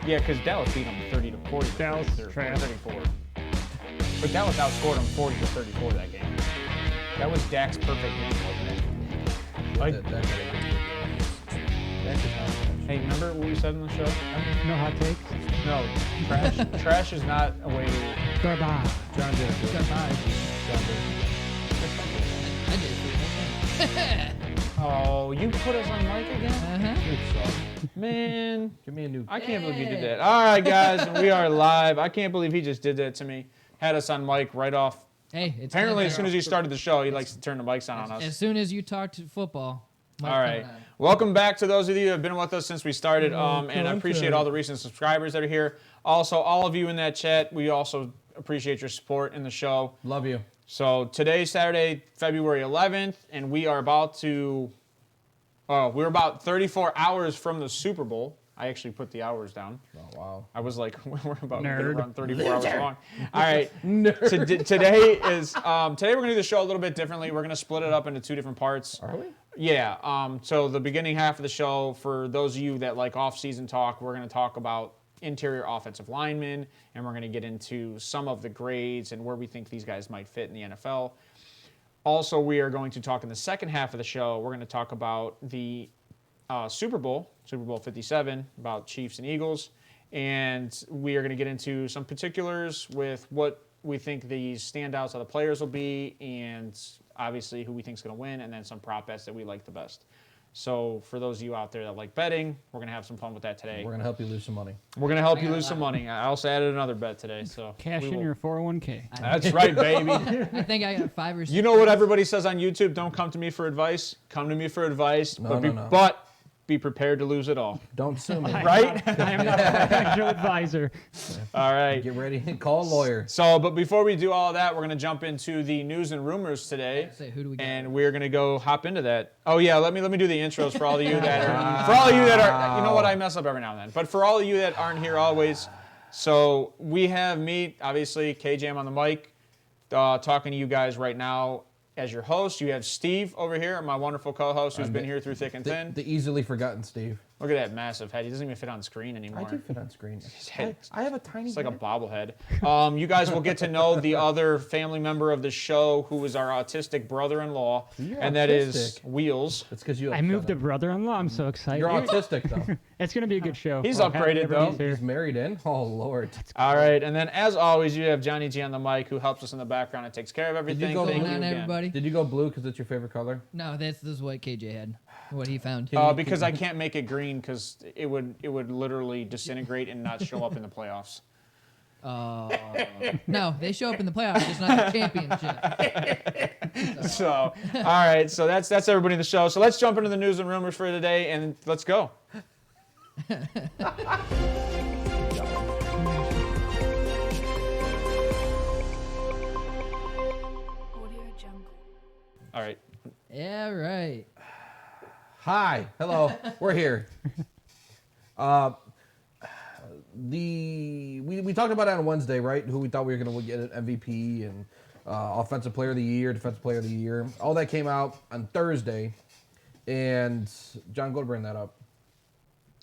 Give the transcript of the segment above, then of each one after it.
Yeah, because Dallas beat them 30-40. Dallas or trash. 34. But Dallas outscored them 40-34 that game. That was Dak's perfect game, wasn't it? Like, hey, remember what we said in the show? No hot takes. No, trash is not a way to... Garbage. John did it. Garbage. John did. I did it. Oh, you put us on mic again? Man. Give me a new. I can't believe you did that. All right, guys, we are live. I can't believe he just did that to me. Had us on mic right off. Hey, it's Apparently, as soon as he started the show, he likes to turn the mics on us. As soon as you talked football. All right. Welcome back to those of you who have been with us since we started, and I appreciate all the recent subscribers that are here. Also, all of you in that chat, we also appreciate your support in the show. Love you. So today's Saturday, February 11th, and we are about to, we're about 34 hours from the Super Bowl. I actually put the hours down. Oh, wow. I was like, we're about Nerd. around 34 hours long. All right. Today we're going to do the show a little bit differently. We're going to split it up into two different parts. Are we? Yeah. So the beginning half of the show, for those of you that like off-season talk, we're going to talk about interior offensive linemen, and we're going to get into some of the grades and where we think these guys might fit in the NFL. Also, we are going to talk in the second half of the show, we're going to talk about the Super Bowl 57, about Chiefs and Eagles, and we are going to get into some particulars with what we think these standouts of the players will be, and obviously who we think is going to win, and then some prop bets that we like the best. So for those of you out there that like betting, we're going to have some fun with that today. We're going to help you lose some money. We're going to help you lose some money. I also added another bet today. So Cash in your 401k. That's right, baby. I think I got 5 or 6. You know what everybody says on YouTube? Don't come to me for advice. Come to me for advice. No. But be prepared to lose it all. Don't sue me. Right? I am not a financial advisor. All right. Get ready. Call a lawyer. So, but before we do all that, we're going to jump into the news and rumors today. Say, who do we got? And we're going to go hop into that. Oh yeah, let me do the intros for all of you that are you know what, I mess up every now and then. But for all of you that aren't here always, so we have me, obviously, KJAM on the mic, talking to you guys right now as your host. You have Steve over here, my wonderful co-host who's been here through thick and thin. The easily forgotten Steve. Look at that massive head. He doesn't even fit on screen anymore. I do fit on screen. head- I have a tiny It's like a head. bobblehead. You guys will get to know the other family member of the show who is our autistic brother-in-law, You're and that is autistic. Wheels. That's because you. I moved a brother-in-law. I'm so excited. You're autistic though. It's going to be a good show. He's I'll have upgraded, everybody though. here. He's married in. Oh Lord. All right, and then as always, you have JonnyG on the mic who helps us in the background and takes care of everything. go Thank blue? you on, again. everybody. Did you go blue because it's your favorite color? No, this is what KJ had. What he found. Because I can't make it green because it would literally disintegrate and not show up in the playoffs. No, they show up in the playoffs, just not the championship. So, all right, so that's everybody in the show. So let's jump into the news and rumors for today, and let's go. All right. Yeah, right. Hi. Hello. We're here. We talked about it on Wednesday, right? Who we thought we were going to get an MVP and Offensive Player of the Year, Defensive Player of the Year. All that came out on Thursday, and John, go to bring that up.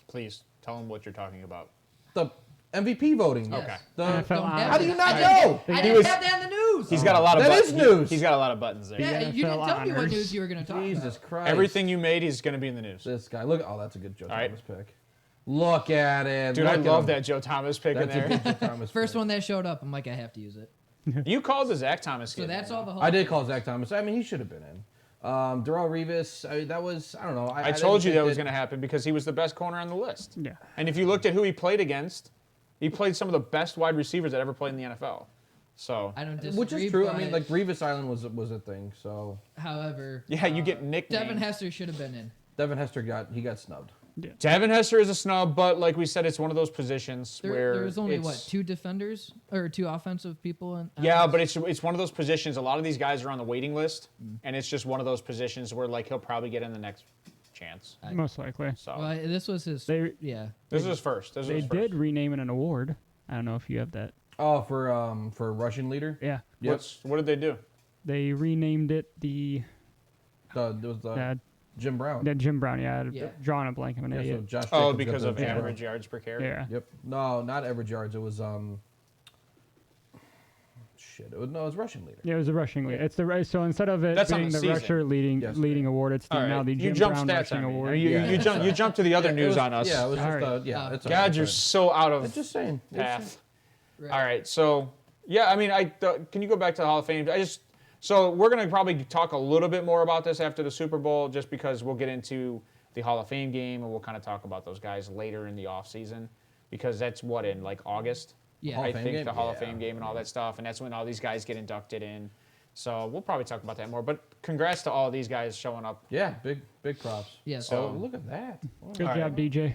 Please tell them what you're talking about. The MVP voting. Yes. Okay. NFL How do you not I know? didn't have that in the news. He's got a lot of That is news. He's got a lot of buttons there. Yeah, you didn't NFL tell me what honors. news you were going to talk Jesus about. Christ. Everything you made, he's going to be in the news. This guy. Look. Oh, that's a good Joe All right. Thomas pick. Look at it. Dude, Look I at love him. that Joe Thomas pick in That's a there. good Joe Thomas First pick. one that showed up, I'm like, I have to use it. You called the Zach Thomas So kid. that's all the whole. I did call Zach Thomas. I mean, he should have been in. Darrell Revis. That was. I don't know. I told you that was going to happen because he was the best corner on the list. Yeah. And if you looked at who he played against, he played some of the best wide receivers that ever played in the NFL. So, I don't disagree. Which is true. I but, mean, like Revis Island was a thing. So However, yeah, you get nicknamed. Devin Hester should have been in. Devin Hester got snubbed. Devin Hester is a snub, but like we said, it's one of those positions where There was only it's- 2 defenders or 2 offensive people in. Yeah, but it's one of those positions. A lot of these guys are on the waiting list, and it's just one of those positions where like he'll probably get in the next chance. Most likely. So Well, this was his. They Yeah. this is his first. This is they his first. did rename it an award. I don't know if you have that. Oh, for Russian leader. Yeah. Yep. What did they do? They renamed it the There was the Jim Brown. Yeah, Jim Brown. Yeah, Yeah. drawing a blank. I'm an Yeah, so idiot. Josh Oh, Jacobs because got of the- average yards per carry. Yeah. Yep. No, not average yards. It was shit. It was rushing leader. Yeah, it was a rushing lead. It's the so instead of it That's on being the the season. rusher leading Yes. award, it's All now right. the You Jim jump Brown stats rushing on me. award. You, Yeah. you jump to the other It news was- on us. Yeah, it was just Sorry. yeah. It's all God, right. you're so out It's of just saying. It's path. Right. All right, so yeah, I mean, can you go back to the Hall of Fame? So we're gonna probably talk a little bit more about this after the Super Bowl, just because we'll get into the Hall of Fame game and we'll kind of talk about those guys later in the off season, because that's in like August. Yeah. Hall I of Fame think game? the Hall of Yeah. Fame game and all that stuff, and that's when all these guys get inducted in. So we'll probably talk about that more. But congrats to all these guys showing up. Yeah, big props. Yeah. So So- look at that. Wow. Good All job, right. DJ.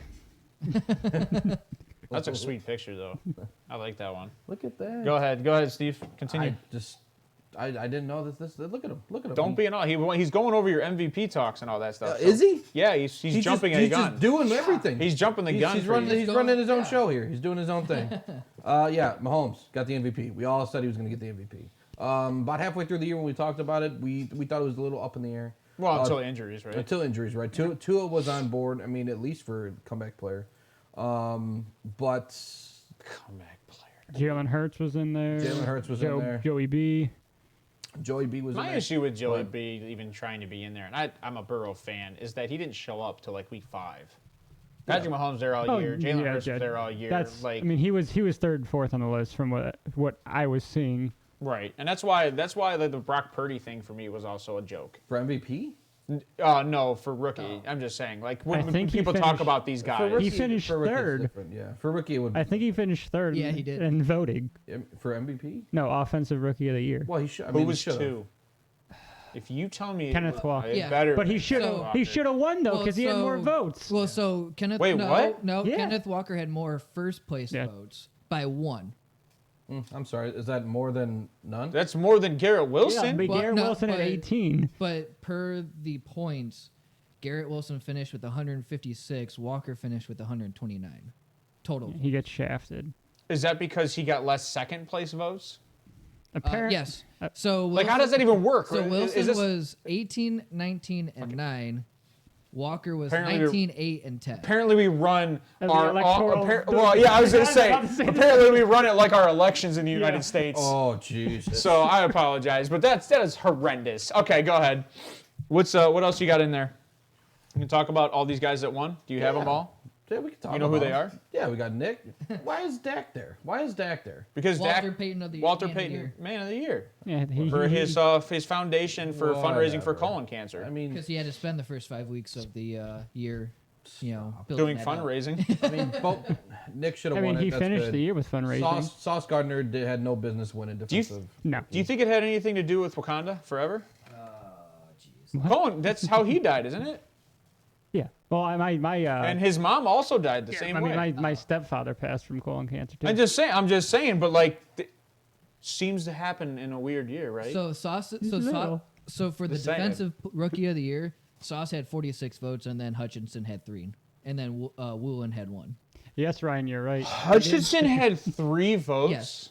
That's a sweet picture, though. I like that one. Look at that. Go ahead, Steve. Continue. I didn't know this. Look at him. Look at him. Don't be an all. He's going over your MVP talks and all that stuff. so- Is he? Yeah, he's jumping at a gun. He's just doing everything. He's jumping the gun. He's for running. you. He's running his own show here. He's doing his own thing. Yeah, Mahomes got the MVP. We all said he was going to get the MVP. About halfway through the year when we talked about it, we thought it was a little up in the air. Well, until injuries, right? Until injuries, right? Tua was on board. I mean, at least for a comeback player. But Comeback player. Jalen Hurts was in there. Jalen Hurts was in there. Joey B. Joey B was in My there. issue with Joey But- B even trying to be in there, and I'm a Burrow fan, is that he didn't show up till like week 5. Patrick Mahomes there all year. Jalen Hurts was there all year. That's. Like, I mean, he was third, fourth on the list from what I was seeing. right, and that's why the Brock Purdy thing for me was also a joke. For MVP? No, for rookie. I'm just saying, like when think he people talk finished- about these For guys, rookie, He finished for rookie it's third. different, yeah, for rookie it would. I think he finished third. Yeah, he did. And voting. For MVP? No, offensive rookie of the year. Well, he should. I who mean, was he should've. 2? If you tell me, Kenneth Walker. it Yeah. better. But he should have. So- He should have won though, Well, because he had more votes. Well, so Kenneth. Wait, no, what? No, Yeah. Kenneth Walker had more first place Yeah. votes by 1. I'm sorry. Is that more than none? That's more than Garrett yeah, Wilson. but Well, Garrett no, Wilson at but- 18. But per the points, Garrett Wilson finished with 156. Walker finished with 129 total. He gets shafted. Is that because he got less second place votes? Apparently, Yes. So Like, how Wilson- does that even work? So Is Wilson this- was 18, 19, and 9. Walker was Apparently 19, 8, and 10. Apparently, we run As the our. electoral- Well, yeah, I was going to say. I was about to say that. Apparently, we run it like our elections in the United Yeah. States. Oh, Jesus. So I apologize, but that is horrendous. Okay, go ahead. What else you got in there? You can talk about all these guys that won. Do you have them all? Yeah, we can talk You know who about they him. are? Yeah, we got Nick. Why is Dak there? Because Walter Dak, Payton of the Walter Man of the Payton, Year. Man of the Year, yeah, for his foundation for fundraising for Whatever. colon cancer. I mean, Because he had to spend the first 5 weeks of the year, building doing that up. fundraising. Nick should have I won mean, it. he That's finished good. the year with fundraising. Sauce Gardner had no business winning you defensive. No. Do you think it had anything to do with Wakanda Forever? What? Colon, that's how he died, isn't it? Yeah. Well, my And his mom also died the same I mean, way. my stepfather passed from colon cancer too. I'm just saying, but like, seems to happen in a weird year, right? So Sauce, little. so for the Just saying. defensive rookie of the year, Sauce had 46 votes, and then Hutchinson had 3, and then Woolen had 1. Yes, Ryan, you're right. Hutchinson had 3 votes. Yes.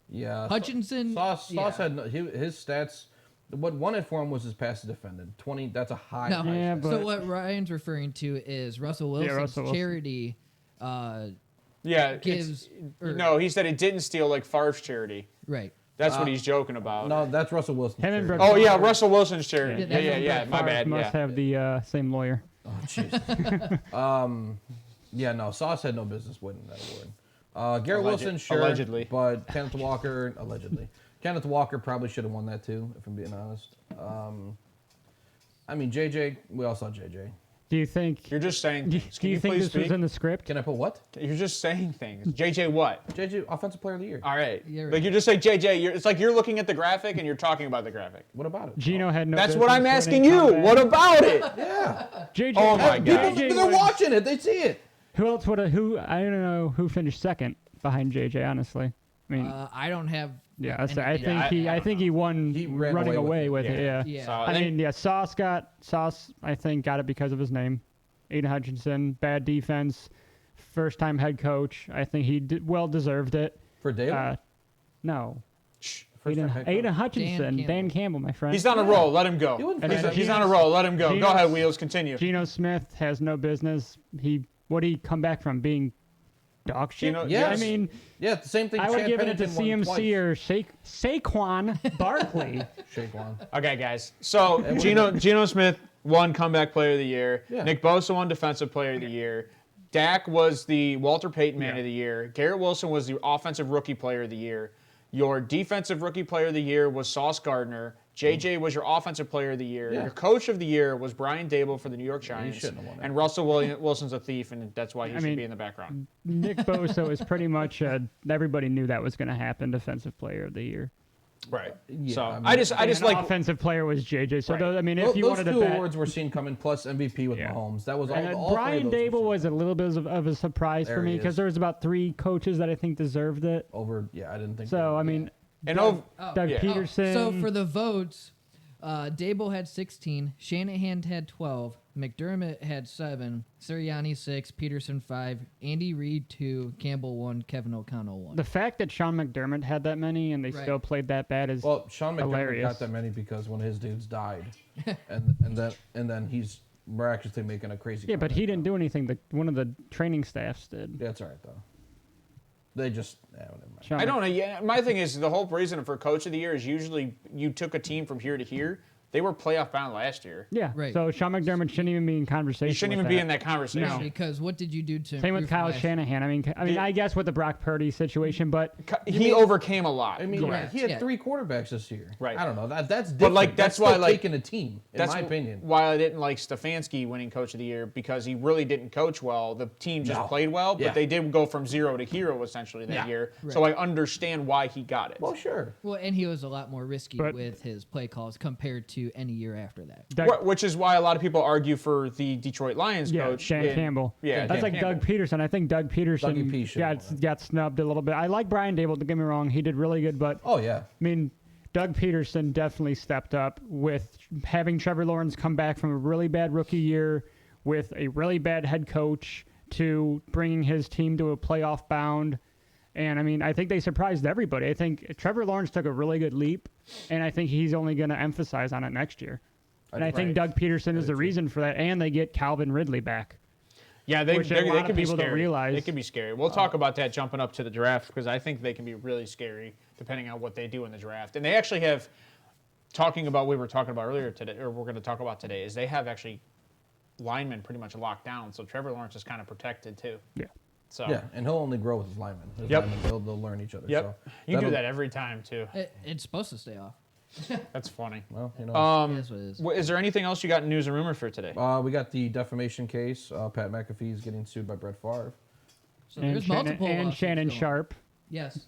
Yeah. Hutchinson. Sauce yeah. had his stats. What won it for him was his passes defended. 20. That's a high. No. high Yeah, stat. but- So what Ryan's referring to is Russell Wilson's Russell Wilson. charity Yeah, gives. or- no, he said it didn't steal like Favre's charity. Right. That's what he's joking about. No, that's Russell Wilson. Him and Brett Oh yeah, Russell Wilson's charity. Yeah, Yeah, that's my Favre bad. Must Yeah. have the same lawyer. Oh, jeez. Yeah, no, Sauce had no business winning that award. Garrett Wilson, sure. Allegedly. But Kenneth Walker, allegedly. Kenneth Walker probably should have won that too, if I'm being honest. I mean, JJ, we all saw JJ. Do you think? You're just saying Do, things. do Can you you think please this speak? was in the script? Can I put what? You're just saying things. JJ what? JJ, Offensive Player of the Year. All right. You're Like you just say JJ. It's like you're looking at the graphic and you're talking about the graphic. What about it? Gino had no. That's what I'm business asking winning you. comeback. What about it? Yeah. JJ. Oh my God. People, they're was- watching it. They see it. Who else would have? Who I don't know who finished second behind JJ. Honestly, I mean, I don't have. yeah, anything. I think I think he won He ran running away with away with it. Yeah. Yeah. So, I mean, yeah, Sauce, I think, got it because of his name. Aiden Hutchinson, bad defense, first-time head coach. I think he well deserved it. For Dale? No. First-time head Aiden coach. Hutchinson, Dan Campbell, my friend. He's on a roll. Let him He go. wouldn't And fire He's him. on a roll. Let him go. Go Geno- ahead, Wheels. Continue. Geno Smith has no business. What did he come back from being dog shit? Yes. I mean, Yeah, the same thing. I would Chad give it to Pennington won CMC twice. or Saquon Barkley. Shake one. Okay, guys. So Geno Smith won comeback player of the year. Yeah. Nick Bosa won defensive player of the year. Dak was the Walter Payton man of the year. Garrett Wilson was the offensive rookie player of the year. Your defensive rookie player of the year was Sauce Gardner. JJ was your offensive player of the year. Yeah. Your coach of the year was Brian Dable for the New York Giants. shouldn't have won it. And Russell Wilson's a thief, and that's why he should be in the background. Nick Bosa was pretty much everybody knew that was going to happen. Defensive player of the year. Right. Yeah, So I mean- I just And like offensive player was JJ. So Right. those, I mean, if Those you wanted to two bet, awards were seen coming, plus MVP with Yeah. Mahomes. That was all. and all three Brian of those were Dable seen was a little bit of a surprise There for me he because is. there was about 3 coaches that I think deserved it. over. Yeah, I didn't think. So I mean, and Doug yeah. Peterson. So for the votes, Dable had 16, Shanahan had 12, McDermott had 7, Sirianni 6, Peterson 5, Andy Reid 2, Campbell 1, Kevin O'Connell 1. the fact that Sean McDermott had that many and they Right. still played that bad is Well, Sean McDermott hilarious. got that many because one of his dudes died, and then he's miraculously making a crazy. Yeah, but he comeback. didn't do anything. One of the training staffs did. Yeah, it's all right though. They just. Never mind. Sean I don't know. Yeah, my thing is the whole reason for coach of the year is usually you took a team from here to here. They were playoff bound last year. Yeah. Right. So Sean McDermott shouldn't even be in conversation. You shouldn't with even be that. in that conversation. No. Because what did you do to Same with improve Kyle from last- Shanahan. I mean, I guess with the Brock Purdy situation, but He overcame a lot. I mean, Correct. he had Yeah. 3 quarterbacks this year. Right. I don't know. That's different. But, like, that's why, still like, taking a team, in That's my opinion. why I didn't like Stefanski winning coach of the year because he really didn't coach well. The team just No. played well, but Yeah. they did go from 0 to hero essentially that Yeah. year. So I understand why he got it. Well, sure. Well, and he was a lot more risky But- with his play calls compared to any year after that. Doug, Which is why a lot of people argue for the Detroit Lions yeah, coach. Dan Campbell. Yeah, That's Dan like Campbell. Doug Peterson. I think Doug Peterson Dougie P should've won it. got snubbed a little bit. I like Brian Dable. Don't get me wrong; he did really good. But Oh yeah. I mean, Doug Peterson definitely stepped up with having Trevor Lawrence come back from a really bad rookie year with a really bad head coach to bringing his team to a playoff bound. And I mean, I think they surprised everybody. I think Trevor Lawrence took a really good leap, and I think he's only going to emphasize on it next year. And I think Right. Doug Peterson is the reason for that, and they get Calvin Ridley back. Yeah, they Which a lot of could be people don't scary. realize. They could be scary. We'll talk about that jumping up to the draft because I think they can be really scary depending on what they do in the draft. And they actually have, we were talking about earlier today, or we're going to talk about today, is they have actually linemen pretty much locked down. So Trevor Lawrence is kind of protected too. Yeah. So Yeah, and he'll only grow with his linemen. His Yep. linemen, they'll learn each other. Yep. So You do that'll- that every time too. It's supposed to stay off. That's funny. Well, you know. That's what it is. Is there anything else you got in news and rumor for today? We got the defamation case. Pat McAfee is getting sued by Brett Favre. So And there's Shannon, multiple and lawsuits Shannon going. Sharp. Yes.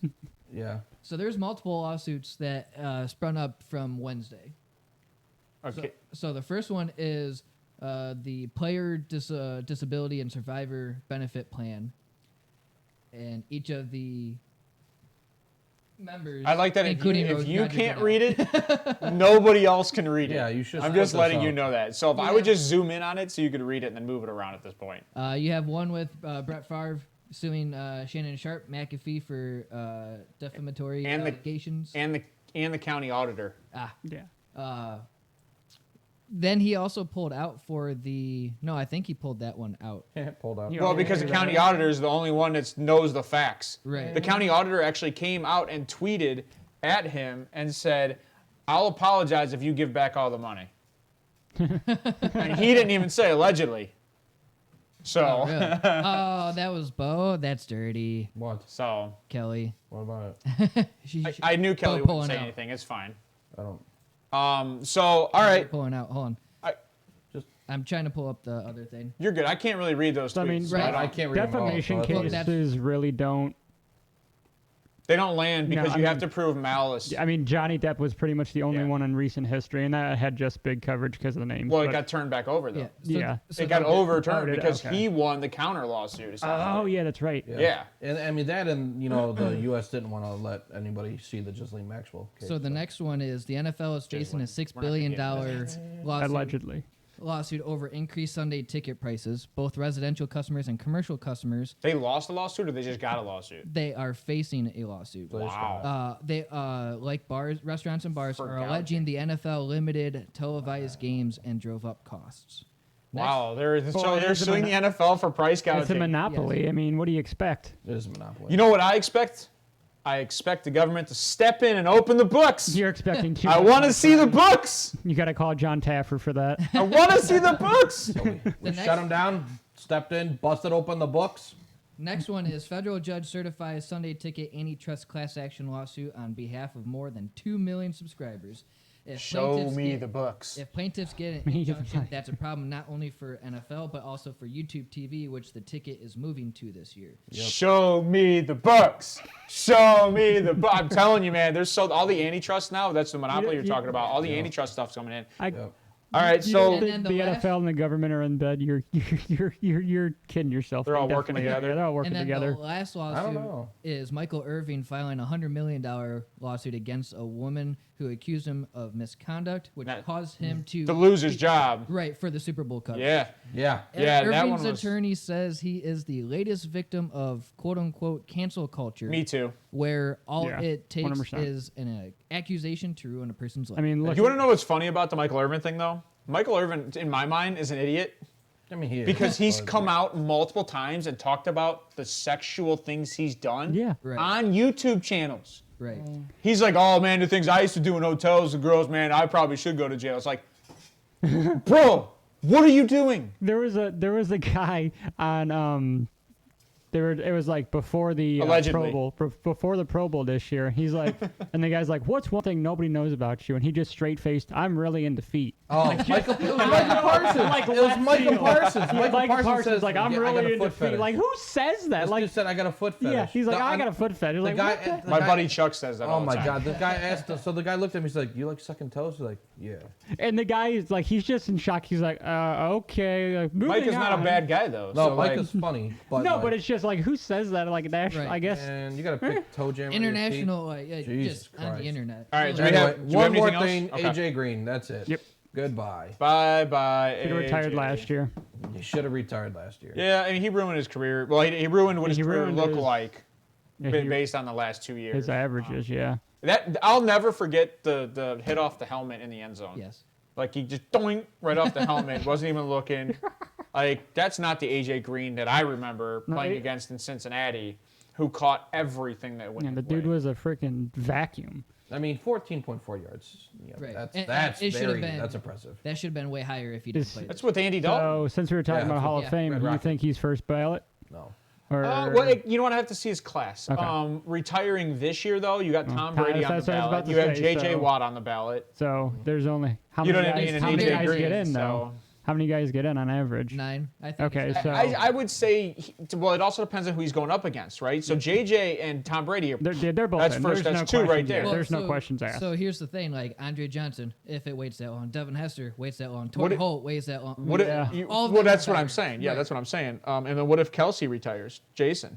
Yeah. So there's multiple lawsuits that sprung up from Wednesday. Okay. So the first one is the player disability and survivor benefit plan, and each of the members. I like that including if you Roger can't Goodell. read it, nobody else can read it. Yeah, you should I'm split just this letting you up. know that. So if I would just zoom in on it so you could read it and then move it around at this point. You have one with Brett Favre suing Shannon Sharp, McAfee for defamatory And the- allegations. And the county auditor. Yeah. Then he also pulled out for the. No, I think he pulled that one out. Pulled out. Yeah. Well, because the county auditor is the only one that knows the facts. Right. The county auditor actually came out and tweeted at him and said, "I'll apologize if you give back all the money." And he didn't even say allegedly. So, Oh, really? Oh, that was Bo. That's dirty, What? so Kelly. What about it? I knew Kelly pulling wouldn't say out. anything. It's fine. I don't. So all right, Pulling out. Hold on. Just. I'm trying to pull up the other thing. you're good. I can't really read those tweets. I mean, so Right. I can't read them all, Defamation so that's- cases really don't. They don't land because No, I you have mean- to prove malice. I mean, Johnny Depp was pretty much the only Yeah. one in recent history, and that had just big coverage because of the names. Well, it but- got turned back over though. Yeah. Yeah. It got overturned Oh, did it? because Okay. he won the counter lawsuit. Oh, yeah, that's right. Yeah. And I mean that, and the U.S. didn't want to let anybody see the Ghislaine Maxwell case. So the next one is the NFL is facing a $6 We're not gonna billion get into lawsuit Allegedly. lawsuit over increased Sunday ticket prices. Both residential customers and commercial customers, They lost a lawsuit, or they just got a lawsuit? they are facing a lawsuit. Wow. They like restaurants and bars For are alleging the NFL limited televised games and drove up costs. Wow. They're Well, they're it's a suing the NFL for price It's a gouging. monopoly. I mean, what do you expect? It is a monopoly. You know what I expect? I expect the government to step in and open the books. You're expecting too I much. want to see the books. You got to call John Taffer for that. I want to see the books. We shut them down, stepped in, busted open the books. Next one is federal judge certifies Sunday ticket antitrust class action lawsuit on behalf of more than 2 million subscribers. If Show plaintiffs me get- the books. If plaintiffs get an Me the injunction, books. that's a problem not only for NFL but also for YouTube TV, which the ticket is moving to this year. Show me the books. Show me the books. I'm telling you, man. There's all the antitrust now. That's the monopoly you're talking about. All the antitrust stuff's coming in. Yep. All right, You so don't And think then the the last- NFL and the government are in bed. You're kidding yourself. They're all They working definitely are. together? They're all working And then together. the last don't lawsuit know. is Michael Irving filing a $100 million lawsuit against a woman who accused him of misconduct, which That- caused him to the loser's job. right for the Super Bowl coverage. Yeah. Yeah. Yeah, that Irving's one was- attorney says he is the latest victim of "quote unquote" cancel culture, Me too. where all Yeah, it takes 100%. is an accusation to ruin a person's life. I mean, look. You want to know what's funny about the Michael Irvin thing, though? Michael Irvin, in my mind, is an idiot I mean, he is. because he's But- come out multiple times and talked about the sexual things he's done Yeah. Right. on YouTube channels. right. He's like, oh, man, the things I used to do in hotels with girls, man, I probably should go to jail. It's like, bro, what are you doing? There was a guy on it was like before the Allegedly. Pro Bowl before the Pro Bowl this year. He's like, and the guy's like, "What's one thing nobody knows about you?" And he just straight faced, "I'm really into feet." Oh, Michael Parsons. It was Michael Parsons. Michael Parsons says, like, "I'm "Yeah, I got really a into foot feet." fetish. Like, who says that? This Like, dude said, I got a foot fetish. yeah, he's like, "I got a foot fetish." Like, guy, what the- My buddy Chuck says that Oh all the my time. God! The guy asked. So the guy looked at me. He's like, "You like sucking toes?" He's like, "Yeah." And the guy is like, he's just in shock. He's like, okay. Like, Mike is moving not a on. bad guy, though. No, so, Mike like, is funny, but No, like, but it's just like, who says that? Like, Right. I guess. and you got to pick toe jam. International, Jesus just on Christ. the internet. All right, So do we Anyway, have- do we one have more anything thing. else? Okay. AJ Green. That's it. Yep. Goodbye. Bye. He retired last year. He should have retired last year. Yeah, I mean, he ruined his career. Well, he ruined what his He career ruined looked his- like Yeah, based on the last 2 years. his averages, yeah. That I'll never forget the hit off the helmet in the end zone. Yes. Like he just doink right off the helmet, wasn't even looking. Like that's not the AJ Green that I remember No, playing it- against in Cincinnati, who caught everything that went. And the his dude way. was a freaking vacuum. I mean, 14.4 yards. Yeah, Right. That's And it should have very been- that's impressive. That should have been way higher if he didn't Is- play. That's This. with Andy Dalton. So since we were talking Yeah, about Hall of yeah, Fame, Red do you Rocket. think he's first ballot? No. Or Well, you know what? I have to see his class. Okay. Retiring this year, though, you got Tom Tom- Brady on the that's what I was about ballot. to You have say, J.J. so- Watt on the ballot. so there's only how You many don't guys, need an how many AJ guys Green. get in so. though? How many guys get in on average? 9, I think. Okay, it's so- I would say, well, it also depends on who he's going up against, right? So J.J. and Tom Brady are They're both That's in. first, There's that's no two right questions there. asked. Well, There's no questions asked. So here's the thing: like Andre Johnson, if it waits that long, Devin Hester waits that long, What Torrey if- Holt waits that long. What Yeah. if, you, All of well, them that's what I'm retire. saying. Yeah, Right. that's what I'm saying. And then what if Kelsey retires? Jason.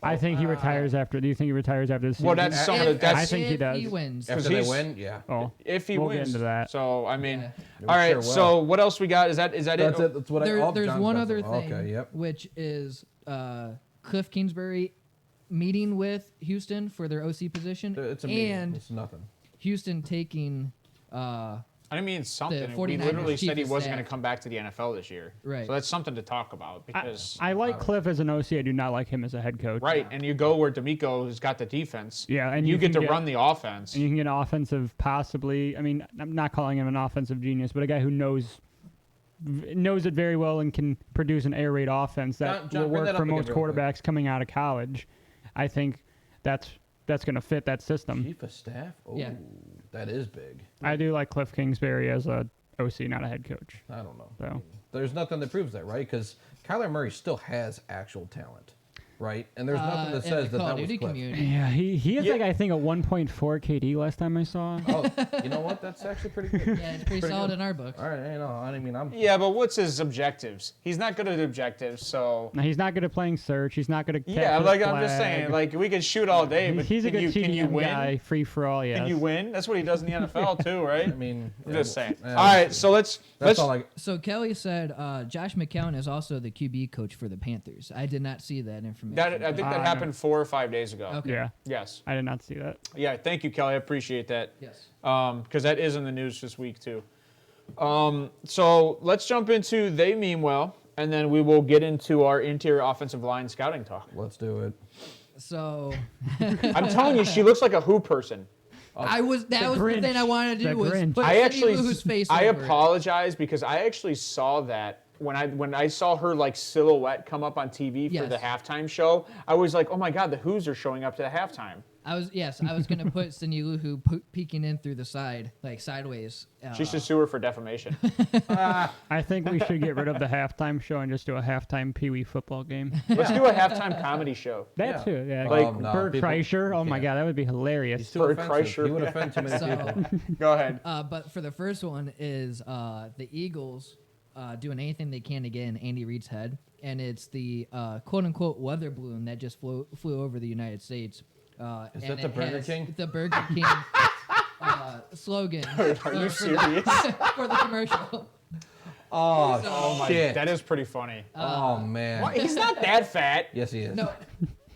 I think he retires after. Do you think he retires after this season? Well, that's some of the. I That's think he If does. He wins. After 'Cause they he's- win, yeah. Oh, if he we'll wins. get into that. So I mean, Yeah. all right. sure will. So what else we got? Is that That's it? it. That's what I. Oh, There's John's one got other some. thing, Okay. Yep. which is Cliff Kingsbury meeting with Houston for their OC position, It's a meeting. and It's nothing. Houston taking. I mean, something. We 49ers literally chief said he of wasn't going staff. to come back to the NFL this year. Right. So that's something to talk about because I like Cliff as an OC. I do not like him as a head coach. right, and you go where D'Amico has got the defense. Yeah, and you you get can to get- run the offense. And you can get an offensive, possibly. I mean, I'm not calling him an offensive genius, but a guy who knows it very well and can produce an air raid offense that John, will bring work that for up again most real quick. quarterbacks coming out of college. I think that's going to fit that system. Chief of staff. Oh, Yeah. that is big. I do like Cliff Kingsbury as a OC, not a head coach. I don't know. So. I mean, there's nothing that proves that, right? Because Kyler Murray still has actual talent, right? And there's nothing that in says the that Call that of was Duty clipped. community. Yeah, he has like I think a 1.4 KD last time I saw. Oh, you know what? That's actually pretty good. Yeah, it's pretty solid in our books. All right, I mean, I'm. Yeah, but what's his objectives? He's not good at objectives, so. No, he's not good at playing search. He's not good at Yeah, capture like the I'm just flag. saying, like we could shoot all day, but He's a good can you TDM win? guy, free for all. Yes. Can you win? That's what he does in the NFL too, right? I mean, I'm just saying. yeah, All right, so let's That's all I. So Kelly said Josh McCown is also the QB coach for the Panthers. I did not see that information. I think that no. happened 4 or 5 days ago. Okay. Yeah, Yes. I did not see that. Yeah. Thank you, Kelly. I appreciate that. Yes. Because that is in the news this week too. So let's jump into They Mean Well, and then we will get into our interior offensive line scouting talk. Let's do it. So I'm telling you, she looks like a Who person. that was the Grinch. thing I wanted to The do was Grinch. put I Cindy actually, Lou Who's face I over it. apologize because I actually saw that when I saw her like silhouette come up on TV for Yes. the halftime show. I was like, oh my god, the Who's are showing up to the halftime. I was gonna put Cindy Lou Who peeking in through the side, like sideways. She should sue her for defamation. I think we should get rid of the halftime show and just do a halftime Pee Wee football game. Let's do a halftime comedy show. That Yeah. too. Yeah. Like, no, Bert people- Kreischer. Oh my yeah. god, that would be He's hilarious. too Bert offensive. Kreischer. He would offend too many people. So, Go ahead. but for the first one is the Eagles doing anything they can to get in Andy Reid's head, and it's the quote unquote weather balloon that just flew over the United States. Is and that the it Burger has King? The Burger King slogan. Are you for serious? for the commercial. Oh, my, shit. that is pretty funny. Oh man. What? He's not that fat. Yes, he is. No,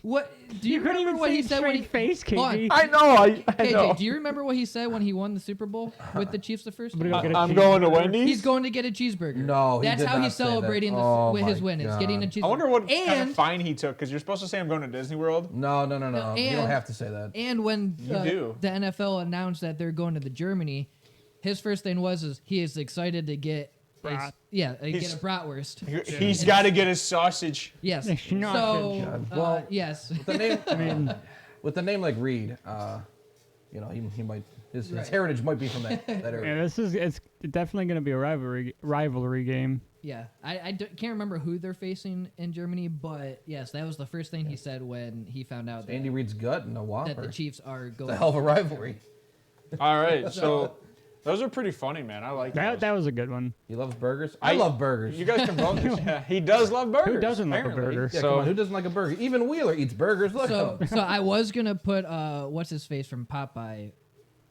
what do you couldn't remember even what say he said when he straight face, Hold on. KG. I know. I KJ, know. do you remember what he said when he won the Super Bowl with the Chiefs the first time? Go get a I'm going to cheeseburger. Wendy's. He's going to get a cheeseburger. No, he that's did how not he's say that. celebrating Oh, with his my win. It's getting a God. cheeseburger. I wonder what kind and of fine he took because you're supposed to say I'm going to Disney World. No. You don't and- have to say that. and when do. the NFL announced that they're going to the Germany, his first thing is he is excited to get Brat. get He's- a bratwurst. He's got to get his sausage. Yes. It's not So God. Well, yes. The name, I mean, with a name like Reed, you know, he might his Right. heritage might be from that yeah, area. it's definitely going to be a rivalry game. Yeah, can't remember who they're facing in Germany, but yes, that was the first thing he said when he found out Andy Reid's gut and a that Whopper. the Chiefs are going. It's a hell of a rivalry. All right, so those are pretty funny, man. I like That those. was a good one. He loves burgers. I love burgers. You guys can vote this. Yeah, he does love burgers. Who doesn't like a apparently. burger? yeah, So come on, who doesn't like a burger? Even Wheeler eats burgers. Look at him. So I was gonna put what's his face from Popeye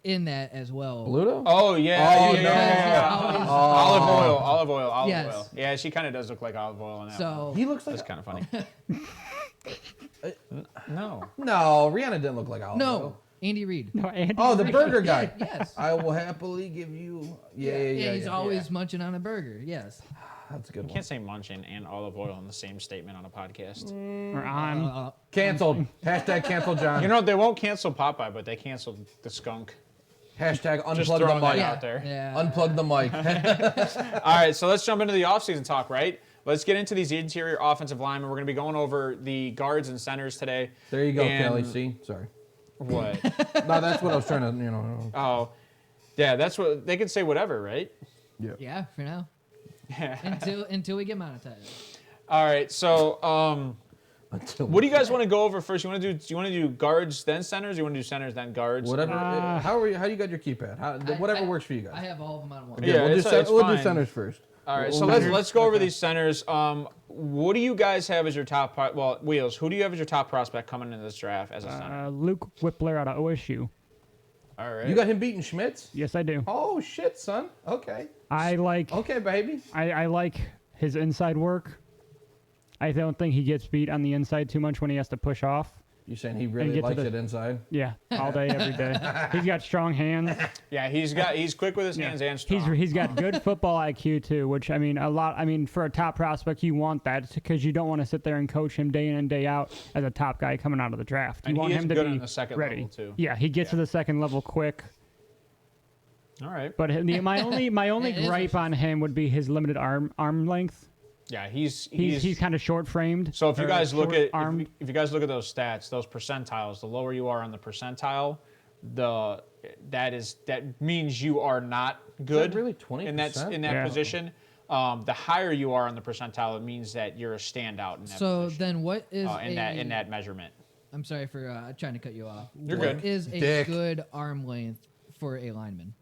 in that as well. Bluto? Oh yeah, Oh, yeah, no. yeah. Always- Olive oil. Yes. Yeah, she kind of does look like olive oil in that. one. So He looks like That's kind of funny. No. No, Rihanna didn't look like olive no, oil. Andy Reid. No, Andy Oh, the Reid. burger guy. Yes. I will happily give you. Yeah. He's always munching on a burger. Yes. That's a good You one. can't say munching and olive oil in the same statement on a podcast. Or on. Canceled. Hashtag cancel John. You know, they won't cancel Popeye, but they canceled the skunk. Hashtag Just unplug the throwing that mic. out there. Yeah. Unplug the mic. All right, so let's jump into the offseason talk, right? Let's get into these interior offensive linemen. We're going to be going over the guards and centers today. There you go, And- Kelly. See? Sorry. What? No, that's what I was trying to, Oh, yeah, that's what they can say. Whatever, right? Yeah, for now. Yeah. Until we get monetized. All right, so until what do you guys want to go over first? Do you want to do guards then centers? Or you want to do centers then guards? Whatever. How do you got your keypad? Whatever I- works for you guys. I have all of them on one. Yeah, we'll, it's we'll do fine. centers first. All right, We'll so do- let's go over these centers. What do you guys have as your top? Wheels. Who do you have as your top prospect coming into this draft as a center? Luke Whippler out of OSU. All right. You got him beating Schmitz? Yes, I do. Oh shit, son. Okay. I like Okay, baby. I like his inside work. I don't think he gets beat on the inside too much when he has to push off. You saying he really get to likes the- it inside? Yeah, all day, every day. He's got strong hands. Yeah, he's quick with his hands and strong. He's got good football IQ too, which I mean, for a top prospect, you want that because you don't want to sit there and coach him day in and day out as a top guy coming out of the draft. You And want he is him to good be on the second ready. level, too. Yeah, he gets to the second level quick. All right. But my only It is gripe on him would be his limited arm length. Yeah, he's He's kind of short framed. So if you guys look at arm, if you guys look at those stats, those percentiles, the lower you are on the percentile, that means you are not good really 20%? in that Yeah. position. The higher you are on the percentile, it means that you're a standout in that So position, then, what is in that measurement. I'm sorry for trying to cut you off. You're What good. is a Dick. good arm length for a lineman?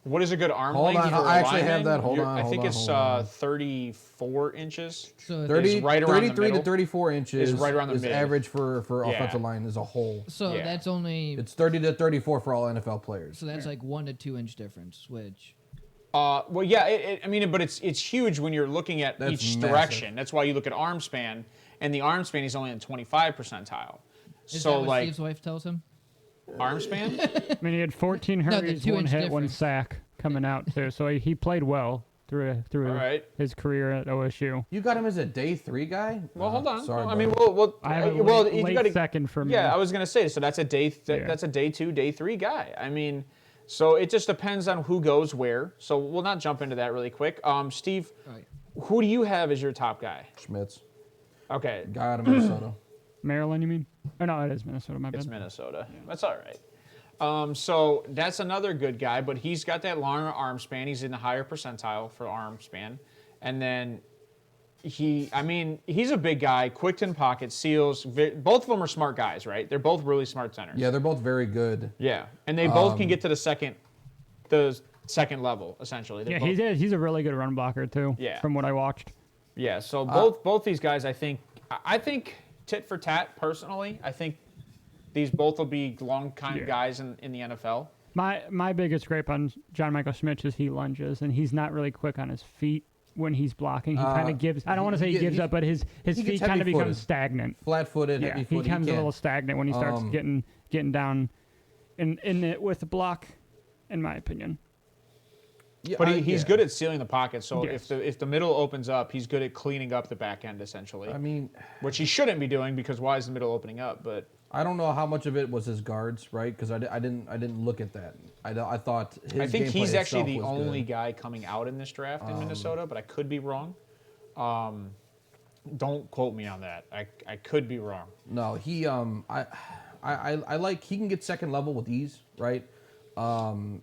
What is a good arm Hold length on, for a I actually have lineman? that. Hold on, I hold think on, it's hold on. 34 inches. So 30, right around the 33 to middle. 34 inches Is right around the is mid. average for Yeah. offensive line as a whole. So Yeah. that's only It's 30 to 34 for all NFL players. so that's like 1 to 2 inch difference, which Well, yeah, I mean, but it's huge when you're looking at That's each massive. direction. That's why you look at arm span, and the arm span is only in 25 percentile. is So that what like Steve's wife tells him? arm span, I mean, he had 14 the hurries, 2 1 inch hit, 1 difference. sack coming out too. So he played well through All right. his career at OSU. You got him as a day 3 guy? Well, hold on. Sorry, I mean, buddy. well, I have a well, late, you late got to. second for me. Yeah, I was gonna say. So that's a day. Yeah. That's a day 2, day 3 guy. I mean, so it just depends on who goes where. So we'll not jump into that really quick. Steve, All right. who do you have as your top guy? Schmitz. Okay, Guy out of Minnesota. Maryland, you mean? Oh, no, it is Minnesota. My it's bad. Minnesota. That's all right. So that's another good guy, but he's got that longer arm span. He's in the higher percentile for arm span, and then he's a big guy, quick in pocket, seals. Both of them are smart guys, right? They're both really smart centers. Yeah, they're both very good. Yeah, and they both can get to the second level essentially. They're Yeah, both- he's a really good run blocker too. Yeah. From what I watched. Yeah, so both these guys, I think tit for tat. Personally, I think these both will be long-time Yeah. guys in the NFL. My biggest gripe on John Michael Schmitz is he lunges, and he's not really quick on his feet when he's blocking. He kind of gives. I don't want to say he gives up, but his he feet gets kind of heavy-footed. becomes stagnant. Flat-footed, Yeah, he heavy-footed. becomes a can't- little stagnant when he starts getting down in it with the block, in my opinion. Yeah, But he's good at sealing the pocket. So Yes. if the middle opens up, he's good at cleaning up the back end essentially. I mean, Which he shouldn't be doing because why is the middle opening up? But I don't know how much of it was his guards, right? Because I didn't look at that. I thought his I think gameplay he's actually itself the was only good. guy coming out in this draft in Minnesota, but I could be wrong. Don't quote me on that. I could be wrong. No, I like he can get second level with ease, right?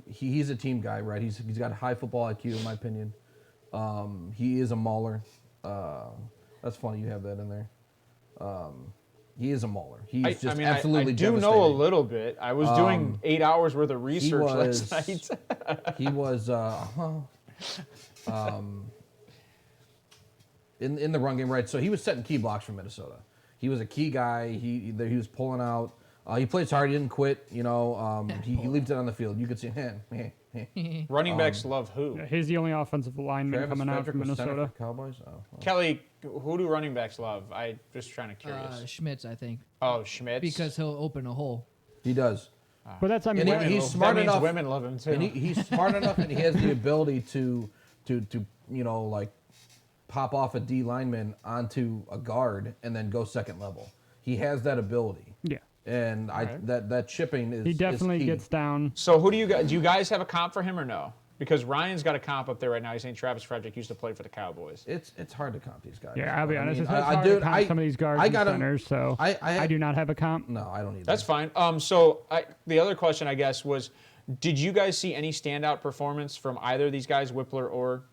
He's a team guy, right? He's got high football IQ in my opinion. He is a mauler. That's funny you have that in there. He is a mauler. He's just absolutely I do know a devastating. little bit. I was doing 8 hours worth of research was- last night. He was in the run game, right? So he was setting key blocks for Minnesota. He was a key guy. He was pulling out. He plays hard. He didn't quit. You know, he leaves it on the field. You could see him. Running backs love who? Yeah, he's the only offensive lineman Travis coming out Frederick from was center Minnesota. for Cowboys. Oh, Kelly, who do running backs love? I just trying to curious. Schmitz, I think, Oh, Schmitz. because he'll open a hole. he does. But that's I mean, And that- he's smart that means enough. women love him too. And he's smart enough, and he has the ability to you know, like pop off a D lineman onto a guard and then go second level. He has that ability, yeah, and that chipping is he definitely is key. gets down. So who do you guys have a comp for him or no? Because Ryan's got a comp up there right now. He's saying Travis Frederick used to play for the Cowboys. It's hard to comp these guys. Yeah, I'll be I honest. mean, It's hard to comp some of these guards I and got him. centers, so I do not have a comp. No, I don't either. That's fine. So the other question I guess was, did you guys see any standout performance from either of these guys, Whippler or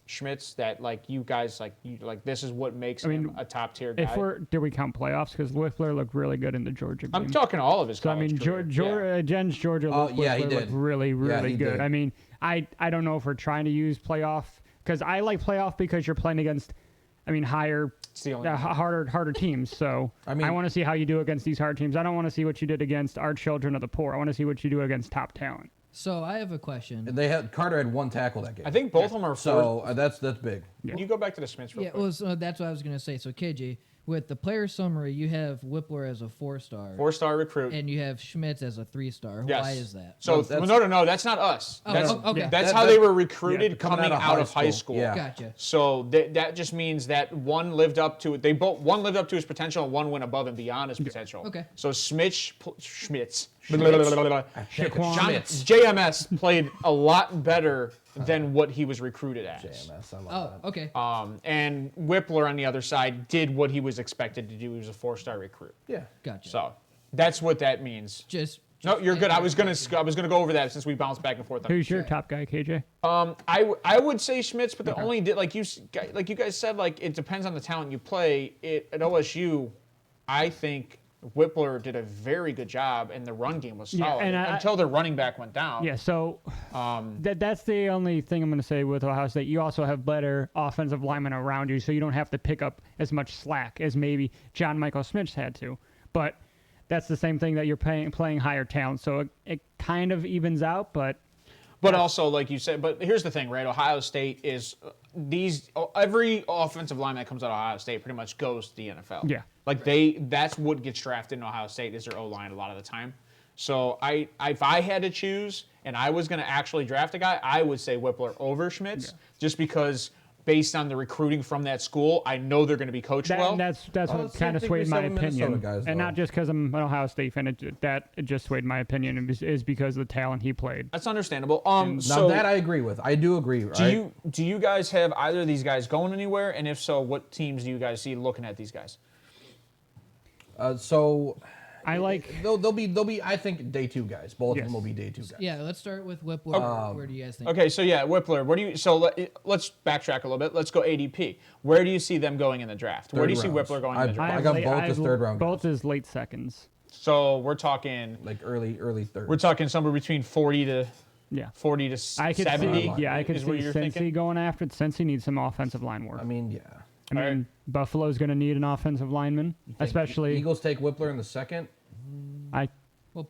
Schmitz, that like you guys like this is what makes him a top tier guy? Do we count playoffs? Because Whiffler looked really good in the Georgia game. I'm talking all of his. So I college mean, career. Jen's Georgia looked, yeah, he Whiffler did. looked really, really he good. did. I mean, I don't know if we're trying to use playoff because I like playoff because you're playing against, I mean, higher, It's the only harder teams. So I mean- I want to see how you do against these hard teams. I don't want to see what you did against our children of the poor. I want to see what you do against top talent. So I have a question. Carter had one tackle that game. I think both of them are. so. That's big. Can you go back to the Schmitz real Yeah, quick? well, so that's what I was gonna say. So KJ, with the player summary, you have Whippler as a 4-star, 4-star recruit. and you have Schmitz as a 3-star. Yes. Why is that? So No, that's- no, that's not us. Oh, That's, okay. that's That- how that- they were recruited yeah, coming out of high school. Yeah. Gotcha. So that just means that one lived up to it. One lived up to his potential, and one went above and beyond his potential. Okay. So Schmitz. Schmitz. JMS played a lot better than what he was recruited as. JMS, I love Oh, that. okay. And Whippler on the other side did what he was expected to do. He was a 4-star recruit. Yeah. Gotcha. So that's what that means. Just No, you're good. I was gonna go over that since we bounced back and forth. Who's your top guy, KJ? I would say Schmitz, but the only like you guys said, like it depends on the talent you play. At OSU, I think Whippler did a very good job, and the run game was solid until their running back went down. Yeah, so that's the only thing I'm going to say with Ohio State. You also have better offensive linemen around you, so you don't have to pick up as much slack as maybe John Michael Schmitz had to. But that's the same thing that you're playing higher talent, so it kind of evens out, but also, like you said, but here's the thing, right? Ohio State is every offensive lineman that comes out of Ohio State pretty much goes to the NFL. Yeah. Like that's what gets drafted in Ohio State is their O-line a lot of the time. So if I had to choose and I was going to actually draft a guy, I would say Whippler over Schmitz, just because based on the recruiting from that school, I know they're going to be coached well. That's what kind of swayed my opinion, and not just because I'm an Ohio State fan. It just swayed my opinion is because of the talent he played. That's understandable. Now that I agree with. I do agree. Right? Do you guys have either of these guys going anywhere? And if so, what teams do you guys see looking at these guys? So I like they'll be I think day 2 guys. Both of them will be day 2 guys. Yeah, let's start with Whippler. Where do you guys think? Okay, so yeah, Whippler. Let's backtrack a little bit. Let's go ADP. Where do you see them going in the draft? Where do you see Whippler going in the draft? I got both as third round. Both as late seconds. So we're talking like early third. We're talking somewhere between 40 to 70. I could see Cincy going after it. Cincy needs some offensive line work. I mean, Buffalo's going to need an offensive lineman, especially. Eagles take Whippler in the second.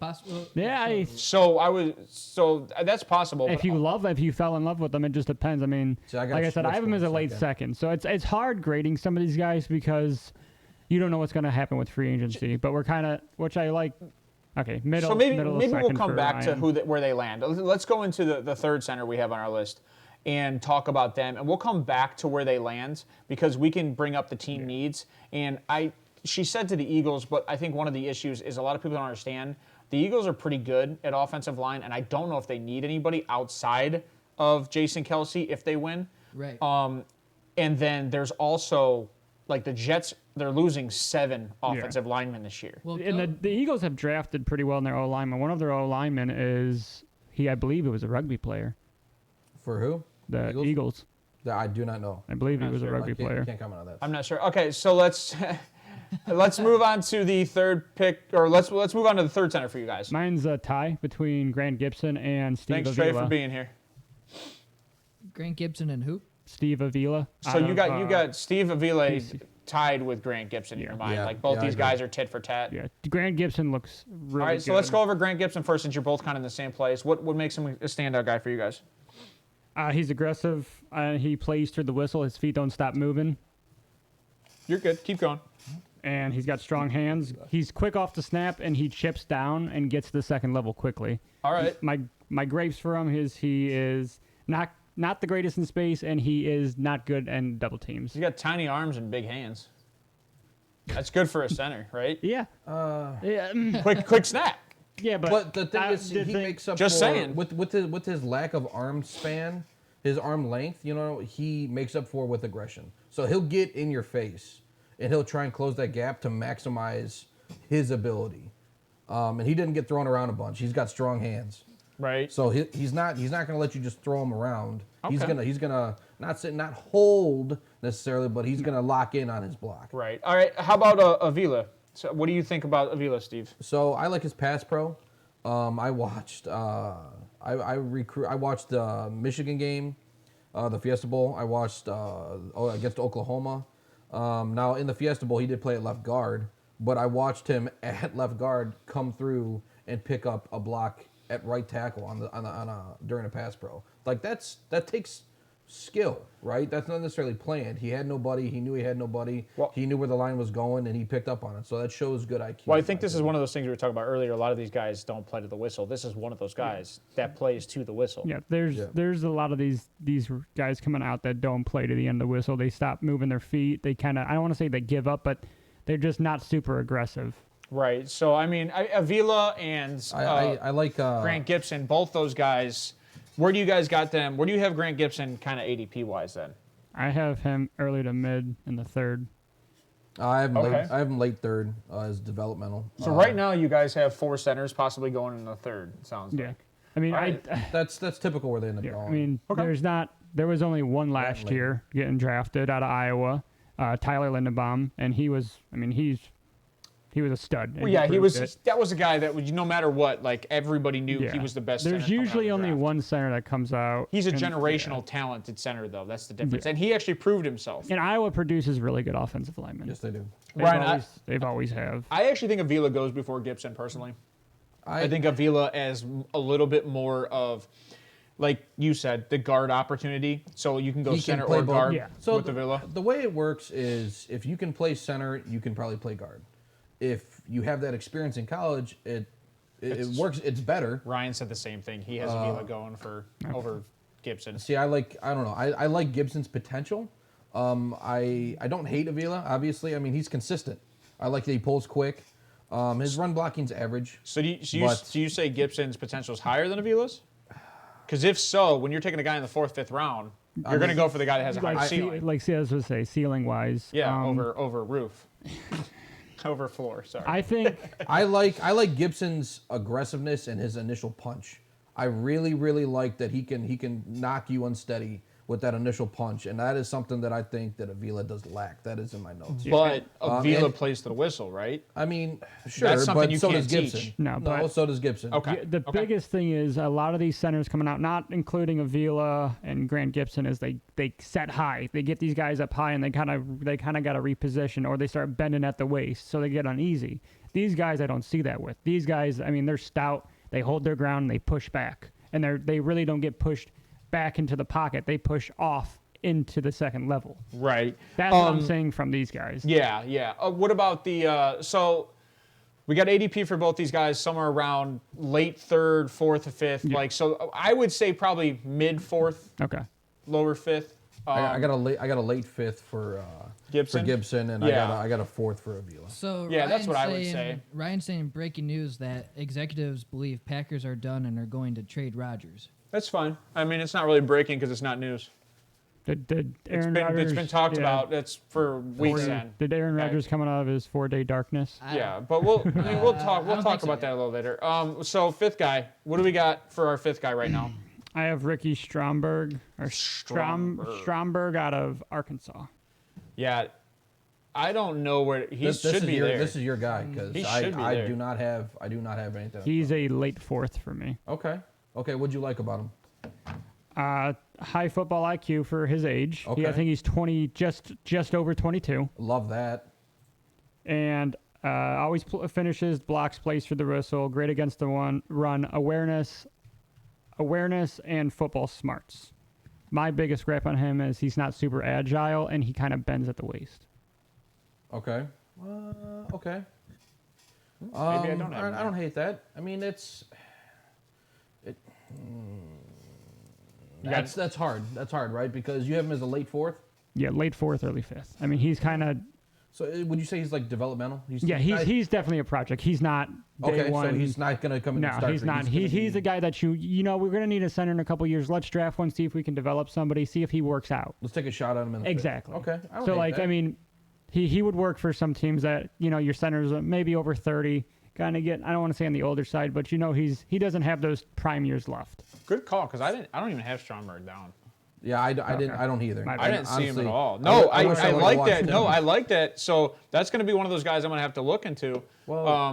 Possible. Yeah. So that's possible. If you fell in love with them, it just depends. I mean, like I said, I have him as a late second. So it's hard grading some of these guys because you don't know what's going to happen with free agency. But we're kind of, which I like. Okay, middle. So maybe second we'll come back Ryan. to where they land. Let's go into the third center we have on our list and talk about them, and we'll come back to where they land because we can bring up the team needs. And she said to the Eagles, but I think one of the issues is a lot of people don't understand the Eagles are pretty good at offensive line, and I don't know if they need anybody outside of Jason Kelsey if they win. Right. And then there's also like the Jets. They're losing 7 offensive linemen this year. Well, and the Eagles have drafted pretty well in their O lineman. One of their O linemen is I believe it was a rugby player. For who? The Eagles. I do not know. I believe he was a rugby player. Can't comment on that. I'm not sure. Okay, so let's move on to the third pick, or let's move on to the third center for you guys. Mine's a tie between Grant Gibson and Steve Thanks, Avila. Trey, for being here. Grant Gibson and who? Steve Avila. So you got Steve Avila tied with Grant Gibson in your mind. Like both these guys are tit for tat. Yeah, Grant Gibson looks really good. All right, so let's go over Grant Gibson first, since you're both kind of in the same place. What makes him a standout guy for you guys? He's aggressive. He plays through the whistle. His feet don't stop moving. You're good. Keep going. And he's got strong hands. He's quick off the snap, and he chips down and gets to the second level quickly. All right. My grapes for him is he is not the greatest in space, and he is not good in double teams. He's got tiny arms and big hands. That's good for a center, right? Yeah. Quick snap. Yeah, but the thing is, he makes up just for saying. with his lack of arm span, his arm length. He makes up for with aggression. So he'll get in your face, and he'll try and close that gap to maximize his ability. And he didn't get thrown around a bunch. He's got strong hands. Right. So he's not going to let you just throw him around. Okay. He's gonna not hold necessarily, but he's gonna lock in on his block. Right. All right. How about Avila? So what do you think about Avila, Steve? So I like his pass pro. I watched the Michigan game, the Fiesta Bowl. I watched against Oklahoma. Now in the Fiesta Bowl, he did play at left guard, but I watched him at left guard come through and pick up a block at right tackle during a pass pro. Like that takes skill, right? That's not necessarily planned. He had nobody. He knew he had nobody. Well, he knew where the line was going, and he picked up on it. So that shows good IQ. Well, I think this is one of those things we were talking about earlier. A lot of these guys don't play to the whistle. This is one of those guys that plays to the whistle. Yeah, there's a lot of these guys coming out that don't play to the end of the whistle. They stop moving their feet. They kind of, I don't want to say they give up, but they're just not super aggressive. Right. So, I mean, Avila and I like Grant Gibson, both those guys. Where do you guys got them? Where do you have Grant Gibson kind of ADP-wise then? I have him early to mid in the third. I have him Okay. late. I have him late third as developmental. So right now you guys have 4 centers possibly going in the third. It sounds Yeah. like. I mean, That's typical where they end up yeah, going. I mean, there was only one last Layton. year getting drafted out of Iowa, Tyler Lindenbaum, and he was a stud. and Well, yeah, he proved was. it. That was a guy that no matter what, like everybody knew Yeah. he was the best. There's center coming out usually of the only draft. one center that comes out. He's a and- generational talented center, though. That's the difference, and he actually proved himself. And Iowa produces really good offensive linemen. Yes, they do. They've always have. I actually think Avila goes before Gibson personally. I think Avila as a little bit more of, like you said, the guard opportunity. So you can go He can center play or both. guard Yeah. So with Avila. the way it works is if you can play center, you can probably play guard. If you have that experience in college, it works. It's better. Ryan said the same thing. He has Avila going for over Gibson. See, I don't know. I like Gibson's potential. I don't hate Avila. Obviously, I mean he's consistent. I like that he pulls quick. His run blocking's average. So do you say Gibson's potential is higher than Avila's? Because if so, when you're taking a guy in the 4th, 5th round, you're going to go for the guy that has a higher ceiling. Like I was going to say, ceiling wise. Yeah, over roof. Over floor, sorry. I think I like Gibson's aggressiveness and his initial punch. I really like that he can knock you unsteady with that initial punch, and that is something that I think that Avila does lack. That is in my notes. But Avila and- plays to the whistle, right? I mean, sure, That's something but you so can't does Gibson. teach. No, but- so does Gibson. Okay. the biggest thing is a lot of these centers coming out, not including Avila and Grant Gibson, is they set high. They get these guys up high and they kind of got to reposition, or they start bending at the waist, so they get uneasy. These guys I don't see that with. These guys, I mean, they're stout. They hold their ground and they push back, and they really don't get pushed back into the pocket. They push off into the second level. Right. That's what I'm saying from these guys. Yeah. What about the so we got ADP for both these guys somewhere around late 3rd, 4th, or 5th. Like so, I would say probably mid 4th, Okay. lower 5th. I got a late 5th for Gibson, and Yeah. I got a 4th for Avila. So Yeah, that's Ryan's what I would saying- say. Ryan's saying breaking news that executives believe Packers are done and are going to trade Rodgers. That's fine. I mean, it's not really breaking because it's not news. Did It's Aaron been Rodgers, talked yeah. about. That's for weeks then. Did Aaron Okay. Rodgers coming out of his 4-day darkness? Yeah, but we'll talk. We'll don't talk think so about yet. that a little later. So 5th guy, what do we got for our 5th guy right now? I have Ricky Stromberg Stromberg. Stromberg out of Arkansas. Yeah, I don't know where he This should is be your there. this is your guy because He I should be there. do not have anything. He's a late 4th for me. Okay. What'd you like about him? High football IQ for his age. I Okay. think he's 20, just over 22, Love that. and always finishes, blocks, plays for the whistle, great against the run, awareness, and football smarts. My biggest gripe on him is he's not super agile, and he kind of bends at the waist. Okay. Okay. Maybe I don't have I him don't hate that. I mean, that's hard. That's hard, right? Because you have him as a late 4th. Yeah, late 4th, early 5th. I mean, he's kind of So would you say he's like developmental? he's definitely a project. He's not day okay. one. So he's not gonna come in. No, and start he's for- not. gonna He's be- a guy that we're going to need a center in a couple years. Let's draft one, see if we can develop somebody, see if he works out. Let's take a shot at him. In the Exactly. fifth. Okay. I don't So, hate like, that. I mean, he would work for some teams that, your centers are maybe over 30, kind of get, I don't want to say on the older side, but, he doesn't have those prime years left. Good call, because I don't even have Stromberg down. Yeah, I didn't. I don't either. My I didn't see him at honestly, all. No, I wish would've like watched that. him. No, I like that. So that's going to be one of those guys I'm going to have to look into. Well, I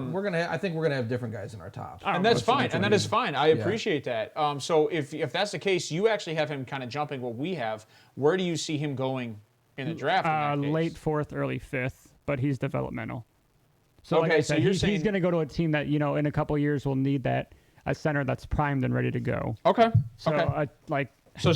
think we're gonna have different guys in our top. And that's fine. what And we that is do. fine. I appreciate that. So if that's the case, you actually have him kind of jumping what we have. Where do you see him going in the draft? in that case? Late 4th, early 5th, but he's developmental. So, like Okay, I so said, you're he's saying- going to go to a team that, in a couple years will need a center that's primed and ready to go. Okay. So, Okay. So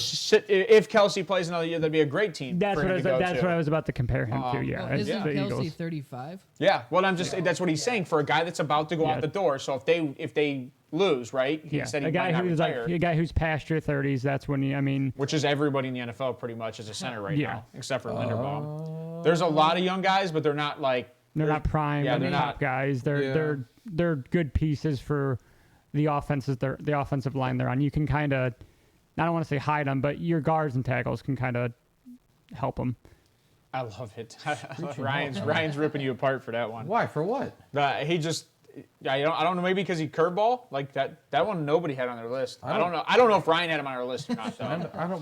if Kelsey plays another year, that'd be a great team. That's for what him to go that's to. what I was about to compare him to. Yeah, Well, it's isn't the Kelsey Eagles. 35? Yeah. Well, I'm just that's what he's saying for a guy that's about to go Yeah. out the door. So if they lose, right? He Yeah, said a he guy might not who's retire. a guy who's past your 30s. That's when Which is everybody in the NFL pretty much as a center right Yeah. now, except for Linderbaum. There's a lot of young guys, but they're not like they're not prime. Yeah, they're they're top not. guys. They're good pieces for the offenses. The offensive line they're on. You can kind of, I don't want to say hide them, but your guards and tackles can kind of help them. I love it. Ryan's ripping you apart for that one. Why? For what? He just. I don't know. Maybe because he curveball like that one. Nobody had on their list. I don't know. I don't know if Ryan had him on our list or not. Though.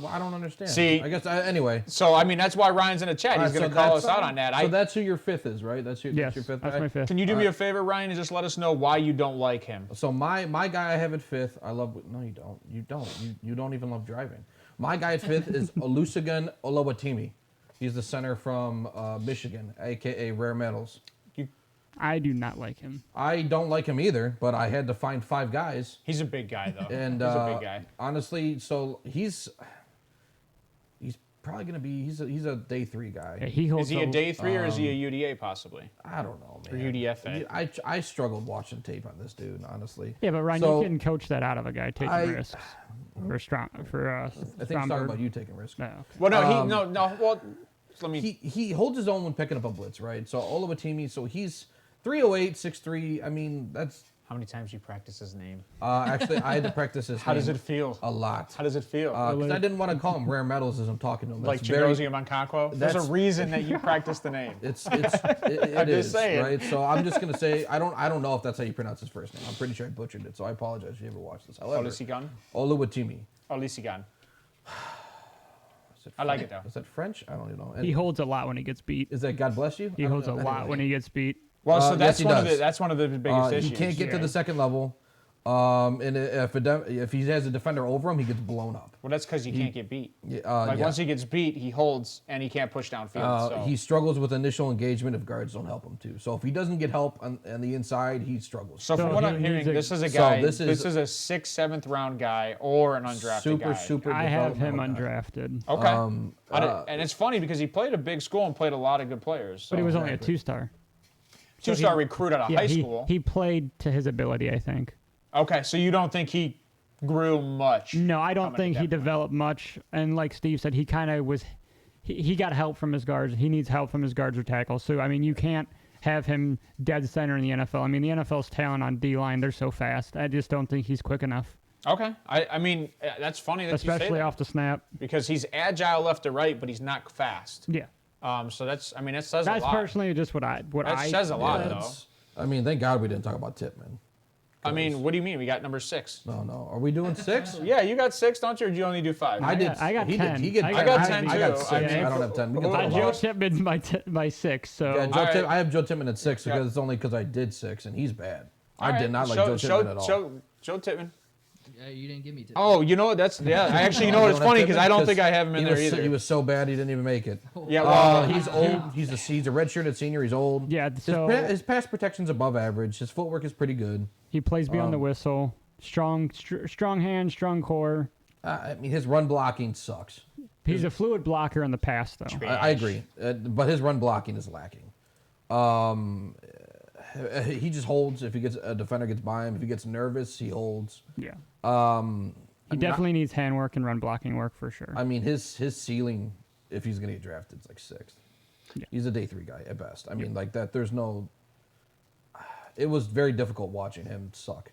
I don't understand. See, I guess anyway. So I mean, that's why Ryan's in the chat. He's going to call us out on that. So that's who your fifth is, right? That's your fifth that's guy? my fifth. Can you do me a favor, Ryan, and just let us know why you don't like him? So my guy I have at fifth. I love. No, you don't. You don't even love driving. My guy at fifth is Olusegun Olowatimi. He's the center from Michigan, aka Rare Metals. I do not like him. I don't like him either, but I had to find 5 guys. He's a big guy, though. And he's a big guy. Honestly, so he's probably gonna be he's a day 3 guy. Yeah, is he a day 3 or is he a UDA possibly? I don't know, man. Or UDFA? I struggled watching tape on this dude, honestly. Yeah, but Ryan, So, you can coach that out of a guy taking risks for strong for I think he's talking about you taking risks. No, okay. Well, no, no. Well, let me. He holds his own when picking up a blitz, right? So Olowatimi, so he's 308, 6'3". I mean, that's How many times you practice his name? actually I had to practice his How does name it feel? a lot. How does it feel? Because I didn't want to call him Rare Metals as I'm talking to him. Like That's very- Chigozie Mankankwo? There's a reason that you practice the name. It I'm is, just saying. right? So I'm just gonna say I don't know if that's how you pronounce his first name. I'm pretty sure I butchered it, so I apologize if you ever watched this. However, Olisigan? Olowatimi. Olisigan. Is it I like French? it, though. Is that French? I don't even know. He holds a lot when he gets beat. Is that God bless you? He holds a lot when he gets beat. Well, so yes, that's he one of does. that's one of the biggest issues. He can't get to the second level. And if he has a defender over him, he gets blown up. Well, that's because he can't get beat. Yeah, Like yeah. once he gets beat, he holds and he can't push downfield. So. He struggles with initial engagement if guards don't help him too. So if he doesn't get help on the inside, he struggles. So from So what he I'm hearing, needs a- this is a So guy. this This is- is a 6th, 7th round guy or an undrafted guy. super. I have him developmental guy. undrafted, Okay. And it's funny because he played a big school and played a lot of good players. So. but he was only a exactly. 2-star. 2-star recruit out of high school. He played to his ability, I think. Okay, so you don't think he grew much? No, I don't coming think at he that point. developed much. And like Steve said, he kind of was. He got help from his guards. He needs help from his guards or tackles. So I mean, you can't have him dead center in the NFL. I mean, the NFL's talent on D line, they're so fast. I just don't think he's quick enough, Okay, I mean that's funny that you say especially that off the snap. because he's agile left to right, but he's not fast. Yeah, So that says that's a lot. personally just what I That says a lot, though. That's- I mean, thank God we didn't talk about Tippmann. I mean, what do you mean? We got number 6. No. Are we doing 6? Yeah, you got 6, don't you? Or do you only do 5? I did. I got he 10. Did. He get I 10. got 10 I got too. 6. I I, mean, don't have 10. We can who- talk who- about Joe it. Tippman's my 6. So Yeah, All right. I have Joe Tippmann at 6 because Yeah. it's only because I did 6 and he's bad. All I right, did not like show- Joe Tippmann at all. Joe Tippmann. You didn't give me tips. Oh, you know what? That's I actually, you know what? It's don't have funny because Tippmann I don't think I have him in he there was either. He was so bad he didn't even make it. Yeah, well, He's old. He's a redshirted senior. He's old. Yeah, His, so- his pass protection's above average. His footwork is pretty good. he plays beyond the whistle. Strong hand, strong core. I mean, his run blocking sucks. He's a fluid blocker in the pass, though. I agree, but his run blocking is lacking. He just holds. If a defender gets by him, if he gets nervous, he holds. Yeah. Um, He definitely needs handwork and run blocking work for sure. I mean, his ceiling, if he's going to get drafted, is like 6th. Yeah. He's a day 3 guy at best. I mean, like that. There's no. It was very difficult watching him suck.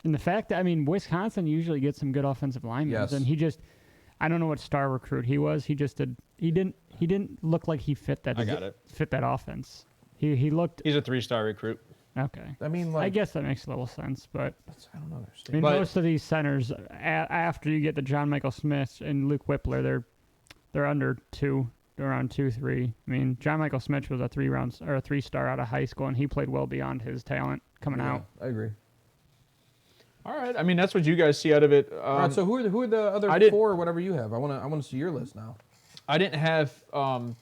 And the fact that, I mean, Wisconsin usually gets some good offensive linemen. Yes. And he just, I don't know what star recruit he was. He just he didn't look like he fit that. I got it. Fit that offense. He looked, He's a 3-star recruit. okay. I mean, like I guess that makes a little sense, but I don't I understand. mean, But- most of these centers, after you get the John Michael Smith and Luke Whippler, they're under 2. They're around 2, 3. I mean, John Michael Smith was a 3-star out of high school, and he played well beyond his talent coming Yeah, out. I agree. All right. I mean, that's what you guys see out of it. All right, so who are the other I didn't- 4 or whatever you have? I want to see your list now. I didn't have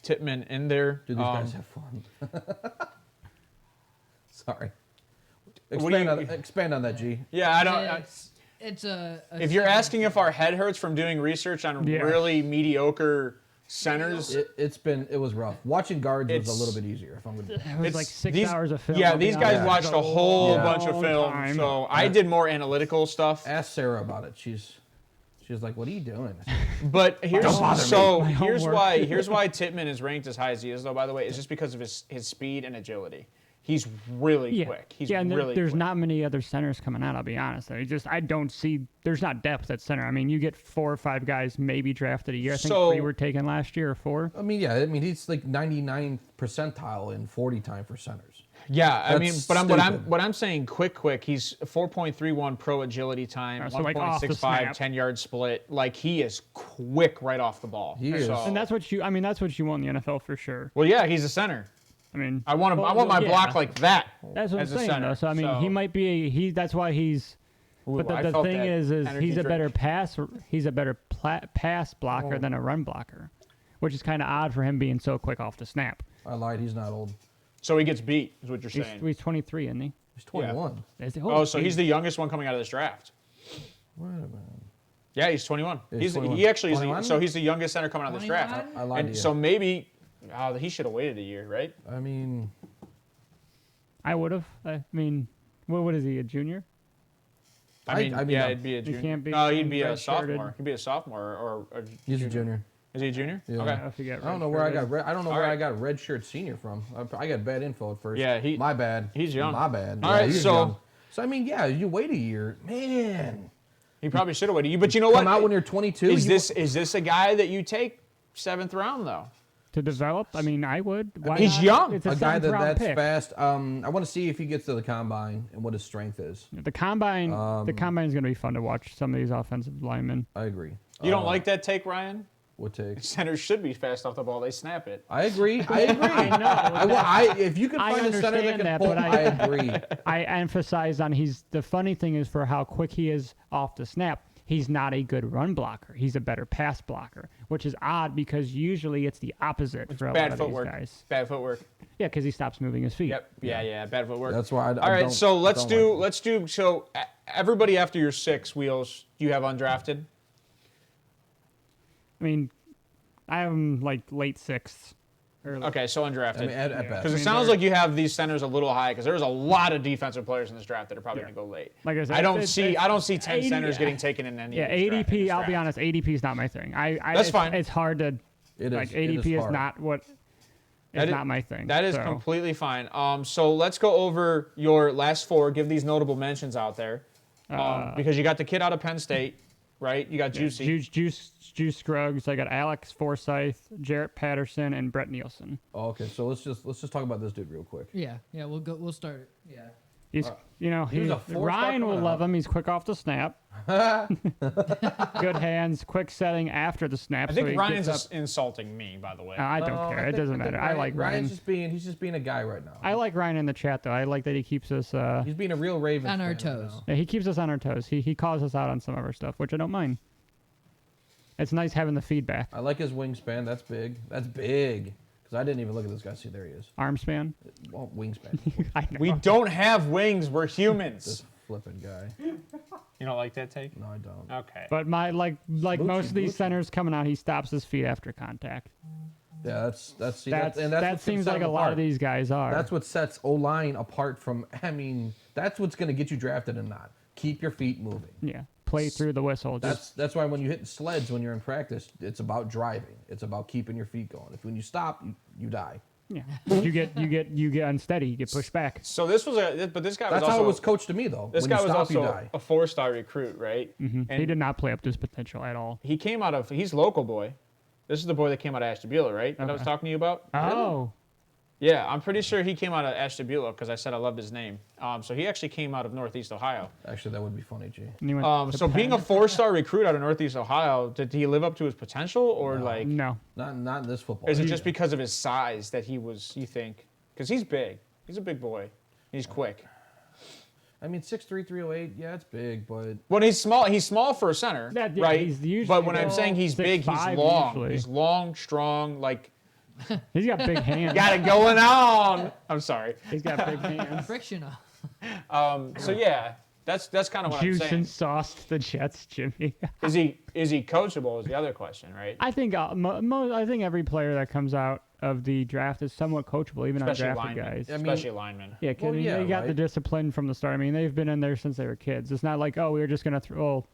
Tippmann in there. Do these guys have fun? Sorry. What do you- Expand on that, G. Yeah, I don't. It's a If you're asking if our head hurts from doing research on Yeah. really mediocre centers, It was rough. Watching guards was a It's- little bit easier. If I'm gonna. It was like 6 these- hours of film. Yeah, I'll be these guys honest. watched It a was whole long bunch of film. time. So I did more analytical stuff. Ask Sarah about it. She's like, "What are you doing?" But here's Don't bother me. so My here's homework. why Tippmann is ranked as high as he is though. By the way, is just because of his speed and agility. He's really quick. He's and really there's quick. not many other centers coming out. I'll be honest. I don't see. There's not depth at center. I mean, you get 4 or 5 guys maybe drafted a year. I think 3 were taken last year or 4. I mean, yeah. I mean, he's like 99th percentile in 40 time for centers. Yeah, I mean, That's but stupid. I'm saying quick. He's 4.31 pro agility time, So, like, off the 1.65 snap. 10-yard split. Like he is quick right off the ball. He is. And that's what you. I mean, that's what you want in the NFL for sure. Well, yeah, he's a center. I mean, I want well, I want my yeah. block like that. That's what I'm as a saying. center. Though. So I mean, he might be. That's why he's. Ooh, But I the felt thing that is energy he's a better drink. pass. He's a better pass blocker than a run blocker, which is kind of odd for him being so quick off the snap. I lied. He's not old. So he gets beat, is what you're He's, saying. he's 23, isn't he? He's 21. Is he? Oh, so he's the youngest one coming out of this draft. Wait a minute. Yeah, he's 21. He's 21. He actually is 21? so he's the youngest center coming out of this draft. 21? I lied And to you. so maybe he should have waited a year, right? I mean, I would have. I mean, what is he? A junior? I mean, no. yeah, it'd be a He junior. can't be No, he'd be a redshirted. sophomore. He'd be a sophomore or a he's a junior. Is he a junior? Yeah. Okay. If you get I don't know where I got. redshirted. I don't know All where right. I got redshirt senior from. I got bad info at first. Yeah, my bad. he's young. My bad. All Yeah, right, he's so- young. So I mean, yeah, you wait a year, man. He probably should have waited. But you know what? Come out when you're 22. Is this a guy that you take 7th round though? To develop, I mean, I would. Why He's not? young. It's a a guy 7th round that's pick. fast? I want to see if he gets to the combine and what his strength is. The combine is going to be fun to watch. Some of these offensive linemen. I agree. You don't like that take, Ryan? What takes? Centers should be fast off the ball. They snap it. I agree. I agree. I know. If you can I find a center that understand can that, pull, but I agree. I emphasize on the funny thing is for how quick he is off the snap, he's not a good run blocker. He's a better pass blocker, which is odd because usually it's the opposite for a lot Bad of footwork. these guys. Bad footwork. Yeah, because he stops moving his feet. Yep. Yeah. Bad footwork. That's why. All right. So let's do. So everybody after your 6 wheels, you have undrafted. I mean, I have him like late 6th. Early. Okay, so I undrafted. mean, at Because best. it sounds like you have these centers a little high because there's a lot of defensive players in this draft that are probably Yeah. going to go late. Like I said, I don't it's- see it's- 10 80 centers getting taken in any. Yeah, of these in ADP. this I'll be draft. honest. ADP is not my thing. That's fine. It's hard to. It is. Like It is ADP is hard. not what. That It's is- not my thing. That is so. completely fine. So let's go over your last 4. Give these notable mentions out there, because you got the kid out of Penn State, right? You got Juicy. Juice Scruggs. I got Alex Forsyth, Jarrett Patterson, and Brett Nielsen. Oh, okay, so let's just talk about this dude real quick. Yeah, we'll start. Yeah. He's, he was a four-star Ryan will coming love out. him. He's quick off the snap. Good hands, quick setting after the snap. I so think he Ryan's gets up. insulting me, by the way. I don't No, care. I It think- doesn't I think matter. I like Ryan. He's just being a guy right now. I like Ryan in the chat though. I like that he keeps us. He's being a real Ravens On our fan right toes. now. Yeah, he keeps us on our toes. He calls us out on some of our stuff, which I don't mind. It's nice having the feedback. I like his wingspan. That's big. That's big. Because I didn't even look at this guy. See, there he is. Arm span. Well, wingspan. I know. We don't have wings. We're This humans. flipping guy. You don't like that take? No, I don't. Okay. But like most of these Gucci. centers coming out, he stops his feet after contact. Yeah, that's That what seems set like him a lot apart. of these guys are. That's what sets O-line apart from. I mean, that's what's going to get you drafted and not. Keep your feet moving. yeah. Play through the whistle. Just That's why when you hit sleds when you're in practice, it's about driving. It's about keeping your feet going. If when you stop, you die. yeah. You get unsteady. You get pushed back. So this was but this guy was That's also how it was coached to me, though. this when guy you was stop, you also die. a 4-star recruit, right? And he did not play up to his potential at all. He came out of he's local boy. This is the boy that came out of Ashtabula, right? That I was Okay. talking to you about. Oh, Yeah, I'm pretty sure he came out of Ashtabula because I said I loved his name. So he actually came out of Northeast Ohio. Actually, that would be funny, G. and he went to So being a Penn. 4-star recruit out of Northeast Ohio, did he live up to his potential, or like, No. Not in this football. is it just because of his size that he was? You think? Because he's big. He's a big boy. He's quick. I mean, 6'3", 308, yeah, it's big, but When he's small for a center, Yeah, yeah, right? he's usually But when I'm about saying he's big, he's 6'5" long. usually. He's long, strong, like He's got big hands. got it going on. I'm sorry. He's got big hands. Frictional. So yeah, that's kind of what Juice I'm saying. and sauce the Jets, Jimmy. Is he coachable? Is the other question, right? I think I think every player that comes out of the draft is somewhat coachable, even Especially undrafted linemen. guys. I mean- Especially linemen. Yeah, 'cause Well, I mean, yeah, they got the right. discipline from the start. I mean, they've been in there since they were kids. It's not like, oh, we were just going to throw.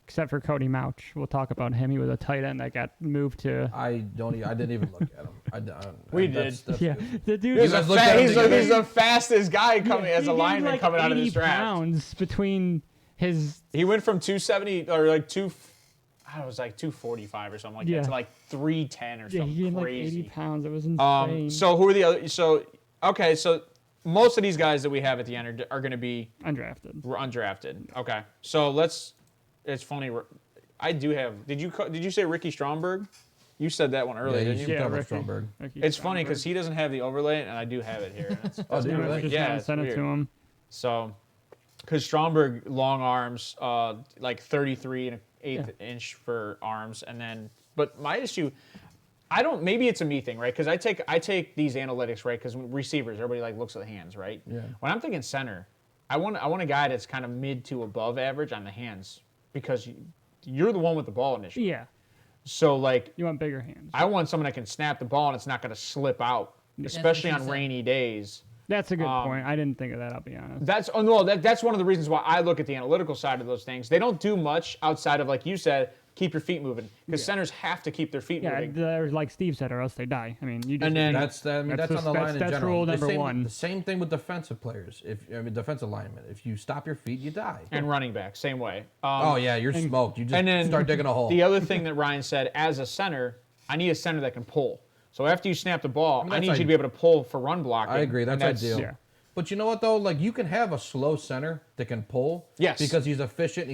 except for Cody Mouch. We'll talk about him. He was a tight end that got moved to. I didn't even look at him. We that's Yeah, good. the dude. He's, guys a looked at him he's, together? he's the fastest guy coming as he a gained lineman like coming out of 80 this draft. pounds between his. He went from 270 or like I was like 245 or something like that to like 310 or Yeah, something he gained like crazy. 80 pounds. It was insane. So who are the other? So most of these guys that we have at the end are going to be Undrafted. undrafted. Okay, so it's funny. I do have. Did you say Ricky Stromberg? You said that one earlier, Yeah, didn't you? should talk about Ricky. Stromberg. It's funny because he doesn't have the overlay, and I do have it here. It's Oh, dude, Yeah, really? just Yeah, haven't it's sent it weird. to him. So, because Stromberg long arms, like 33 and an eighth inch for arms, and then. But my issue, maybe it's a me thing, right? Because I take these analytics, right? Because receivers, everybody like looks at the hands, right? Yeah. When I'm thinking center, I want a guy that's kind of mid to above average on the hands because you're the one with the ball initially. Yeah, So like you want bigger hands. I want someone that can snap the ball and it's not going to slip out, especially what on he said. rainy days. That's a good point. I didn't think of that. I'll be honest. That's one of the reasons why I look at the analytical side of those things. They don't do much outside of, like you said, keep your feet moving because centers have to keep their feet Yeah, moving. like Steve said, or else they die. I mean, you just And then- That's on the just- line in that's general. rule The number same- one. The same thing with defensive players. Defensive linemen. If you stop your feet, you die. And running back, same way. Oh yeah, you're smoked. You just and then start digging a hole. The other thing that Ryan said, as a center, I need a center that can pull. So after you snap the ball, I, that's need you to be able to pull for run blocking. I agree. and That's ideal. yeah. But you know what though? Like you can have a slow center that can pull. Yes. Because he's efficient.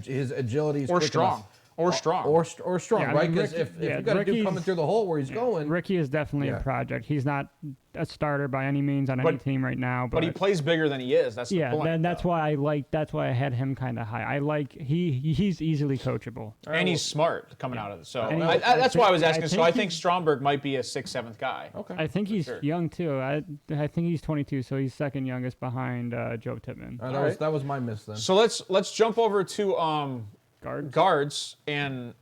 His agility is Or quick strong. enough. Or strong. Or strong, Yeah, I right? mean, Because Ricky- if yeah, you got a dude Ricky's- coming through the hole where he's going, Ricky is definitely Yeah. a project. He's not a starter by any means on any But- team right now. But he plays bigger than he is. That's the yeah, point. then that's why I had him kind of high. I like he's easily coachable. And he's smart coming out of it. So And that's why I was asking. I so I think think Stromberg might be a 6th, 7th guy. okay. I think he's sure. young too. I think he's 22, so he's second youngest behind Joe Tippmann. That was my miss then. So let's jump over to Guard. guards, and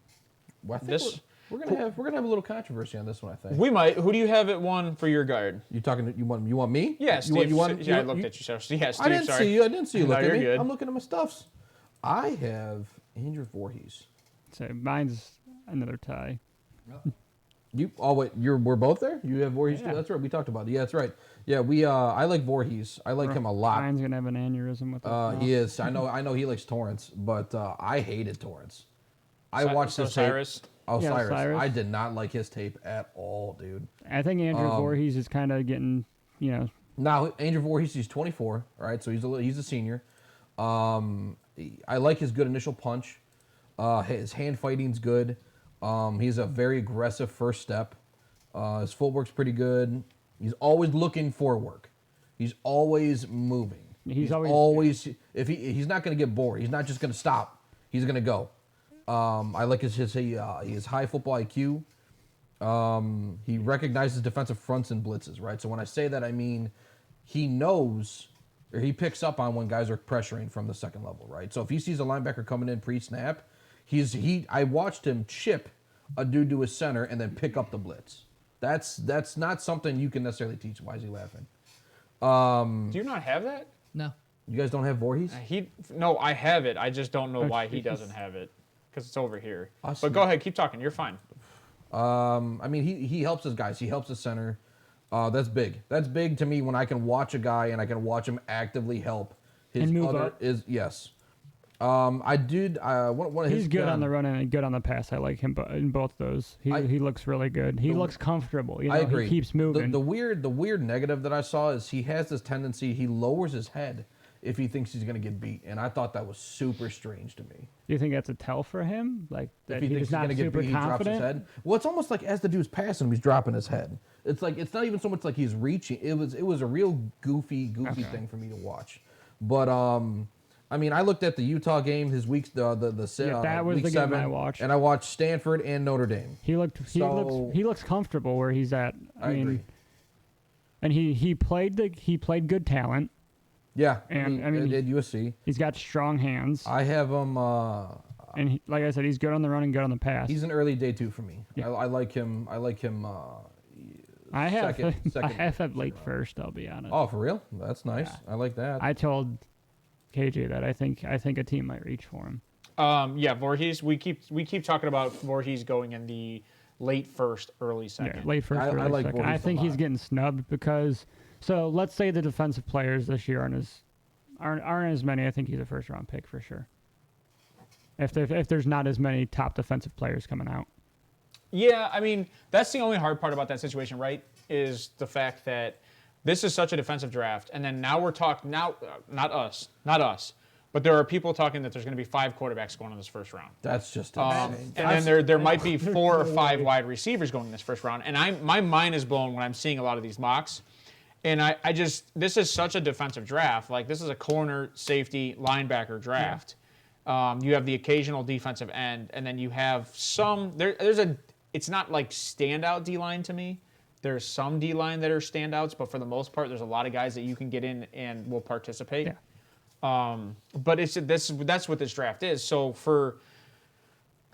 Well, I think this- we're gonna have a little controversy on this one. I think. we might. Who do you have at one for your guard? You talking? You want me? Yeah, You Steve. want- I looked at you. So yeah, Steve. I didn't sorry. see you. I didn't see you No, look at you're me. good. I'm looking at my stuffs. I have Andrew Voorhees. So mine's another tie. We're both there. You have Voorhees Yeah. too. That's right. We talked about it. Yeah, that's right. Yeah, I like Voorhees. I like him a lot. Mine's gonna have an aneurysm with it. He is. I know he likes Torrance, but I hated Torrance. I watched his tape. Osiris. Yeah, Osiris. Osiris. I did not like his tape at all, dude. I think Andrew Voorhees is kind of getting, Now, Andrew Voorhees, he's 24, right? So he's a senior. I like his good initial punch. His hand fighting's good. He's a very aggressive first step. His footwork's pretty good. He's always looking for work. He's always moving. He's always if he's not going to get bored. He's not just going to stop. He's going to go. I like his high football IQ. He recognizes defensive fronts and blitzes, right? So when I say that, I mean he knows or he picks up on when guys are pressuring from the second level, right? So if he sees a linebacker coming in pre-snap, I watched him chip a dude to his center and then pick up the blitz. That's not something you can necessarily teach. Why is he laughing? Do you not have that? No. You guys don't have Voorhees? No, I have it. I just don't know why he doesn't have it because it's over here. But go ahead, keep talking. You're fine. I mean, he helps his guys. He helps the center. That's big. That's big to me when I can watch a guy and I can watch him actively help. His And move other up. is yes. I did. One of his he's good on the run and good on the pass. I like him in both those. He looks really good. He looks comfortable. I agree. He keeps moving. The weird negative that I saw is he has this tendency. He lowers his head if he thinks he's going to get beat, and I thought that was super strange to me. Do you think that's a tell for him? Like If that he he's thinks he's not going to get super beat, he drops his confident? head. Well, it's almost like as the dude's passing him, he's dropping his head. It's like it's not even so much like he's reaching. It was a real goofy thing for me to watch. But I mean, I looked at the Utah game, his weeks that was week the game 7, I watched. and I watched Stanford and Notre Dame. He looks comfortable where he's at. I agree. And he played good talent. Yeah, And, I mean, at USC, He's got strong hands. I have him. And like I said, he's good on the run and good on the pass. He's an early day 2 for me. Yeah. I like him. I have second I have him late first. I'll be honest. Oh, for real? That's nice. Yeah. I like that. I told KJ that I think a team might reach for him. Yeah, Voorhees. We keep talking about Voorhees going in the late first, early second. Yeah, late first, I early like second. Voorhees I a think he's lot. getting snubbed because. So let's say the defensive players this year aren't as many. I think he's a first round pick for sure. If there's not as many top defensive players coming out. Yeah, I mean, that's the only hard part about that situation, right? Is the fact that this is such a defensive draft, and then now we're talking not us, but there are people talking that there's going to be 5 quarterbacks going in this first round. That's just And insane. then there might be 4 or 5 wide receivers going in this first round. And my mind is blown when I'm seeing a lot of these mocks. And this is such a defensive draft. Like, this is a corner, safety, linebacker draft. Yeah. You have the occasional defensive end, and then you have it's not like standout D-line to me. There's some D-line that are standouts, but for the most part, there's a lot of guys that you can get in and will participate. Yeah. But that's what this draft is. So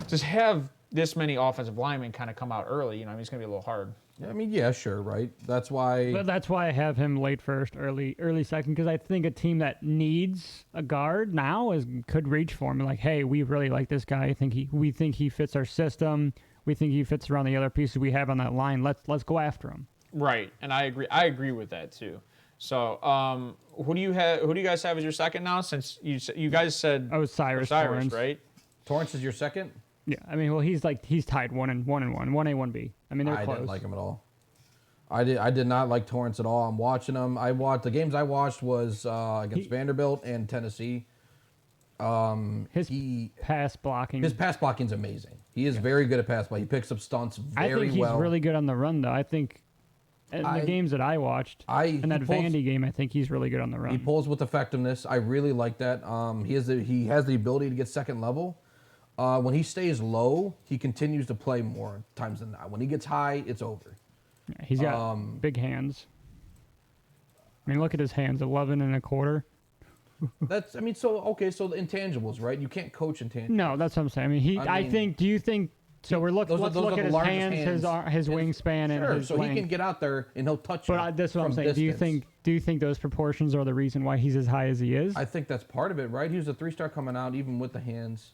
to have this many offensive linemen kind of come out early, it's going to be a little hard. I mean, yeah, sure, right? That's why. But that's why I have him late first, early second, because I think a team that needs a guard now could reach for him. Like, hey, we really like this guy. We think he fits our system. We think he fits around the other pieces we have on that line. Let's go after him. Right, and I agree with that too. So, who do you guys have as your second now? Since you guys said Cyrus Torrance, right? Torrance is your second? Yeah, I mean, well, he's tied 1-1, 1A, 1B. I mean, they're close. I didn't like him at all. I did not like Torrance at all. I'm watching him. The games I watched was against Vanderbilt and Tennessee. His pass blocking. His pass blocking is amazing. He is very good at pass blocking. He picks up stunts very well. I think he's really good on the run, though. I think in the games that I watched, and that Vandy game, I think he's really good on the run. He pulls with effectiveness. I really like that. He has the ability to get second level. When he stays low, he continues to play more times than not. When he gets high, it's over. Yeah, he's got big hands. I mean, look at his hands, 11 1/4. So the intangibles, right? You can't coach intangibles. No, that's what I'm saying. I mean, do you think, so let's look at his hands, his wingspan, sure, and his so length. he can get out there and he'll touch you. But that's what I'm saying. Distance. Do you think those proportions are the reason why he's as high as he is? I think that's part of it, right? He was a 3-star coming out, even with the hands.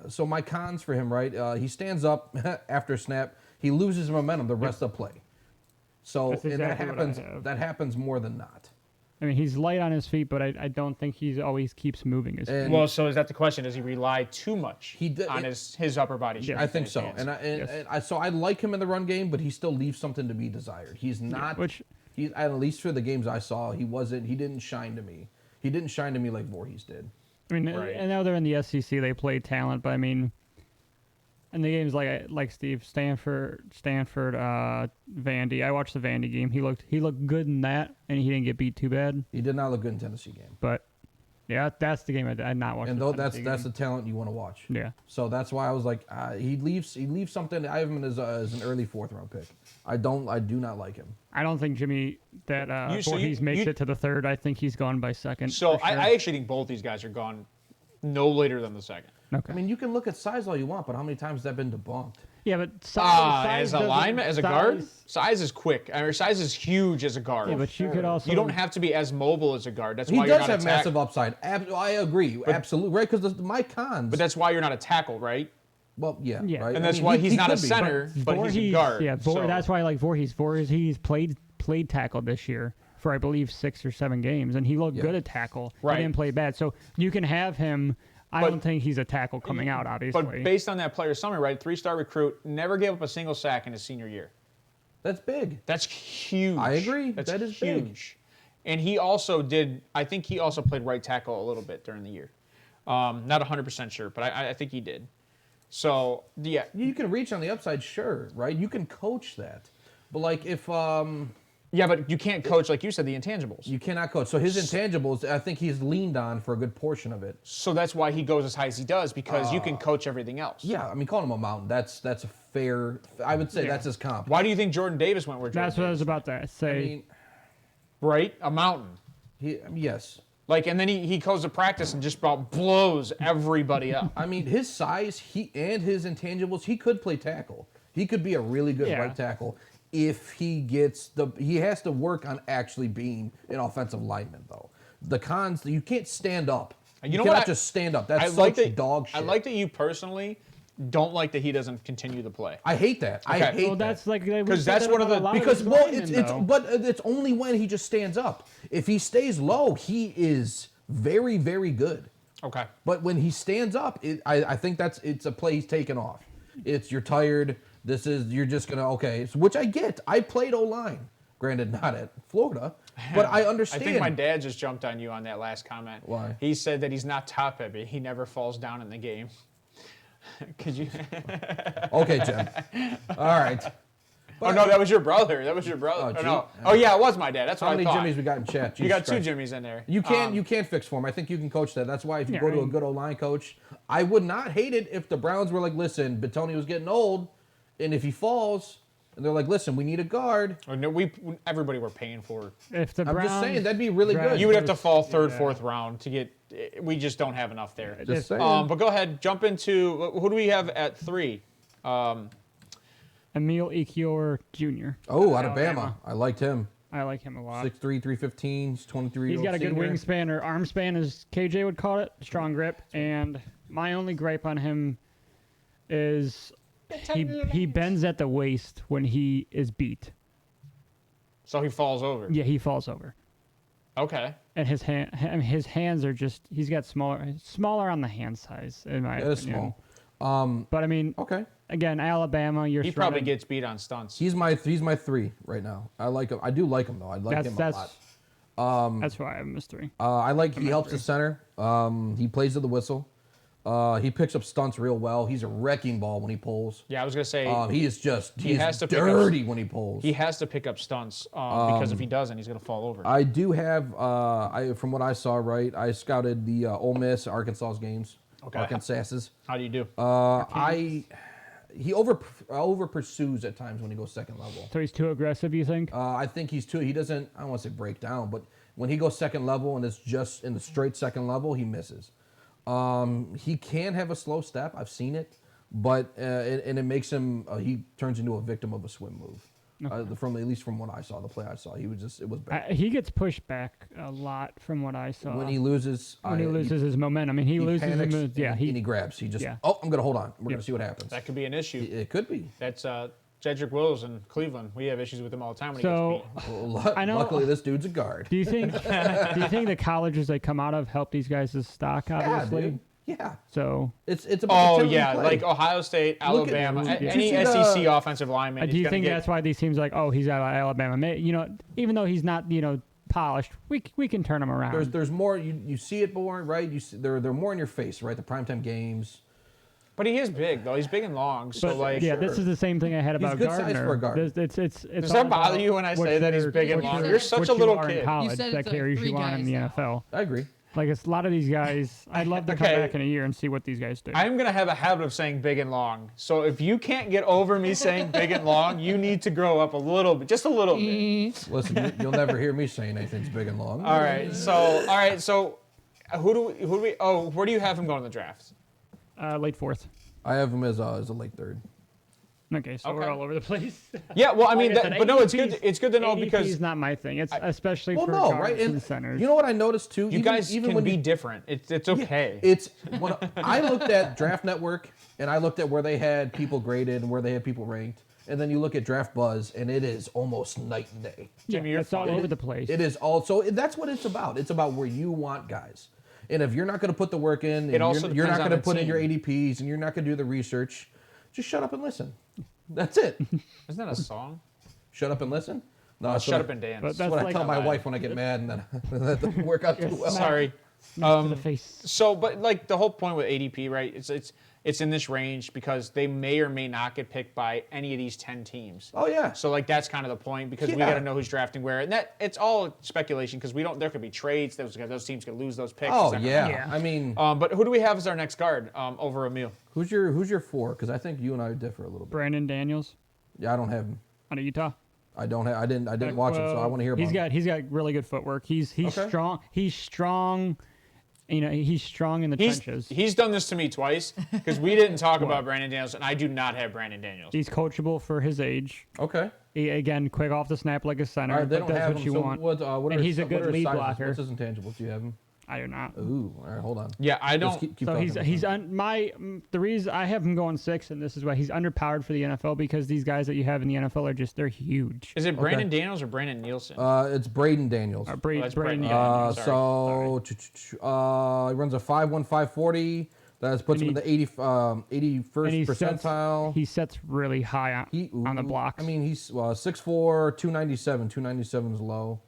So my cons for him, right? He stands up after snap. He loses momentum the rest of the play. So That's exactly what I have. that happens more than not. I mean, he's light on his feet, but I don't think he always keeps moving his feet. Well, so is that the question? Does he rely too much on his upper body strength? I think so. So I like him in the run game, but he still leaves something to be desired. He's not. He's at least for the games I saw, he didn't shine to me. He didn't shine to me like Voorhees did. I mean, I know they're in the SEC. They play talent, but I mean, in the games like Steve Stanford, Vandy. I watched the Vandy game. He looked good in that, and he didn't get beat too bad. He did not look good in Tennessee game. But yeah, that's the game I did not watch. And that's the talent you want to watch. Yeah. So that's why I was like, he leaves something. I have him as an early 4th round pick. I do not like him. I don't think Jimmy Voorhees makes it to the 3rd. I think he's gone by 2nd. So for sure. I actually think both these guys are gone no later than the 2nd. Okay. I mean, you can look at size all you want, but how many times has that been debunked? Yeah, but size as a lineman, as a guard, size is quick. Size is huge as a guard. Yeah, but you could also. You don't have to be as mobile as a guard. That's He why you're does not have massive upside. I agree, absolutely right. Because my cons. But that's why you're not a tackle, right? Well, yeah, Yeah. right. And that's why he's not a center, but he's a guard. Yeah, that's why I like Voorhees. Voorhees played tackle this year for I believe 6 or 7 games, and he looked good at tackle. Right. He didn't play bad, so you can have him. I don't think he's a tackle coming out, obviously. But based on that player summary, right, 3-star recruit, never gave up a single sack in his senior year. That's big. That's huge. I agree. That is huge. Big. And he also I think he also played right tackle a little bit during the year. Not 100% sure, but I think he did. So, yeah. You can reach on the upside, sure, right? You can coach that. But, like, if... Yeah, but you can't coach, like you said, the intangibles. You cannot coach. So his intangibles, I think he's leaned on for a good portion of it. So that's why he goes as high as he does, because you can coach everything else. Yeah, I mean, calling him a mountain, that's a fair... I would say that's his comp. Why do you think Jordan Davis went where Jordan That's what I was about to say. I mean, right? A mountain. Yes. Like, and then he goes to practice and just about blows everybody up. I mean, his size, and his intangibles, he could play tackle. He could be a really good right tackle if he has to work on actually being an offensive lineman, though. The cons, you can't stand up You know cannot what? just stand up. That's like such that, dog shit. I like that you personally don't like that he doesn't continue the play. I hate that. I Okay. hate Well, that. that's like Because that's one of the Because it's only when he just stands up. If he stays low, he is very, very good. Okay. But when he stands up, I think it's a play he's taken off. It's you're tired. You're just gonna which I get. I played O-line, granted not at Florida, but I understand. I think my dad just jumped on you on that last comment. Why? He said that he's not top heavy. He never falls down in the game. Could you? Okay, Jim. All right. Oh no, that was your brother. That was your brother. Oh, no. Oh yeah, it was my dad. That's How what I many thought. Jimmies we got in chat? You Jesus got two Christ. Jimmies in there. You can't fix for him. I think you can coach that. That's why if you go to a good O-line coach, I would not hate it if the Browns were like, listen, Bitonio was getting old, and if he falls, and they're like, listen, we need a guard. Oh, no, everybody we're paying for. If the I'm Browns, just saying that'd be really good. You would have to fall third, fourth round to get. We just don't have enough there. Just saying. But go ahead, jump into who do we have at 3? Emil Ekiyor Jr. Oh, Alabama. I liked him. I like him a lot. 6'3", 315. He's 23. He's got a good wingspan or arm span, as KJ would call it, strong grip. And my only gripe on him is he bends at the waist when he is beat. So he falls over. Yeah, he falls over. Okay. And his hands are just, he's got smaller on the hand size, in my That is opinion. small. But I mean, Okay. again, Alabama, you're He probably gets beat on stunts. He's my 3 right now. I like him. I do like him though. I like him a lot. That's why I have him as 3. I like he helps the center. He plays to the whistle. He picks up stunts real well. He's a wrecking ball when he pulls. Yeah, I was gonna say He is dirty when he pulls. he has to pick up stunts because if he doesn't, he's gonna fall over. I do have from what I saw, right? I scouted the Ole Miss, Arkansas's games. Okay. Arkansas's. How do you do? He over pursues at times when he goes second level. So he's too aggressive, you think? I think he doesn't, I don't want to say break down, but when he goes second level and it's just in the straight second level, he misses. He can have a slow step. I've seen it, but it makes him, he turns into a victim of a swim move. Okay. At least from what I saw, the play I saw, it was bad. He gets pushed back a lot from what I saw. When he loses his momentum, and he loses panics his, and he grabs. He just, Yeah. I'm going to hold on. We're going to see what happens. That could be an issue. It could be. That's Jedrick Wills in Cleveland. We have issues with him all the time when he So gets beat. Well, I know- luckily, this dude's a guard. do you think the colleges they come out of help these guys' stock? Obviously, Yeah, dude. Yeah. So It's about Oh the type of yeah, play. like Ohio State, Look at- Alabama, did you any see the- SEC offensive lineman. do is you gonna think get- that's why these teams like, oh, he's out of Alabama? Even though he's not, polished, we can turn him around. There's more. You see it more, right? You see, they're more in your face, right? The primetime games. But he is big though. He's big and long. So But, like, yeah, this is the same thing I had about good size Gardner. for a guard. It's Does all that bother about you when I what say that he's you're- big and what long? you're- You're such what a you little are in kid. college You said that it's like carries 3 you on in guys the now. NFL. I agree. Like it's a lot of these guys. I'd love to come Okay. back in a year and see what these guys do. I'm gonna have a habit of saying big and long. So if you can't get over me saying big and long, you need to grow up a little bit, just a little bit. Listen, you'll never hear me saying anything's big and long. All right. So who do we? Oh, where do you have him going in the draft? Late 4th. I have him as a late third. Okay, so we're Okay. all over the place. Yeah. Well, I mean, Like I said, but no, it's ADP good. It's good to know ADP because is not my thing. It's especially Well, for no, guards right? and And centers. you know what I noticed too? you guys even can when be you, different. It's okay. It's when I looked at Draft Network and I looked at where they had people graded and where they had people ranked, and then you look at Draft Buzz and it is almost night and day. Jimmy, you're it's all fine. over the place. It is also that's what it's about. It's about where you want guys. And if you're not going to put the work in, and It also you're not depends on going to the put in your team. ADPs, and you're not going to do the research, just shut up and listen. That's it. Isn't that a song? Shut up and listen. No, Shut up and dance. But That's what I like tell my bad. wife when I get mad, and then that doesn't work out too well. Sorry. to the face. So, but like the whole point with ADP, right? It's in this range because they may or may not get picked by any of these 10 teams. Oh yeah. So like that's kind of the point because we Yeah. got to know who's drafting where, and that it's all speculation because we don't. There could be trades. Those teams could lose those picks. Oh It's not gonna yeah. happen. I mean, But who do we have as our next guard over Emil? who's your 4? Because I think you and I differ a little bit. Brandon Daniels Yeah, I don't have him. out of Utah. I didn't watch him, so I want to hear about him. He's got really good footwork. He's Okay. strong. He's strong. He's strong in the trenches. He's done this to me twice because we didn't talk about Brandon Daniels, and I do not have Brandon Daniels. He's coachable for his age. Okay. Again, quick off the snap like a center. All right, they but don't does have what him. you so want. what And are he's a what good are his lead sizes? blocker. What's his intangibles? Do you have him? I do not. Ooh, all right, hold on. Yeah, I Just don't. keep So talking. the reason I have him going 6, and this is why he's underpowered for the NFL, because these guys that you have in the NFL they're huge. Is it Brandon Daniels or Brandon Nielsen? It's Braden Daniels. that's Braden Braden Daniels. Daniels. Sorry. He runs a 5.1 5.40. That puts him in the 81st percentile. He sets really high on the blocks. I mean, he's 6'4", 297. 297 is low.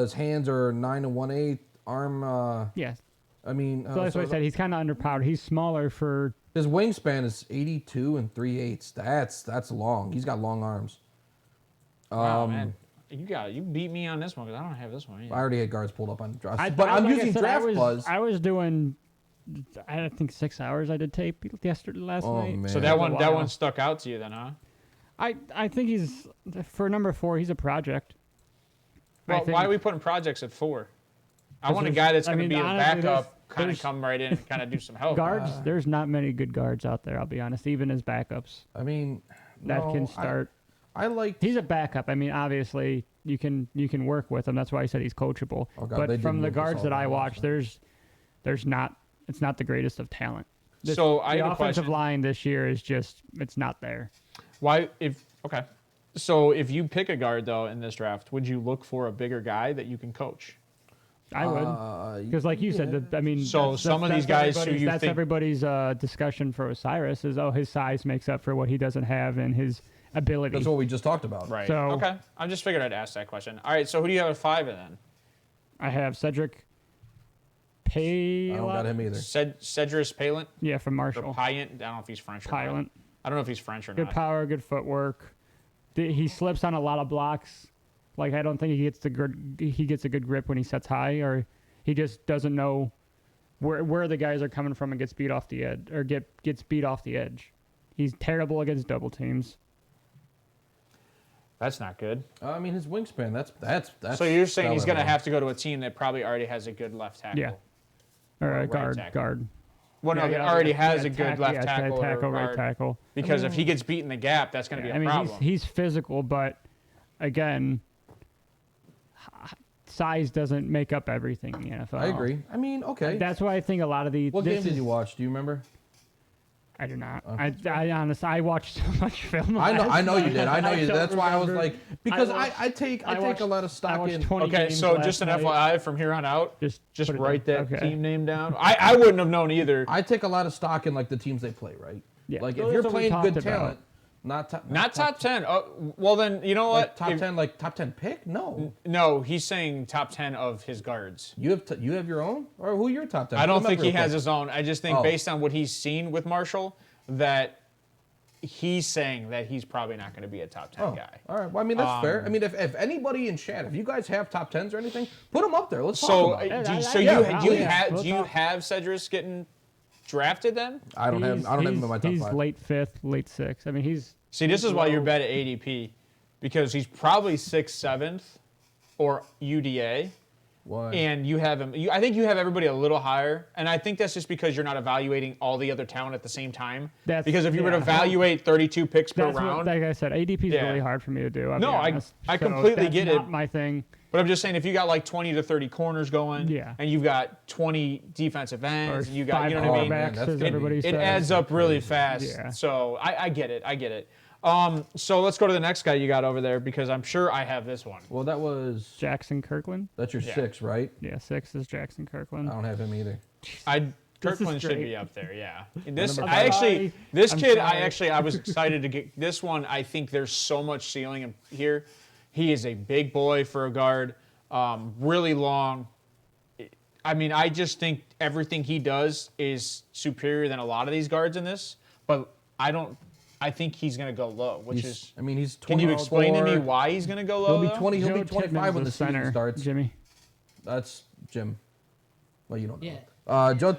His hands are 9 1/8. Arm. Yes. I mean, So that's what I said. He's kind of underpowered. He's smaller for. his wingspan is 82 3/8. That's long. He's got long arms. Wow, man. You beat me on this one because I don't have this one either. I already had guards pulled up on draft, I'm like using Draft Buzz. I was doing. I think 6 hours. I did tape last night. Man. So that one stuck out to you then, huh? I think he's for number 4. He's a project. Well, why are we putting projects at 4? I want a guy that's going to be a backup, kind of come right in and kind of do some help. Guards, there's not many good guards out there, I'll be honest, even as backups. I mean, That can start. I like. He's a backup. I mean, obviously, you can work with him. That's why I said he's coachable. Oh, God, they but did from the move us guards all that I around, watch, so. there's not. It's not the greatest of talent. So I the have a offensive question. line this year is just it's not there. Okay. So if you pick a guard though in this draft, would you look for a bigger guy that you can coach? I would, because like you said, I mean, So some of these guys who you that's think- everybody's discussion for Osiris is his size makes up for what he doesn't have and his ability. That's what we just talked about. Right. So- Okay. I just figured I'd ask that question. All right. So who do you have at 5 then? I have Cedric Pay. I don't got him either. Cedric Palant Yeah, from or Marshall. Payant? I don't know if he's French or not. Payant. I don't know if he's French or Good not. power, good footwork. He slips on a lot of blocks. Like I don't think he gets a good grip when he sets high, or he just doesn't know where the guys are coming from and gets beat off the edge or gets beat off the edge. He's terrible against double teams. That's not good. I mean, his wingspan. That's. So you're saying he's stellar, going to though. have to go to a team that probably already has a good left tackle. Yeah. Or a right guard. tackle. Guard. Well, no, Yeah, that already has yeah, a good left tackle, right or right guard. tackle. Because if he gets beat in the gap, that's going to be a problem. He's physical, but again, size doesn't make up everything in the NFL. I agree. I mean, okay. That's why I think a lot of the. What game did you watch? Do you remember? I do not. I honestly, I watched so much film. I know you did. I know you did. don't That's why I was remember. like, because I watched- take watched- a lot of I stock watched in. 20 Okay, games so last just an night. FYI from here on out, Just just put it write down. that Okay. team name down. I wouldn't have known either. I take a lot of stock in like the teams they play, right? Yeah. Like Well, if you're that's what we playing good talked about. talent, not Not top 10. Oh, well, then, you know like what? top 10, like top 10 pick. No, No, he's saying top 10 of his guards. you have your own, or who your top 10? I don't Put them think up he real has quick. his own. I just think Oh. based on what he's seen with Marshall, that he's saying that he's probably not going to be a top 10 guy. All right. Well, I mean that's fair. I mean, if anybody in chat, if you guys have top 10s or anything, put them up there. Let's talk So, about it. do you have Cedric getting drafted then? I don't have him in my top He's 5. late 5th, late 6th. I mean, he's. See, this is why you're bad at ADP, because he's probably 6th, 7th, or UDA. Why? And you have him. I think you have everybody a little higher, and I think that's just because you're not evaluating all the other talent at the same time. Because if you were to evaluate 32 picks per That's round, what, like I said, ADP is Yeah. really hard for me to do. I'll No, be I honest. completely that's get not it. my thing. but I'm just saying if you got like 20 to 30 corners going, Yeah. and you've got 20 defensive Or ends, and you got, 5 you know what I mean? quarterbacks, that's as good. everybody It says. adds up really fast. Yeah. So I get it. I get it. So let's go to the next guy you got over there because I'm sure I have this one. Well, Jackson Kirkland. that's your Yeah. 6, right? Yeah, 6 is Jackson Kirkland. I don't have him either. Kirkland should great. be up there, yeah. Number I five. was excited to get this one. I think there's so much ceiling here. He is a big boy for a guard, really long. I mean, I just think everything he does is superior than a lot of these guards in this, but I think he's going to go low, He's 20. Can you explain to me why he's going to go low? He'll be though? 20. He'll Joe be 25 when Tippmann's the season center, starts. Jimmy. That's Jim. Well, you don't know. Yeah. Joe.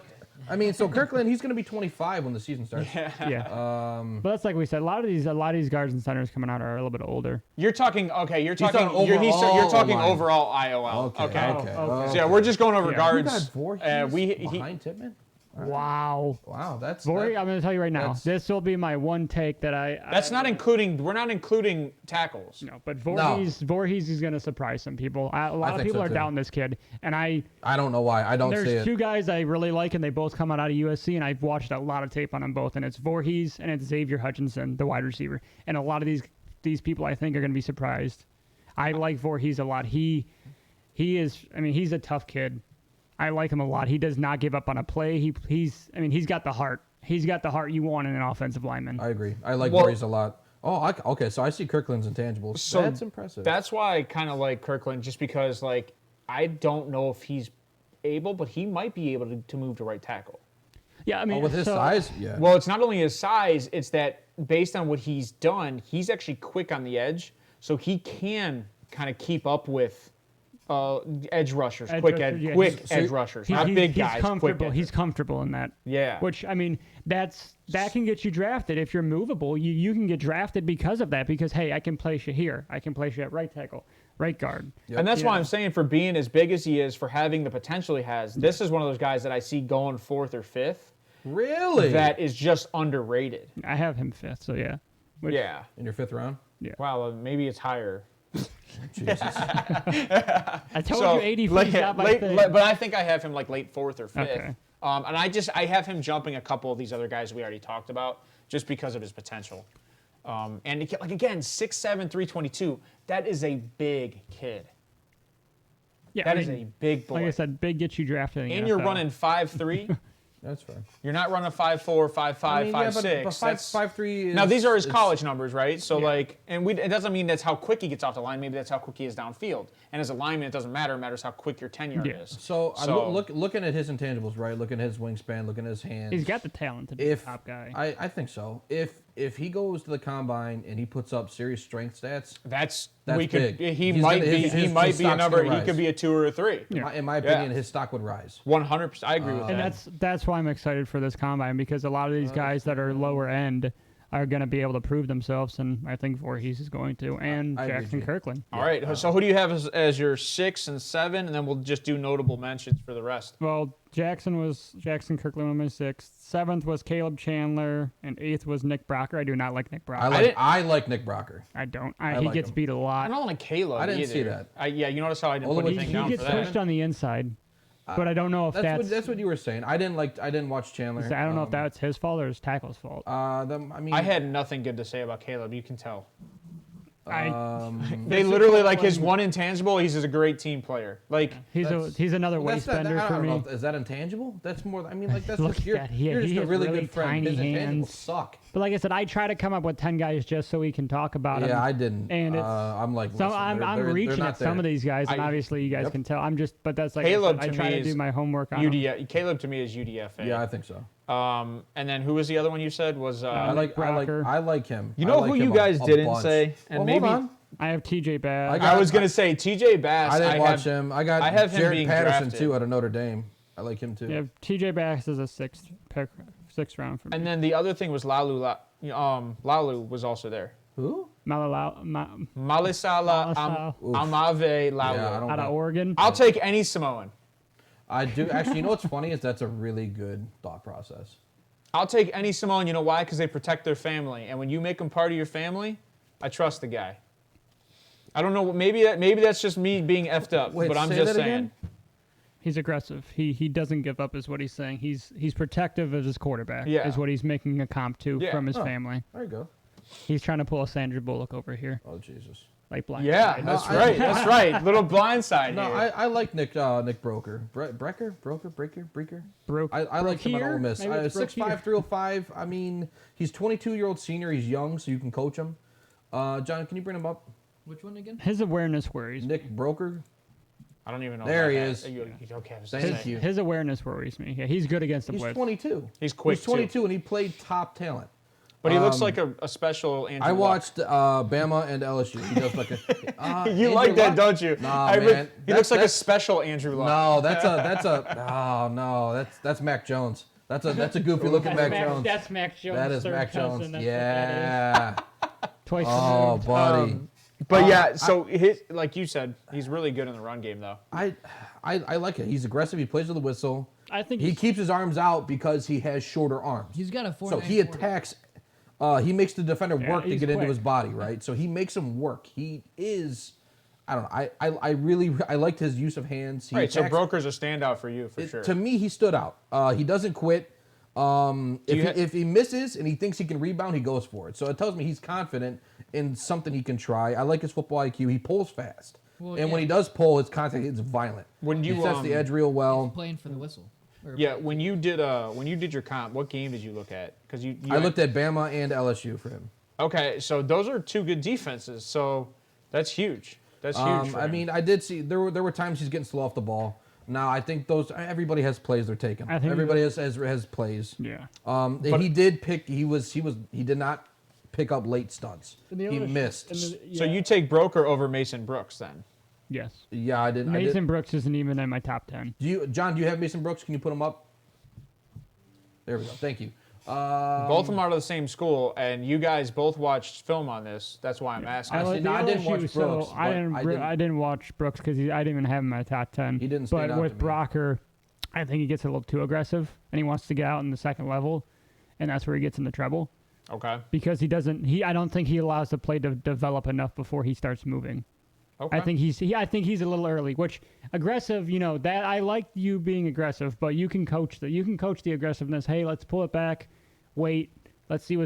I mean, so Kirkland, he's going to be 25 when the season starts. Yeah. But that's like we said. A lot of these guards and centers coming out are a little bit older. You're talking talking you're talking overall overall IOL. Okay. okay. So yeah, we're just going over Who guards. got 4? We behind Tippmann? Wow. Wow, that's Voorhees, I'm going to tell you right now. that's- This will be my one take that That's not including. We're not including tackles. No, but Voorhees is going to surprise some people. A lot of think people so, are too. doubting this kid, and I don't know why. I don't see there's it. two guys I really like, and they both come out of USC, and I've watched a lot of tape on them both, and it's Voorhees and it's Xavier Hutchinson, the wide receiver, and a lot of these people I think are going to be surprised. I like Voorhees a lot. He is. I mean, he's a tough kid. I like him a lot. He does not give up on a play. He's got the heart. He's got the heart you want in an offensive lineman. I agree. I like Voorhees a lot. Oh, okay. So I see Kirkland's intangibles. So that's impressive. That's why I kind of like Kirkland, just because like I don't know if he's able, but he might be able to move to right tackle. Yeah, I mean, with his size, yeah. Well, it's not only his size; it's that based on what he's done, he's actually quick on the edge, so he can kind of keep up with edge rushers, quick edge rushers, not big guys. He's comfortable. Quick He's comfortable in that. Yeah. Which I mean, that can get you drafted if you're movable. You can get drafted because of that. Because hey, I can place you here. I can place you at right tackle, right guard. Yep. And that's why I'm saying, for being as big as he is, for having the potential he has, this is one of those guys that I see going 4th or 5th. Really? That is just underrated. I have him 5th, so yeah. Yeah. In your 5th round? Wow, maybe it's higher. Jesus. I told you 80 feet got my thing. But I think I have him like late 4th or 5th. Okay. And I have him jumping a couple of these other guys we already talked about just because of his potential. And like again, 6'7", 322. That is a big kid. Yeah, That is a big boy. Like I said, big gets you drafted. In the And you're NFL. running 5'3". That's fine. You're not running 5'4", 5'5", 5'6". But 5'3" is... Now, these are his it's- college numbers, right? So, it doesn't mean that's how quick he gets off the line. Maybe that's how quick he is downfield. And as a lineman, it doesn't matter. It matters how quick your tenure is. So, I'm looking at his intangibles, right? Looking at his wingspan, looking at his hands. He's got the talent to be a top guy. I think so. If he goes to the combine and he puts up serious strength stats, that's big. He He's might gonna- be. his He might be a stock's number. gonna He rise. could be a 2 or a 3. in my opinion, his stock would rise. 100%. I agree with that. And that's why I'm excited for this combine, because a lot of these guys that are lower end are going to be able to prove themselves, and I think Voorhees is going to, and I agree Jackson with you. Kirkland. All right. So who do you have as your 6 and 7, and then we'll just do notable mentions for the rest. Well, Jackson Kirkland was my 6th. 7th was Caleb Chandler, and 8th was Nick Brocker. I do not like Nick Brocker. I like Nick Brocker. I don't. I He like gets him. beat a I lot. don't like Caleb. I didn't either. see that. You notice how I didn't put Although anything He down gets for that. pushed on the inside, but I don't know if That's what you were saying. I didn't watch Chandler. I don't know if that's his fault or his tackle's fault. I mean, I had nothing good to say about Caleb. You can tell. um, They literally like his one intangible. He's a great team player. Like he's another waist bender I for don't me. know. Is that intangible? That's more. I mean, like that's Look just at you're, that. you're He just a has really really good friend. tiny His intangibles hands. suck. But like I said, I try to come up with 10 guys just so we can talk about them. Yeah, I didn't. And it's, I'm like, so listen, I'm they're reaching not at some there. of these guys, and I- obviously you guys can tell. I'm just, but that's like Caleb I to try me to do is my homework on him. Caleb to me is UDFA. Yeah, I think so. And then who was the other one you said was? I like him. You I know like who him you a- guys a didn't bunch. say, and Well, maybe hold on. I have TJ Bass. I was gonna say TJ Bass. I didn't watch have, him. I got have him Jared being Patterson drafted. too out of Notre Dame. I like him too. Yeah, TJ Bass is a 6th pick, 6th round for me. And then the other thing was Lalu. Lalu was also there. Who? Malisala Malisala. Amave Lalu. Yeah, I don't out of know. Oregon. I'll take any Samoan. I do actually. You know what's funny is that's a really good thought process. I'll take any Samoan. You know why? Because they protect their family, and when you make them part of your family, I trust the guy. I don't know. Maybe that's just me being effed up, Wait, but I'm say just that saying. again? He's aggressive. He doesn't give up, is what he's saying. He's protective of his quarterback. Yeah. Is what he's making a comp to Yeah. from his Oh. family. There you go. He's trying to pull a Sandra Bullock over here, Oh Jesus. like blind. Yeah, side. that's I- right. That's right. Little blind side No, here. I like Nick Broker. Breaker. Broke. I like him at here? Ole Miss. Maybe it's broke 6'5", here. 305. I mean, he's 22-year-old senior. He's young, so you can coach him. John, can you bring him up? Which one again? His awareness worries me. Nick Broker. I don't even know. There about he that. is. Okay. I was Thank saying. you. His awareness worries me. Yeah, he's good against the He's blitz. 22. He's quick, He's 22, and he played top talent. But he looks like a special Andrew I Luck. watched Bama and LSU. He does like a. You Andrew like that, Luck? don't you? Nah, I man. He looks like a That's- special Andrew Luck. No, that's Mac Jones. That's a goofy looking Mac Jones. That's Mac Jones. That is third Mac cousin, Jones. that's what that Yeah. is. Twice Oh, removed. buddy. But yeah, so his, like you said, he's really good in the run game, though. I like it. He's aggressive. He plays with a whistle. I think he keeps his arms out because he has shorter arms. He's got a 4.9 So he attacks. He makes the defender work to he's get into quick. his body, right? So he makes him work. He is. I don't know. I really liked his use of hands. He Right, so attacks- Broker's a standout for you, for sure. To me, he stood out. He doesn't quit. If he misses and he thinks he can rebound, he goes for it. So it tells me he's confident in something he can try. I like his football IQ. He pulls fast. Well, And when yeah. he does pull, his contact is violent. When you, he sets the edge real He's well. playing for the whistle. Or- Yeah, when you did your comp, what game did you look at? Because I looked at Bama and LSU for him. Okay, so those are two good defenses. So that's huge. That's huge. For I him. mean, I did see there were times he's getting slow off the ball. Now I think everybody has plays they're taking. I think Everybody has plays. Yeah. He did pick. He did not pick up late stunts. He missed. So you take Broker over Mason Brooks then? Yes. Yeah, I did. Mason Brooks isn't even in my top 10. John, do you have Mason Brooks? Can you put him up? There we go. Thank you. Both of them are out of the same school, and you guys both watched film on this. That's why I'm asking. I didn't watch Brooks, I but didn't watch Brooks because I didn't even have him in my top 10. He didn't stand But out with to me. Brocker, I think he gets a little too aggressive, and he wants to get out in the second level, and that's where he gets into trouble Okay. because he doesn't. I don't think he allows the play to develop enough before he starts moving. Okay. I think he's a little early. Which aggressive, that I like you being aggressive, but you can coach the aggressiveness. Hey, let's pull it back. Wait, let's see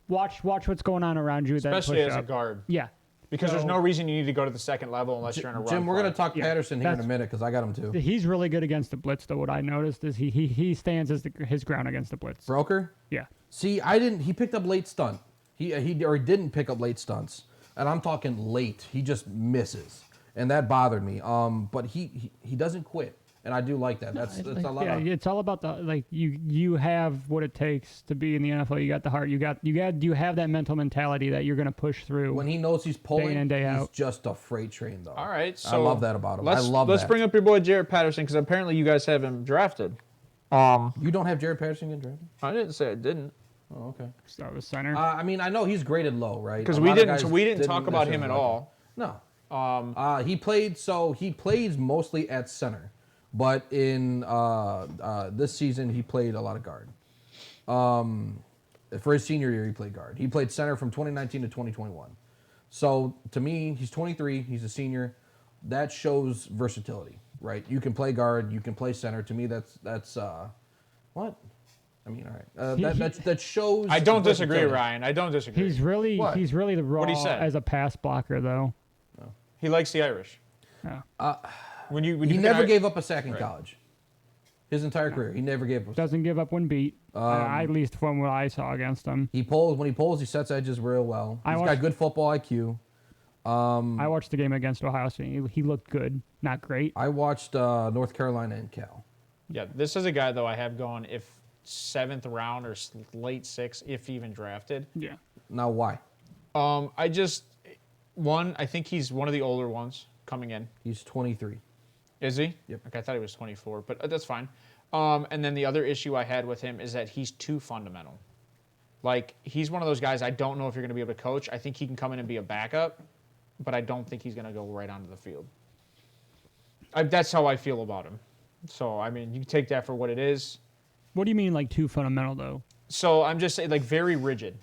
watch what's going on around you. Especially as a up. guard. Yeah. Because there's So- no reason you need to go to the second level unless you're in a run. Jim, we're play. gonna talk Yeah, Patterson here in a that's- minute because I got him too. He's really good against the blitz, though. What I noticed is he stands his ground against the blitz. Broker. Yeah. See, I didn't. He picked up late stunt. He didn't pick up late stunts, and I'm talking late. He just misses, and that bothered me. But he doesn't quit, and I do like that. That's a lot. Yeah, it's all about the you have what it takes to be in the NFL. You got the heart. You have that mental mentality that you're going to push through. When he knows he's pulling, Day in and day he's out. just a freight train, though. All right. I So love that about him. I Let's, love Let's that. bring up your boy Jared Patterson because apparently you guys have him drafted. You don't have Jared Patterson getting drafted? I didn't say I didn't Oh, okay. Start with center. I mean, I know he's graded low, right? because A we lot of didn't. guys So we didn't talk about him necessarily at like him. all. No. He played. So he plays mostly at center, but in this season he played a lot of guard. For his senior year, he played guard. He played center from 2019 to 2021. So to me, he's 23. He's a senior. That shows versatility, right? You can play guard. You can play center. To me, that's what. I mean, all right. That shows. I don't disagree, versatility. Ryan. I don't disagree. He's really What? the raw What'd he say? as a pass blocker, though. He likes the Irish. Yeah. When you He pick never an gave up a sack in college. His entire career, he never gave up. Doesn't give up one beat. At least from what I saw against him. He pulls when he pulls. He sets edges real well. I He's got watched- good football IQ. I watched the game against Ohio State. He looked good, not great. I watched North Carolina and Cal. Yeah, this is a guy though I have going if 7th round or late 6th, if even drafted. Yeah. Now, why? I think he's one of the older ones coming in. He's 23. Is he? Yep. Okay, I thought he was 24, but that's fine. And then the other issue I had with him is that he's too fundamental. Like, he's one of those guys I don't know if you're going to be able to coach. I think he can come in and be a backup, but I don't think he's going to go right onto the field. That's how I feel about him. So, I mean, you take that for what it is. What do you mean, like too fundamental though? So, I'm just saying, like, very rigid.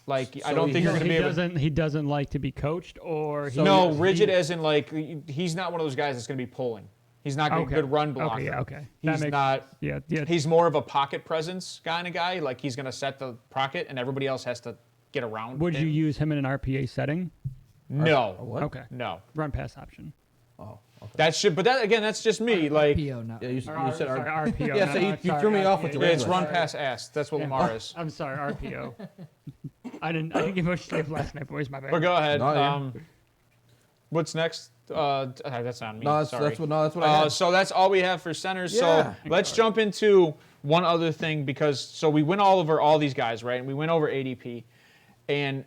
Like, I So don't think you're going to be able to... He doesn't like to be coached, or he, No, he- rigid as in, like, he's not one of those guys that's going to be pulling. He's not a Okay. good run blocker. Okay, yeah, okay. That He's makes- not... Yeah. He's more of a pocket presence kind of guy. Like, he's going to set the pocket, and everybody else has to get around Would him. you use him in an RPA setting? No. What? Okay. No. Run pass option. Oh, okay. But that, again, that's just me. Like, PO, not Yeah, you Or, said sorry, RPO. Yeah, no, so you sorry, threw me off with RPA. your yeah, it's English. run, pass, ass. That's what Lamar is. I'm sorry, RPO. I didn't give much sleep last night, boys. My bad. But go ahead. No, yeah. What's next? That's on me. No, Sorry. that's what I had. So that's all we have for centers. Yeah. So let's jump into one other thing so we went all over all these guys, right? And we went over ADP. And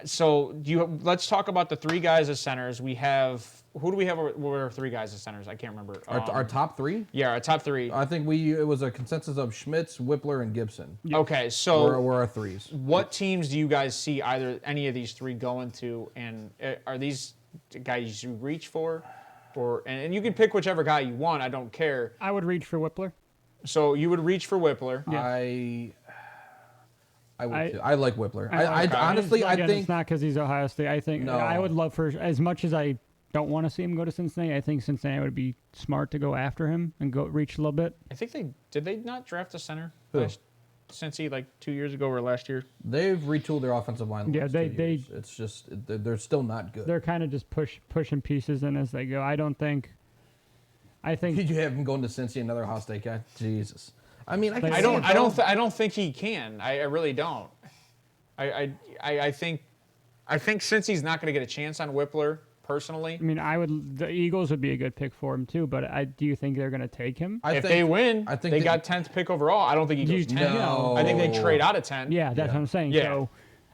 so let's talk about the 3 guys as centers. We have, who do we have over 3 guys as centers? I can't remember. Our top 3? Yeah, our top 3. I think it was a consensus of Schmitz, Whippler, and Gibson. Okay, so Were our 3s. what teams do you guys see any of these 3 going to? And are these guys you reach for? And you can pick whichever guy you want. I don't care. I would reach for Whippler. So you would reach for Whippler. Yeah. I would too. I like Whippler. I okay. honestly, I Again, think it's not because he's Ohio State. I think No. I would love for, as much as I don't want to see him go to Cincinnati, I think Cincinnati would be smart to go after him and go reach a little bit. I think did they not draft a center Who? since he like 2 years ago or last year? they've retooled their offensive line. the Yeah, last they- 2 they- years. It's just they're still not good. They're kind of just pushing pieces in as they go. I think Did you have him going to Cincy, another Ohio State guy? Jesus. I mean, I can I see I don't. it, I don't. though. I don't think he can. I really don't. I think since he's not going to get a chance on Whippler personally, I mean, the Eagles would be a good pick for him tim too. But do you think they're going to take him? if they win, I think they got 10th pick overall. I don't think he Do goes you- 10. No. I think they trade out of 10. Yeah, that's what I'm saying. Yeah. So,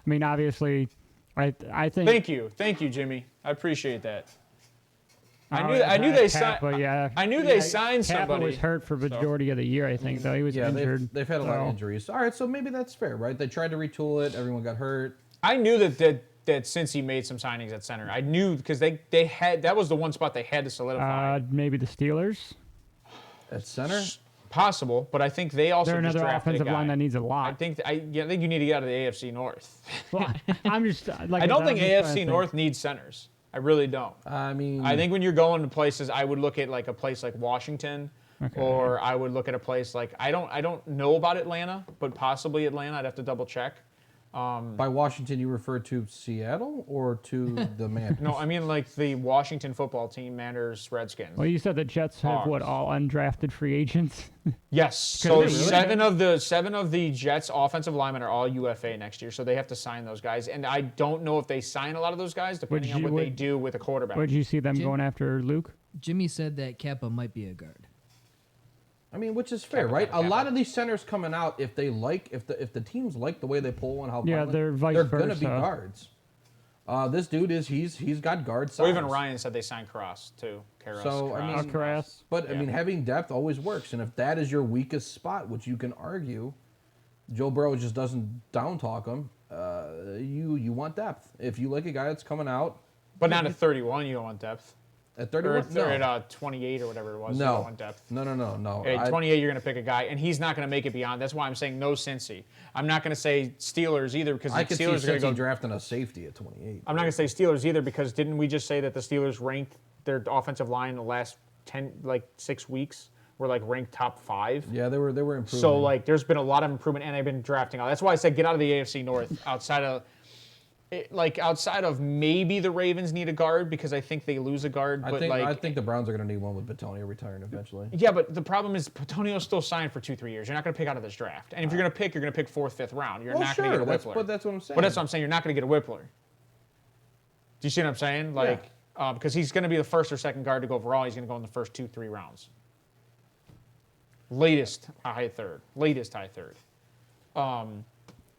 I mean, obviously, I think. Thank you, Jimmy. I appreciate that. I Oh, knew they Kappa, signed. yeah. I knew they signed Kappa somebody. was hurt for majority of the year, I think, though. He was Yeah, injured. they've had a lot of so- injuries. All right, so maybe that's fair, right? They tried to retool it. Everyone got hurt. I knew that since he made some signings at center, I knew because they had that was the one spot they had to solidify. Maybe the Steelers. At center? Possible, but I think they also They're just another drafted offensive a guy. line that needs a I lot. think I think you need to get out of the AFC North. Well, I'm just like I don't think I'm just trying to AFC think. North needs centers. I really don't. I mean, I think when you're going to places, I would look at like a place like Washington, or I would look at a place like I don't know about Atlanta, but possibly Atlanta. I'd have to double check. by Washington, you refer to Seattle or to the man? No, I mean like the Washington football team, Manders, Redskins. Well, you said the Jets have what, Hawks. all undrafted free agents? Yes. So they really? seven of the Jets offensive linemen are all UFA next year, so they have to sign those guys. And I don't know if they sign a lot of those guys, depending on what they do with a quarterback. Would you see them Jim- going after Luke? Jimmy said that Kappa might be a guard. I mean, which is fair, Kappa, right? Kappa, A lot Kappa. of these centers coming out, if the teams like the way they pull and how Yeah, violent, they're vice gonna be versa. guards. This dude he's got guard size. Or even Ryan said they signed Cross too. Karras, So I Cross. mean, Karras. but I Yeah. mean, having depth always works, and if that is your weakest spot, which you can argue, Joe Burrow just doesn't down talk him. You want depth. If you like a guy that's coming out But not at 31, you don't want depth. at Or 31, at 28 or whatever it was, you no, don't want depth. no. At 28, you're going to pick a guy, and he's not going to make it beyond. That's why I'm saying no Cincy. I'm not going to say Steelers either because the I could see Steelers are going to Cincy go. drafting a safety at 28. I'm not going to say Steelers either because didn't we just say that the Steelers ranked their offensive line in the last 6 weeks? Were like ranked top 5. Yeah, they were improving. So like, there's been a lot of improvement, and I've been drafting. That's why I said get out of the AFC North. Outside of maybe the Ravens need a guard because I think they lose a guard. But I think the Browns are going to need one with Batonio retiring eventually. yeah, but the problem is Patonio's still signed for 2-3 years. You're not going to pick out of this draft, and if you're going to pick 4th, 5th round. You're Well, not going to sure, get a Whippler. that's what I'm saying. But that's what I'm saying. You're not going to get a Whippler. Do you see what I'm saying? Like, because he's going to be the first or second guard to go overall. He's going to go in the first 2-3 rounds. Latest high third.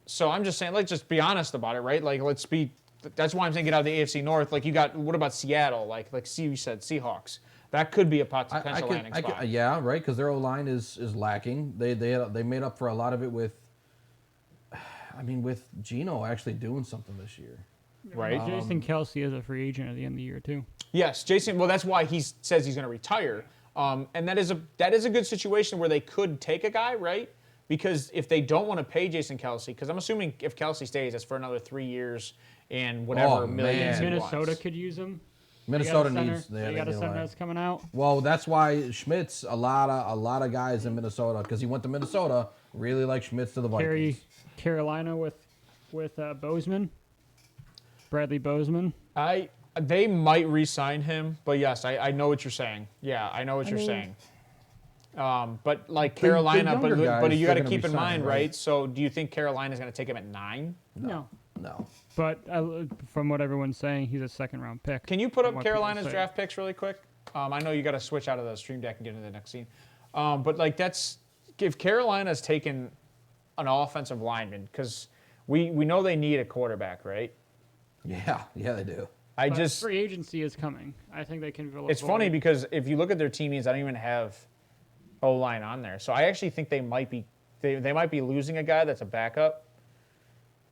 So I'm just saying, let's just be honest about it, right? Like, let's be. That's why I'm saying get out of the AFC North. Like, you got what about Seattle? Like you said, Seahawks. That could be a potential landing spot. Yeah, right, because their O-line is lacking. They made up for a lot of it with Geno actually doing something this year. Right. Jason Kelsey is a free agent at the end of the year, too. Yes, Jason. Well, that's why he says he's going to retire, and that is a good situation where they could take a guy, right? Because if they don't want to pay Jason Kelsey, because I'm assuming if Kelsey stays, it's for another 3 years and whatever Oh, millions. man. he Minnesota wants. could use him. Minnesota They needs. got a center that's coming out. Well, that's why Schmitz. A lot of guys in Minnesota because he went to Minnesota. Really like Schmitz to the Vikings. Carolina with Bozeman. Bradley Bozeman. They might re-sign him, but yes, I know what you're saying. Yeah, I know what you're saying. But like Carolina, younger guys, but you got to they're gonna keep in re-sign, mind, right? right? So do you think Carolina's going to take him at 9? No. No. But from what everyone's saying, he's a second-round pick. Can you put from up what people Carolina's say. draft picks really quick? I know you got to switch out of the stream deck and get into the next scene. But like if Carolina's taken an offensive lineman, because we know they need a quarterback, right? Yeah, they do. But free agency is coming. I think they can fill. It's funny because if you look at their team needs, I don't even have O-line on there. So I actually think they might be losing a guy that's a backup,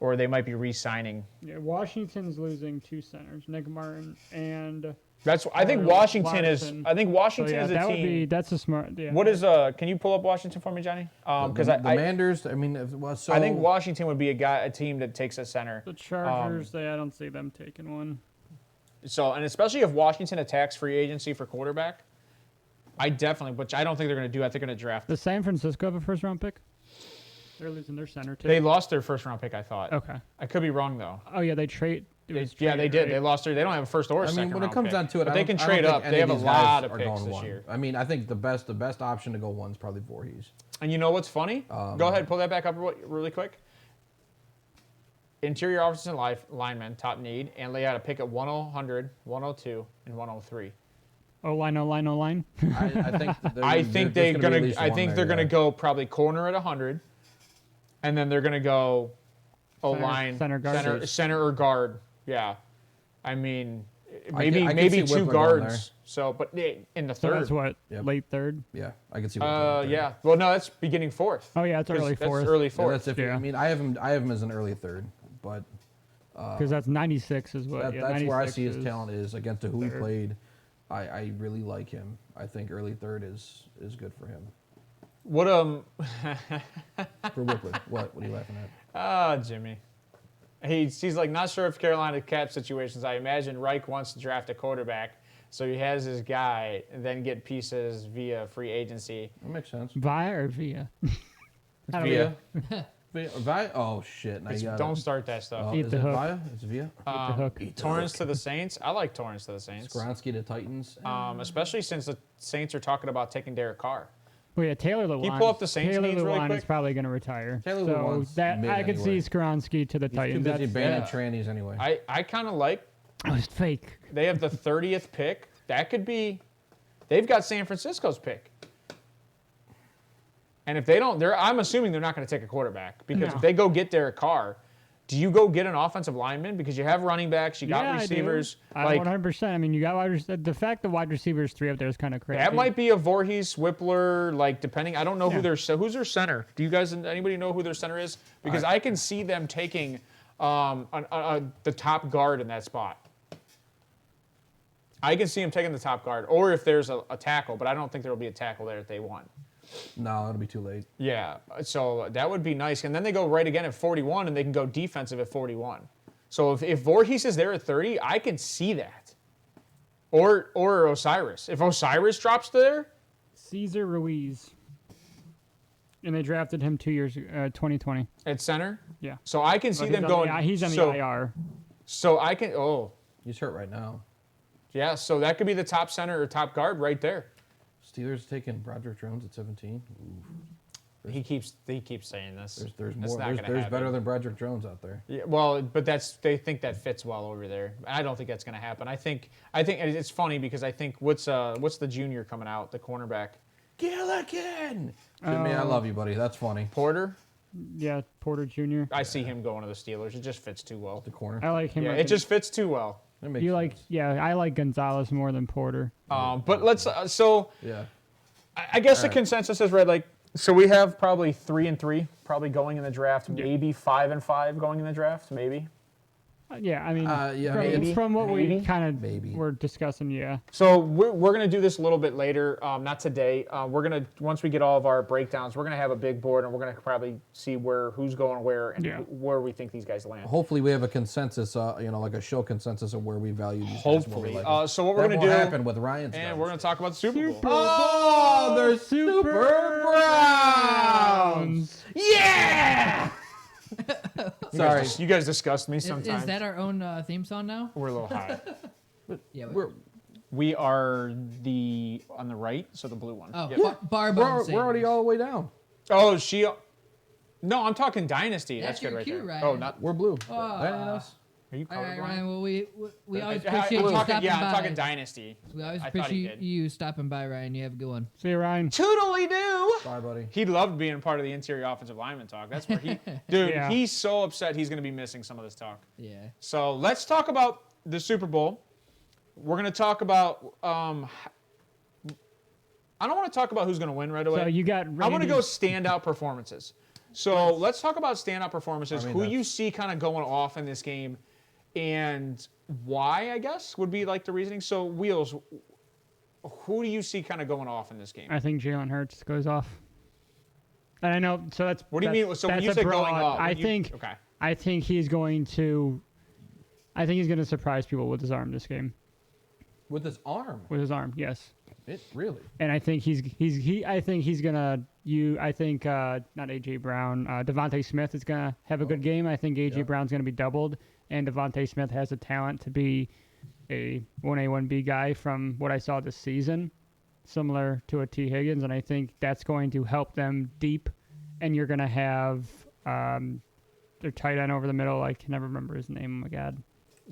or they might be re-signing. Yeah, Washington's losing 2 centers, Nick Martin and I think Or Washington is. Washington. I think So Washington yeah, is a that would team. be that's a smart. Yeah. What is Can you pull up Washington for me, Johnny? Because the Manders. I mean, so I think Washington would be a team that takes a center. the Chargers? I don't see them taking one. So, and especially if Washington attacks free agency for quarterback, which I don't think they're going to do. I think they're going to draft. Does San Francisco have a first round pick? They're losing their center too. They lost their first round pick, I thought. Okay. I could be wrong though. Oh yeah, they trade. Yeah, they did. Right? They lost their. They don't have a first or a second. when it round comes pick. down to it, but I they don't- can I don't trade think up. any They of have a these guys lot of are picks going this one. year. I mean, I think the best option to go one is probably Voorhees. And you know what's funny? Go ahead, pull that back up really quick. Interior offensive linemen, top need, and they had a pick at 100, 102, and 103. O line. I think they're gonna go probably corner at 100, and then they're gonna go O line, center guard. center or guard. Yeah, I mean I can maybe see two Whippler going guards. So, but in the So third. that's what Yep. late third. Yeah, I can see. Whippler Yeah. Well, no, that's beginning fourth. Oh yeah, it's early fourth. That's early Yeah, fourth. that's if Yeah. I mean, I have him as an early third, but Because that's 96 is what. that's where I 96 see his is- talent is against who he third. played. I really like him. I think early third is good for him. What For Whippler, what are you laughing at? Jimmy. He's like not sure if Carolina cap situations. I imagine Reich wants to draft a quarterback, so he has his guy and then get pieces via free agency. That makes sense. Via or via? I don't Via. know. Via? Oh shit! Now you got Don't start that stuff. Eat is the it hook. Via? It's Via. the hook. Torrance to the Saints. I like Torrance to the Saints. Skronsky to Titans. Especially since the Saints are talking about taking Derek Carr. Well, yeah, Taylor Lewan. you pull up the Saints Taylor needs really Lewan quick? is probably going to retire. Taylor so Lewan's that mid I could anyway. see Skronsky to the He's too Titans. busy That's banning yeah. trannies anyway. I kind of like. oh, it's fake. They have the 30th pick. That could be. They've got San Francisco's pick. And if they don't, I'm assuming they're not going to take a quarterback because No. if they go get Derek Carr, do you go get an offensive lineman because you have running backs, you got Yeah, receivers? I Like 100%. I mean, you got wide receivers. The fact that wide receivers three up there is kind of crazy. that might be a Voorhees, Whippler, like depending. I don't know Yeah. who's their center. Do you guys anybody know who their center is? Because I can see them taking the top guard in that spot. I can see him taking the top guard, or if there's a tackle, but I don't think there will be a tackle there if they want. No, it'll be too late. Yeah, so that would be nice. And then they go right again at 41, and they can go defensive at 41. So if Voorhees is there at 30, I can see that. Or Osiris. If Osiris drops there, Cesar Ruiz. And they drafted him 2 years 2020. at center. Yeah. So I can see But them going. He's on the IR. So I can. Oh, He's hurt right now. yeah. So that could be the top center or top guard right there. Steelers taking Broderick Jones at 17. He keeps saying this. There's That's more. not There's gonna happen. better than Broderick Jones out there. Yeah, well, but they think that fits well over there. I don't think that's going to happen. I think it's funny because I think what's the junior coming out, the cornerback, Gilligan. Jimmy, I love you, buddy. That's funny. Porter. Yeah, Porter Jr. I see him going to the Steelers. It just fits too well. The corner. I like him. Yeah, it just fits too well. That makes You like? sense. Yeah, I like Gonzalez more than Porter. But let's so Yeah. I guess the Alright. consensus is right. Like so, we have probably 3-3 probably going in the draft. Maybe 5-5 going in the draft. Maybe. Yeah, I mean, Yeah, from, maybe. from what we Maybe. kind of Maybe. were discussing, yeah. So we're gonna do this a little bit later, not today. We're gonna once we get all of our breakdowns, we're gonna have a big board and we're gonna probably see who's going where and Yeah. where we think these guys land. Hopefully, we have a consensus. Like a show consensus of where we value these. guys and what we Hopefully. like. So what we're That gonna won't do, happen with Ryan's. and guys. we're gonna talk about the Super Bowl. Oh, they're Super Browns. Yeah. Sorry, You guys disgust me Is sometimes. that our own theme song now? We're a little high. Yeah. We are on the right, so the blue one. Oh, Yep. Barbon we're already all the way down. Oh, No, I'm talking Dynasty. That's That's good your right cue, there. Ryan. Oh, not. We're blue. That ain't us. Are you All right, colorblind? Ryan. Well, we always I'm appreciate you talking, stopping by. I'm talking Dynasty. We always I thought he appreciate did. you stopping by, Ryan. You have a good one. See you, Ryan. Toodly do. Bye, buddy. He loved being part of the interior offensive lineman talk. That's where dude, Yeah. he's so upset he's going to be missing some of this talk. Yeah. So let's talk about the Super Bowl. We're going to talk about, I don't want to talk about who's going to win right away. So you got I want to Randy- go standout performances. So let's talk about standout performances, I mean, who that's- you see kind of going off in this game. And why, I guess, would be like the reasoning. So, Wheels, who do you see kind of going off in this game? I think Jalen Hurts goes off. And I know, so that's. What do you mean? So when you say going off, I think he's going to. I think he's going to surprise people with his arm this game. With his arm. With his arm, yes. It really. And I think I think he's gonna. Not AJ Brown. Devontae Smith is gonna have a good game. I think AJ Brown's gonna be doubled, and Devontae Smith has the talent to be a 1A 1B guy from what I saw this season, similar to a T Higgins, and I think that's going to help them deep. And you're gonna have their tight end over the middle. I can never remember his name. Oh my God.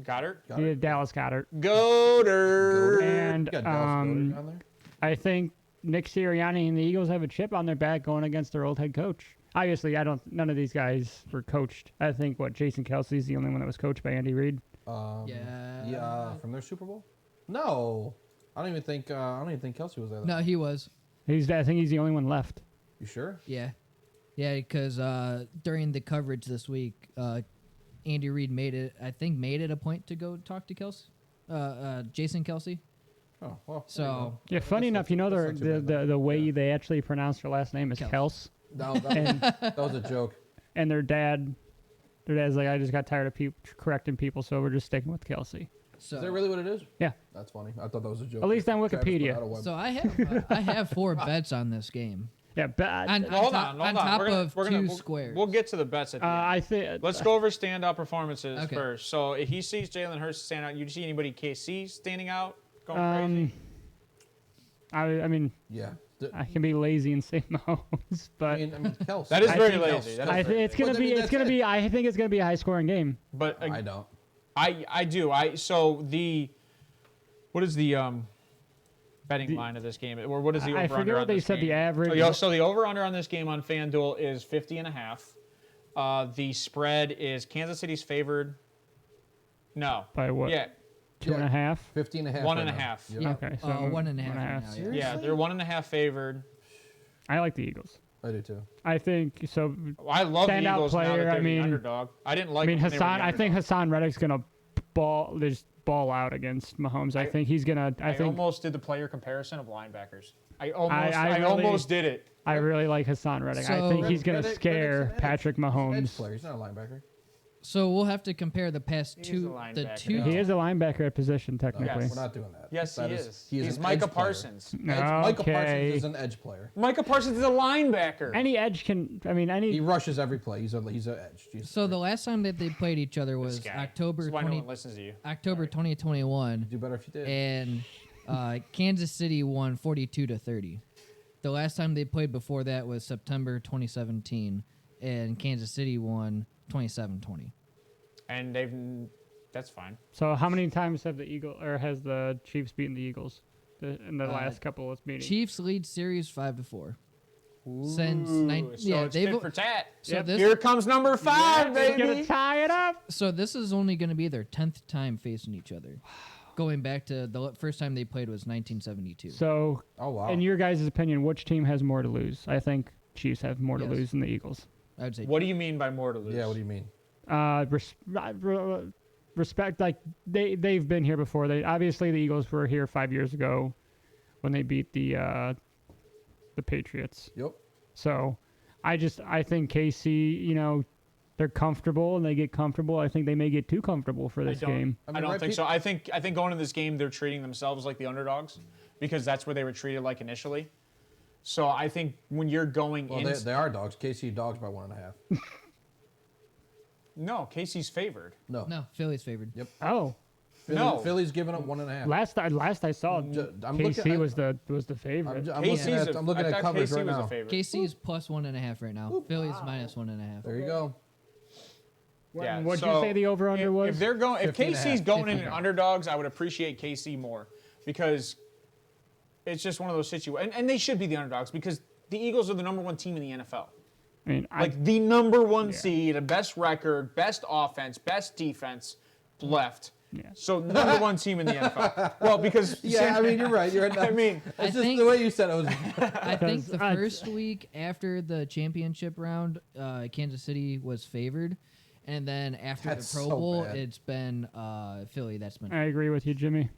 Goddard? Yeah, Dallas Goddard. Goddard. And You got Dallas Goedert down there? I think Nick Sirianni and the Eagles have a chip on their back going against their old head coach. Obviously, none of these guys were coached. I think Jason Kelsey's the only one that was coached by Andy Reid. Yeah, from their Super Bowl? No. I don't even think Kelsey was there. No, he was. I think he's the only one left. You sure? Yeah. Yeah, because during the coverage this week, Andy Reid made it a point to go talk to Jason Kelsey. Oh, well. So Yeah, funny enough, the way they actually pronounce their last name is Kels. That was a joke. And their dad's like, I just got tired of correcting people, so we're just sticking with Kelsey. So Is that really what it is? Yeah. That's funny. I thought that was a joke. At least on Travis put Wikipedia. out a web- So I have 4 bets on this game. Yeah, but On Hold top on. of We're 2 gonna, squares. We'll get to the bets at the end. I think Let's go over standout performances Okay. first. So if he sees Jalen Hurts stand out, you see anybody KC standing out, going crazy? I mean, Yeah. I can be lazy and say Mahomes, but I mean, Kelsey. That is I very think lazy. That is I very think it's lazy. gonna But I be. mean, It's that's gonna it. be. I think it's gonna be a high scoring game. But I don't. I do. What is the betting line of this game, or what is the over I under forget on what they this said. game? The average. So the over under on this game on FanDuel is 50.5. The spread is Kansas City's favored. No. By what? Yeah. 2.5. 15.5. 1.5. Yep. Yeah. Okay, so 1.5 1.5. right now, yeah. Yeah, they're 1.5 favored. I like the Eagles. I do too. I think so. I love the Standout Eagles now player, that they're I mean- the underdog. I didn't like. I mean, them when they were the Hassan. I think underdog. Hassan Reddick's gonna ball out against Mahomes. I think he's gonna. I think almost did the player comparison of linebackers. I really- almost did it. I really like Hassan Reddick. I So- think he's gonna Reddick's scare an edge. Patrick He's an edge Mahomes. player. He's not a linebacker. So we'll have to compare the past He's a two. The linebacker. two. He is a linebacker at position technically. Yes. We're not doing that. Yes, That he is. He is He's an Micah edge player. Parsons. Micah Okay. Parsons is an edge player. Micah Parsons is a linebacker. Any edge can. I mean, He any. rushes every play. He's an edge. Jesus So the Christ. last time that they played each other was This guy. October That's why no 20, one listens to you. October 2021, do better if you did. and Kansas City won 42-30. The last time they played before that was September 2017, and Kansas City won 27-20. And that's fine. So how many times have has the Chiefs beaten the Eagles in the last couple of meetings? Chiefs lead series 5-4. Since Ooh, nine, so yeah, it's they've tit for tat. so Yep. this Here comes number 5, He's baby. gonna tie it up. so this is only going to be their 10th time facing each other. Going back to the first time they played was 1972. So, Oh wow. in your guys' opinion, which team has more to lose? I think Chiefs have more to Yes. lose than the Eagles. I would say What do you mean by more to lose? Yeah. What do you mean? Respect, like they've been here before. Obviously the Eagles were here 5 years ago when they beat the Patriots. Yep. So I think KC, they're comfortable and they get comfortable. I think they may get too comfortable for this game. I don't think so. I think going into this game, they're treating themselves like the underdogs because that's where they were treated like initially. So I think when you're going Well, in, they are dogs. KC dogs by 1.5. no, Casey's favored. No. no, Philly's favored. Yep. Oh, No. Philly's giving up 1.5. last I saw, I'm KC looking- was the favorite. I'm Casey's looking I at thought coverage Casey right was now. a favorite. KC is plus 1.5 right now. Philly's minus 1.5. There you go. Yeah, What'd so you say the over under was? If they're going, if 15 and a KC's half. going in 15. underdogs, I would appreciate KC more because it's just one of those situations, and they should be the underdogs because the Eagles are the number 1 team in the NFL. I mean, Like the number 1 seed, the best record, best offense, best defense left. Yeah. So number 1 team in the NFL. Well, because Yeah, I mean you're right. You're right. I mean, it's just think- the way you said it was. I think the Because first week after the championship round, Kansas City was favored, And then after That's the Pro so Bowl, bad. it's been Philly. That's been I agree with you, Jimmy.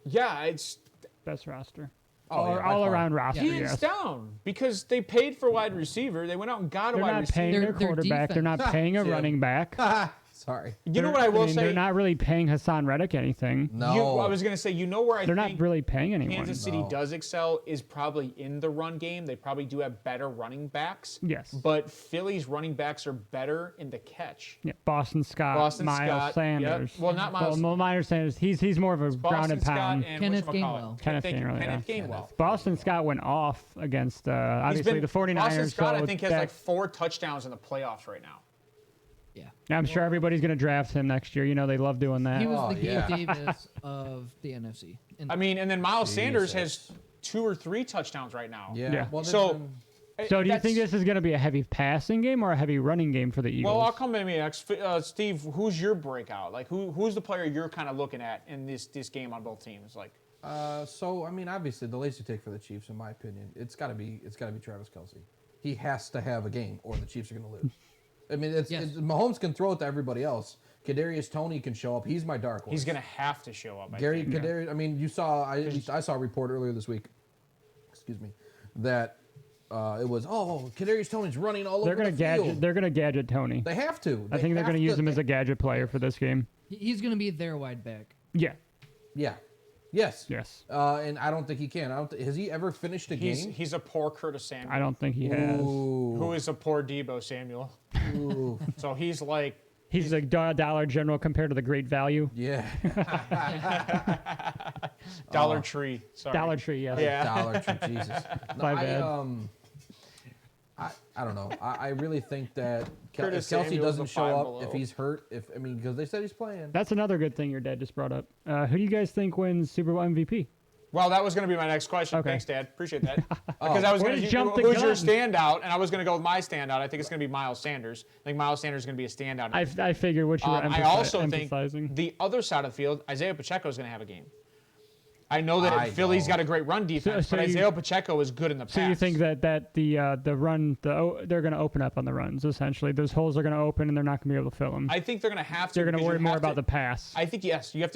Yeah, it's Best roster. Oh, yeah, by all far. around roster, Yeah. hands yes. down because they paid for wide receiver. They went out and got a They're wide not receiver. paying their Their quarterback. They're not defense. paying a Jim. running back. Sorry. You know what I will mean, say? They're not really paying Hassan Reddick anything. No. I was going to say, where I They're think not really paying anyone. Kansas City No. does excel is probably in the run game. They probably do have better running backs. Yes. But Philly's running backs are better in the catch. Yeah, Boston Scott, Boston Miles Scott, Sanders. yep. Well, not Miles. Miles Sanders. He's more of a ground Boston and Scott pound. and Kenneth whatchamacallit? Gainwell. Kenneth Thank you, Gainwell, Kenneth yeah. Gainwell. Boston Scott went off against obviously the 49ers. Boston Scott, so I think, has that- like 4 touchdowns in the playoffs right now. Yeah. I'm sure everybody's going to draft him next year. You know, they love doing that. He was Oh, the yeah. Gabe Davis of the NFC. I mean, and then Miles Sanders Jesus. has 2 or 3 touchdowns right now. Yeah. Yeah. Well, So, So do you that's- think this is going to be a heavy passing game or a heavy running game for the Eagles? Well, I'll come to me next. Steve, who's your breakout? Like, who's the player you're kind of looking at in this game on both teams? Like, So I mean, obviously, the lazy take for the Chiefs, in my opinion, it's got to be Travis Kelce. He has to have a game, or the Chiefs are going to lose. I mean, Yes. Mahomes can throw it to everybody else. Kadarius Toney can show up. He's my dark horse. he's gonna have to show up. I Gary think. Kadarius. I mean, you saw. I saw a report earlier this week. Excuse me, that it was Kadarius Toney's running all they're over going the to gadget. field. They're going to gadget Tony. They have to. I think they're going to use him as a gadget player for this game. He's going to be their wide back. Yeah. Yeah. Yes. Yes. And I don't think he can. Has he ever finished a game? He's a poor Curtis Samuel. I don't think he has. Who is a poor Debo Samuel. Ooh. So he's like, He's a Dollar General compared to the Great Value. Yeah. Dollar Tree. Sorry. Dollar Tree, yes. Yeah. Dollar Tree, Jesus. No, My bad. I don't know. I really think that if Curtis Kelsey Samuel's doesn't a show Five up, Below. if he's hurt, because they said he's playing. That's another good thing your dad just brought up. Who do you guys think wins Super Bowl MVP? Well, that was going to be my next question. Okay. Thanks, Dad. Appreciate that. Because I was Way going to to jump the who's your gun. standout, and I was going to go with my standout. I think it's going to be Miles Sanders. I think Miles Sanders is going to be a standout. I figured what you were I also emphasizing. think the other side of the field, Isaiah Pacheco is going to have a game. I know that I Philly's don't. got a great run defense, So but you- Isaiah Pacheco is good in the pass. So you think that the run they're going to open up on the runs essentially? Those holes are going to open and they're not going to be able to fill them. I think they're going to have to. They're going to because worry you more have about to- the pass. I think yes, you have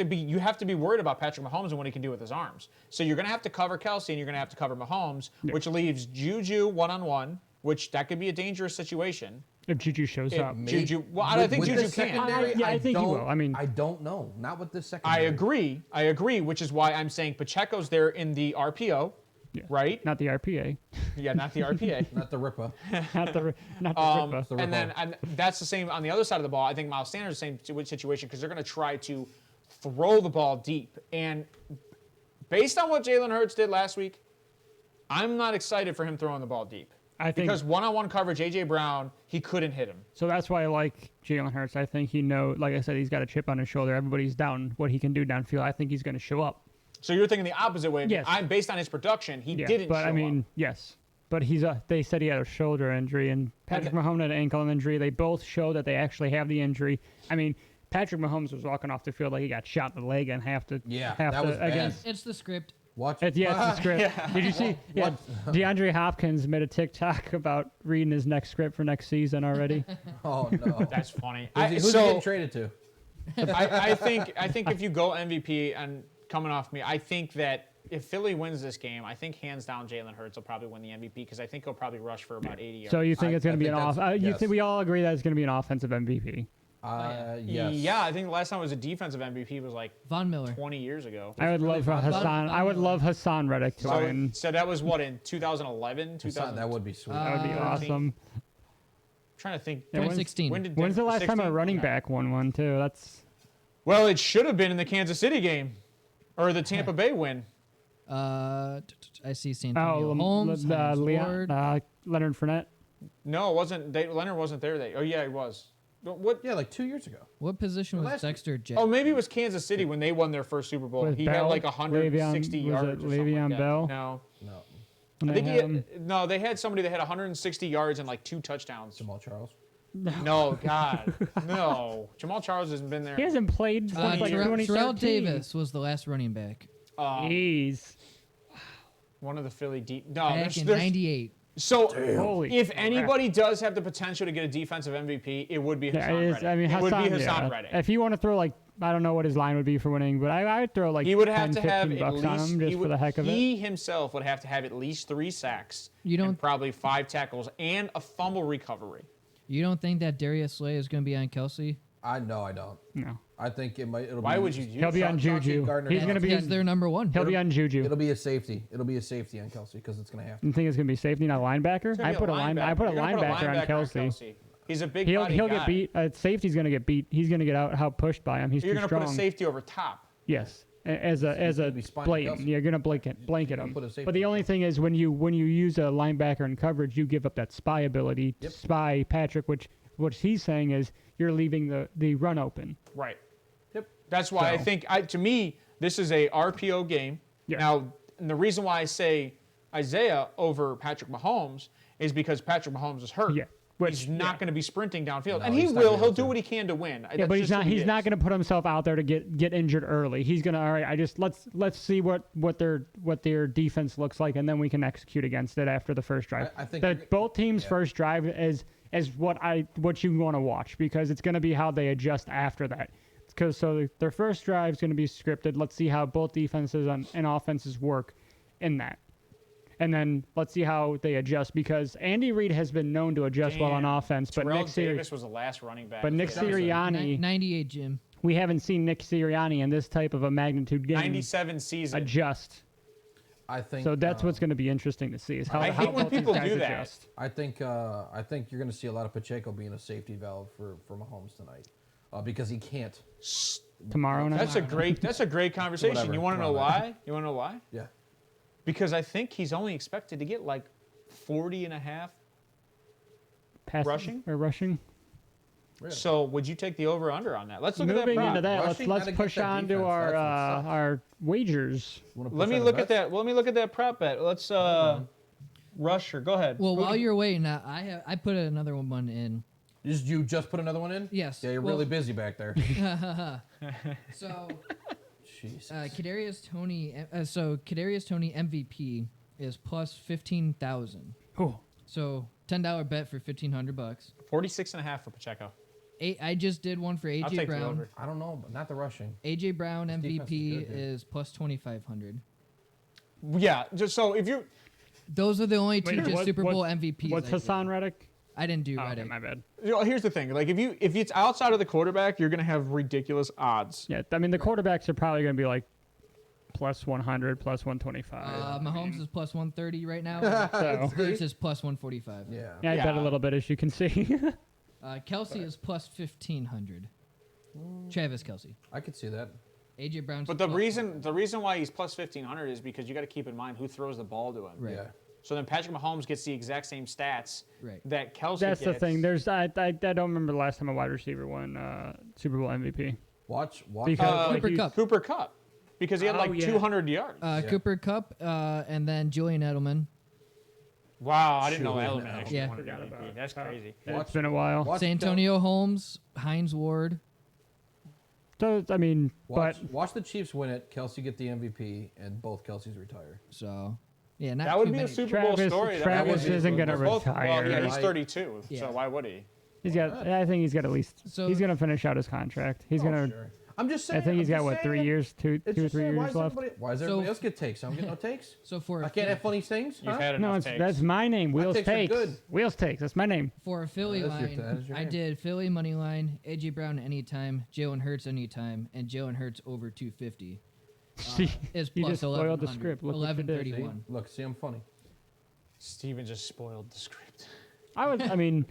to be worried about Patrick Mahomes and what he can do with his arms. So you're going to have to cover Kelsey and you're going to have to cover Mahomes, which leaves Juju one-on-one, which that could be a dangerous situation. If Juju shows up. Juju, well, I don't think Juju this can. secondary, I think he will. I mean- I don't know. Not with this I secondary. agree, which is why I'm saying Pacheco's there in the RPO, Yeah. right? Not the RPA. Yeah, not the RPA. Not the Ripper. not the Rippa. And then and that's the same on the other side of the ball. I think Miles Sanders is the same situation because they're going to try to throw the ball deep. And based on what Jalen Hurts did last week, I'm not excited for him throwing the ball deep. I think Because one-on-one coverage, A.J. Brown, he couldn't hit him. so. That's why I like Jalen Hurts. I think like I said, he's got a chip on his shoulder. Everybody's down what he can do downfield. I think he's going to show up. So you're thinking the opposite way. Yes. I'm based on his production. He Yeah, didn't but show I mean, up. yes. But they said he had a shoulder injury, and Patrick Mahomes had an ankle injury. They both show that they actually have the injury. I mean, Patrick Mahomes was walking off the field like he got shot in the leg and half that to was bad. against. It's the script. Watch. It's the script. Did you see? Yeah, DeAndre Hopkins made a TikTok about reading his next script for next season already. Oh no. That's funny. Who's he getting traded to? I think if you go MVP and coming off me, I think that if Philly wins this game, I think hands down Jalen Hurts will probably win the MVP because I think he'll probably rush for about 80 yards. So you think it's going to be an think off? that's- You yes. think we all agree that it's going to be an offensive MVP? Yes. Yeah, I think the last time it was a defensive MVP was like Von Miller. 20 years ago. I would love Hassan. I would love Hassan Reddick to win. So that was what in 2011, 2000. That would be sweet. That would be awesome. trying to think. Yeah, when's- 2016. When did When's the last time a 16? running back won one too? That's Well, it should have been in the Kansas City game, or the Tampa Bay win. I see Santonio Holmes, Leonard Fournette. No, it wasn't. Leonard wasn't there. Oh yeah, he was. What? Yeah, like 2 years ago. What position was last- Dexter Jack? Oh, maybe it was Kansas City when they won their first Super Bowl. With He Bell? had like 160 Le'Veon- was yards. it or something Le'Veon like that. Bell? No. No. And I think they he had him- no, they had somebody that had 160 yards and like 2 touchdowns. Jamal Charles. No, God, no. Jamal Charles hasn't been there. He hasn't played since like Terrell 2013. Davis was the last running back. Uh, Jeez. one of the Philly deep. No, Back in there's, '98. So Holy if crap. anybody does have the potential to get a defensive MVP, it would be Yeah, Hassan it is. Reddick. I mean, it would be Hassan, Hassan yeah. Reddick. If you want to throw like, I don't know what his line would be for winning, but I would throw like He would have 10, to have 15 at bucks on least him just for the heck of it. He himself would have to have at least 3 sacks. You don't- and probably 5 tackles and a fumble recovery. You don't think that Darius Slay is going to be on Kelsey? I don't. No, I think it'll Why be. would you do he'll be that? on Chauncey Juju. Gardner He's Johnson. gonna be. Because they're number one. He'll be on Juju. It'll be a safety. It'll be a safety on Kelsey because it's gonna have to. You think it's gonna be safety, not linebacker? It's gonna I be put a linebacker on Kelsey. He's a big He'll body get guy. beat. Safety's gonna get beat. He's gonna get out pushed by him. He's You're too going to strong. put a safety over top. Yes, as a gonna be spying blatant. Kelsey. You're gonna blanket him. put a safety But the on only thing is when you use a linebacker in coverage, you give up that spy ability to spy Patrick, which what he's saying is you're leaving the run open. Right. Yep. That's why I So- think, to me, this is a RPO game. Yeah. Now, and the reason why I say Isaiah over Patrick Mahomes is because Patrick Mahomes is hurt. Yeah. He's not going to be sprinting downfield. No, and he he's not will. gonna He'll do do it. what he can to win. Yeah, but he's not. He's not going to put himself out there to get injured early. He's going to. All right, let's see what their defense looks like, and then we can execute against it after the first drive. I think that both teams' first drive is what you want to watch because it's going to be how they adjust after that. Because their first drive is going to be scripted. Let's see how both defenses and offenses work in that. And then let's see how they adjust because Andy Reid has been known to adjust well on offense, but Terrell Nick Davis was the last running back. Nick for them. Sirianni, 98, Jim. we haven't seen Nick Sirianni in this type of a magnitude game 97 season. adjust. I think. So that's what's going to be interesting to see is how I how hate when both these people guys do that. adjust. I think you're going to see a lot of Pacheco being a safety valve for Mahomes tonight, because he can't. Tomorrow night. That's a great conversation. Whatever. You want to know Tomorrow why? You want to know why? Yeah. Because I think he's only expected to get like 40 and a half. Passing rushing? or rushing. Really? So would you take the over/under on that? Let's look Moving at that. into prop. that, Rushing, let's gotta get push that on to defense. our That's what sucks. our wagers. Wanna push Let me on look the at bets? that. Let me look at that prop bet. Let's Rusher. Go ahead. Well, Who while do you- you're waiting, I put another one in. You just put another one in? Yes. Yeah, you're Well- really busy back there. So, Jeez. Kadarius Toney MVP is plus 15,000. Oh, So $10 bet for $1,500. 46.5 for Pacheco. I just did one for I'll AJ take the Brown. over. I don't know, but not the rushing. AJ Brown defense is MVP good, dude. is plus 2,500. Yeah, just so if you Those are the only two Wait, what- Super Bowl what's- MVPs. what's I did. Hassan Reddick? I didn't do Oh, okay, Reddick. my bad. here's the thing, like if it's outside of the quarterback, you're gonna have ridiculous odds. Yeah, I mean the quarterbacks are probably going to be like plus 100, plus 125. Mahomes is plus 130 right now. So Hurts is plus 145. Yeah. yeah, I bet a Yeah. little bit as you can see. Kelsey is plus 1,500. Travis Kelsey. I could see that. AJ Brown's But the plus- reason why he's plus 1,500 is because you got to keep in mind who throws the ball to him. Right. Yeah. So then Patrick Mahomes gets the exact same stats Right. that Kelsey That's gets. the thing. I don't remember the last time a wide receiver won Super Bowl MVP. Watch. Because Cooper he's- Kupp. Cooper Cup, because he had Oh, like yeah. 200 yards. Cooper Kupp, and then Julian Edelman. Wow, I didn't know Julian Edelman Edelman. actually Yeah. won an Forgot MVP. about That's crazy. It's been a while. Watch Santonio Holmes, Hines Ward. So I mean, Watch the Chiefs win it. Kelsey get the MVP, and both Kelseys retire. So, yeah, not That would too be a many. Super Bowl Travis- story. Travis isn't gonna Well, retire. yeah, he's Right. 32, Yeah. so why would he? he's got. I think he's got at least. So- he's going to finish out his contract. He's going to. Sure. I'm just saying. I think he's I'm got just what 3 saying. years, two It's or just 3 saying, years left. Why does So- everybody else get takes? I'm getting no takes. So for I can't have funny things. You've huh? had No, enough takes. that's my name. Wheels takes are takes. good. Wheels takes. That's my name. For a Philly That is your- line, that is your I name. did Philly money line, AJ Brown anytime, Jalen Hurts anytime, and Jalen Hurts over 250. See, Is you plus just spoiled the 1100. script. Look what you did. 1131. Look, see, I'm funny. Steven just spoiled the script. I mean,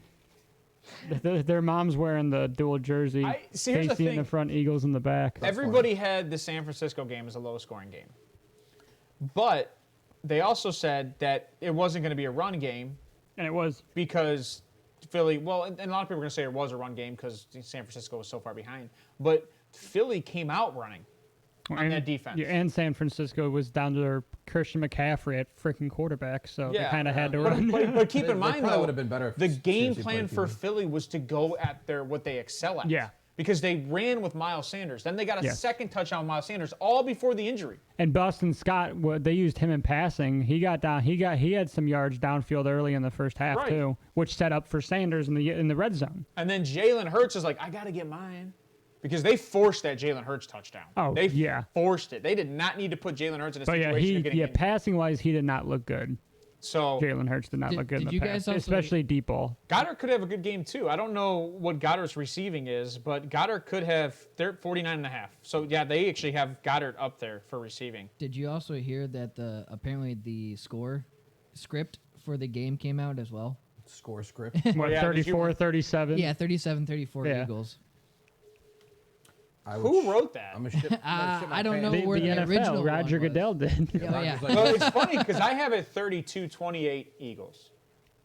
their mom's wearing the dual jersey. See, here's the Casey in the thing. front, Eagles in the back. Everybody had the San Francisco game as a low-scoring game. But they also said that it wasn't going to be a run game And it was. because Philly, well, and a lot of people are going to say it was a run game because San Francisco was so far behind. But Philly came out running on that defense. Yeah, and San Francisco was down to their Christian McCaffrey at freaking quarterback, so they kind of had to run. But keep They in mind, probably though, would've been better if the game Cincy plan played for Philly. Philly was to go at what they excel at. Yeah. because they ran with Miles Sanders. Then they got a Yes. second touchdown with Miles Sanders, all before the injury. And Boston Scott, they used him in passing. He got down. He had some yards downfield early in the first half Right. too, which set up for Sanders in the red zone. And then Jalen Hurts is like, I got to get mine. Because they forced that Jalen Hurts touchdown. Oh, they yeah. forced it. They did not need to put Jalen Hurts in a But situation of getting injured. passing wise, he did not look good. So Jalen Hurts did not look good in did the you pass, guys also- especially deep ball. Goddard could have a good game too. I don't know what Goddard's receiving is, but Goddard could have, they're 49.5. So yeah, they actually have Goddard up there for receiving. Did you also hear that apparently the score script for the game came out as well? Score script. What, yeah, did you- 34-37? Yeah, 37-34 Yeah. Eagles. Who wrote that? I'm gonna ship I my don't know pants. The where the NFL, original Roger one was. Goodell did. Oh, yeah. Roger's like, Well, it's funny because I have it 32-28 Eagles.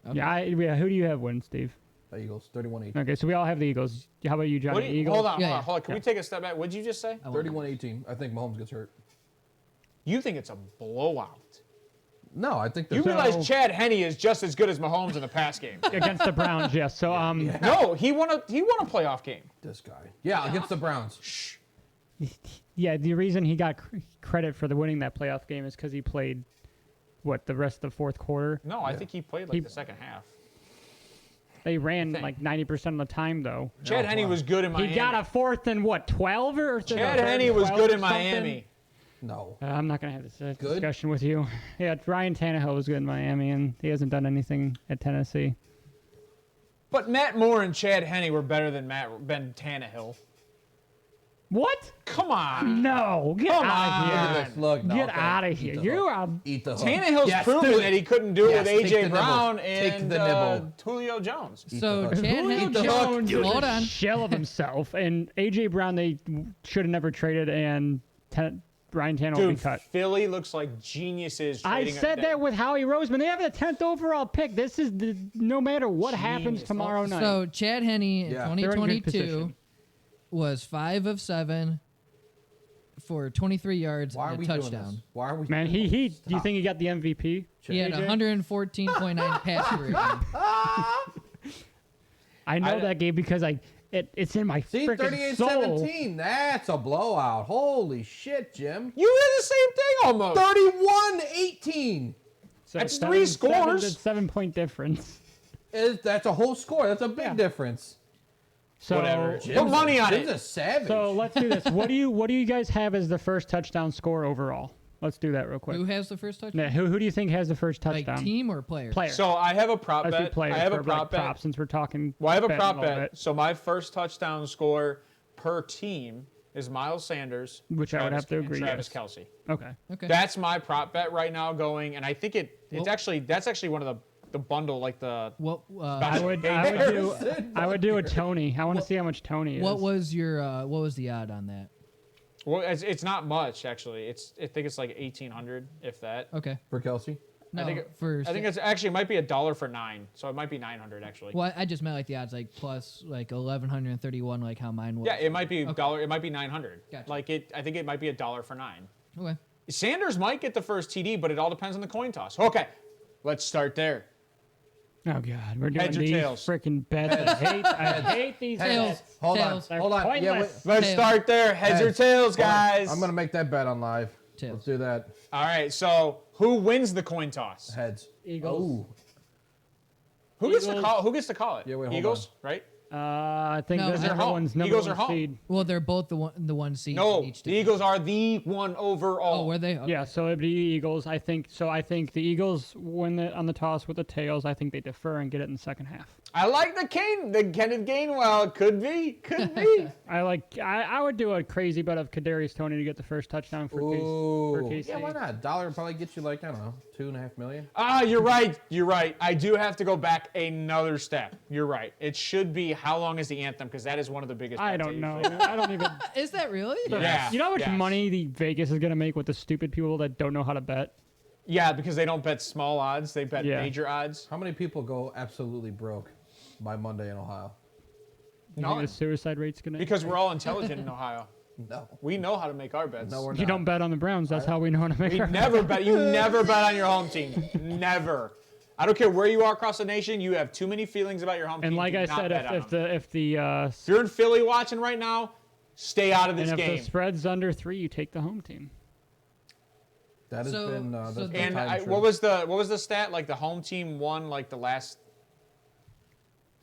Okay. Yeah, who do you have win, Steve? Eagles, 31-18. Okay, so we all have the Eagles. How about you, Johnny? Eagles? Hold on, Yeah, hold on, yeah. hold on. Can we take a step back? What did you just say? I won't- 31-18. I think Mahomes gets hurt. You think it's a blowout. No, I think You they're realize Chad Henne is just as good as Mahomes in the pass game. Against the Browns, yes. So No, he won a playoff game. this guy. Yeah, against the Browns. yeah, the reason he got credit for the winning that playoff game is because he played the rest of the fourth quarter. No, I think he played like the second half. They ran think. like 90% of the time though. Chad Henne was good in Miami. He got a fourth and 12 or Chad Henne was 12 good or in Miami. No. I'm not gonna have this Good? discussion with you. Yeah, Ryan Tannehill was good in Miami, and he hasn't done anything at Tennessee. But Matt Moore and Chad Henne were better than Ben Tannehill. What? Come on. No, get Come out on. of here. Look at this. Look, no, Get okay. out of Eat here. the You hook. are. Eat the hook. Tannehill's Yes, proven do it. that he couldn't do Yes, it with take the A.J. nibble. Brown Take and the nibble. Julio Jones. So the hook. Chad Julio Eat the hook. Jones Dude, was hold a on. shell of himself, and AJ Brown they should have never traded, and Ryan Tannehill will be Dude, cut. Philly looks like geniuses. I trading said that with Howie Roseman. They have the 10th overall pick. This is no matter what happens Genius. tomorrow night. So Chad Henne in Yeah. They're in good 2022 position. was 5 of 7 for 23 yards Why are and a we touchdown. doing this? Why are we? Man, do you think he got the MVP? He had AJ? 114.9 passer rating. I know I- that game because it's in my See, freaking soul. 38-17. That's a blowout. Holy shit, Jim. You did the same thing almost. 31-18. So That's three scores. That's 7-point difference. That's a whole score. That's a big Yeah. difference. So, Whatever. Jim's Put money on Jim's it. a savage. So let's do this. What do you guys have as the first touchdown score overall? Let's do that real quick. Who has the first touchdown? Yeah, who do you think has the first Like touchdown? team or player? Player. So I have a prop Let's do bet. players I have a for, prop bet. props, since we're talking. Well, I have a betting prop little bet. bit, So my first touchdown score per team is Miles Sanders, Which I would have to and agree, Travis yes. Kelsey. Okay. Okay. That's my prop bet right now going, and I think it's Well- actually that's actually one of the bundle like the. What I would do a Tony. I want to see how much Tony is. what was the odd on that? Well, it's not much actually. I think it's like 1,800 if that. Okay. for Kelsey. No, I think it's actually it might be $1 for 9, so it might be 900 actually. Well, I just meant like the odds, like plus like 1,131, like how mine was. Yeah, it might be dollar. It might be 900. Gotcha. Like it, I think it might be $1 for 9. Okay. Sanders might get the first TD, but it all depends on the coin toss. Okay, let's start there. Oh God, we're doing Heads or these tails? freaking bets. I hate these. Tails. bets. Hold Tails. on. Hold on. Yeah, wait. Pointless. Let's Tails. start there. Heads or Heads. tails, Hold on. guys. I'm gonna make that bet on live. Tails. Let's do that. All right. So who wins the coin toss? Heads. Eagles. Oh, Who gets to Eagles. call? Who gets to call it? Yeah, wait, hold Eagles, right? I think No, this is they're number home. one's number Eagles one are home. seed. Well, they're both the one seed No, in each the division. Eagles are the one overall. Oh, were they? Okay. Yeah, so it'd be Eagles. I think so. I think the Eagles win on the toss with the tails. I think they defer and get it in the second half. I like the Kenneth Gainwell. Could be. I would do a crazy bet of Kadarius Toney to get the first touchdown for ooh. KC. Yeah, why not? $1 probably gets you like, I don't know, $2.5 million. Ah, you're right. You're right. I do have to go back another step. You're right. It should be how long is the anthem because that is one of the biggest. I bets don't know. usually- I don't even. Is that really? Yeah. You know how much yes. money the Vegas is gonna make with the stupid people that don't know how to bet? Yeah, because they don't bet small odds. They bet Yeah. major odds. How many people go absolutely broke by Monday in Ohio? You think None. the suicide rate's gonna. Because we're all intelligent in Ohio. No. We know how to make our bets. No, we're not. you don't bet on the Browns. That's how we know how to make We our never bet. You never bet on your home team. Never. I don't care where you are across the nation. You have too many feelings about your home team. And like Do I not said, bet on if them. the you're in Philly watching right now, stay out of this and if game. the spread's under 3, you take the home team. That has So- been. so That's been And time true. what was the stat? Like the home team won like the last.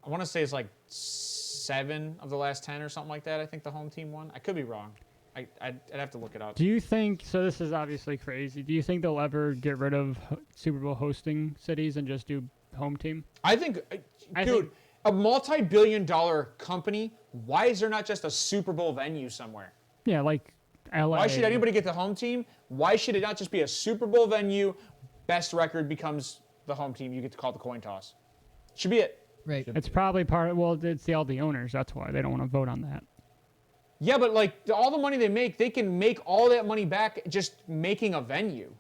I want to say it's like 7 of the last 10 or something like that. I think the home team won. I could be wrong. I'd have to look it up. Do you think, so this is obviously crazy, do you think they'll ever get rid of Super Bowl hosting cities and just do home team? I think, I dude, think- a multi-billion-dollar company. Why is there not just a Super Bowl venue somewhere? Yeah, like LA. Why should anybody get the home team? Why should it not just be a Super Bowl venue? Best record becomes the home team. You get to call the coin toss. Should be it. Right. It's probably part of, well, it's all the owners. That's why they don't want to vote on that. Yeah, but like all the money they make, they can make all that money back just making a venue.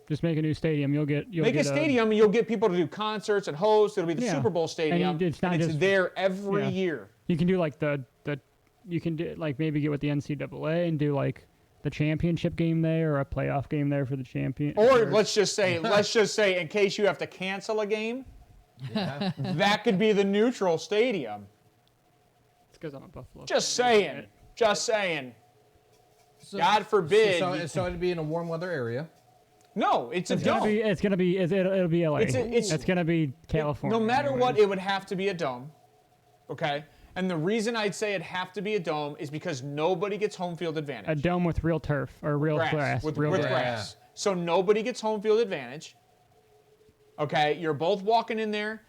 Just make a new stadium. You'll get Make a stadium, and you'll get people to do concerts and host. It'll be the Yeah. Super Bowl stadium, And it's not and it's just- there every yeah. year. You can do like you can do like maybe get with the NCAA and do like the championship game there or a playoff game there for the champion. Or let's just say, in case you have to cancel a game, that could be the neutral stadium. It's because I'm a Buffalo. Just fan. saying. Just saying. So, God forbid. So it'd be in a warm weather area. No, it's a It's gonna dome. be. It's gonna be. It'll be LA. It's- gonna be California. No matter anyways. what, it would have to be a dome. Okay? And the reason I'd say it'd have to be a dome is because nobody gets home field advantage. A dome with real turf or real grass. With real grass. grass. So nobody gets home field advantage. Okay? You're both walking in there.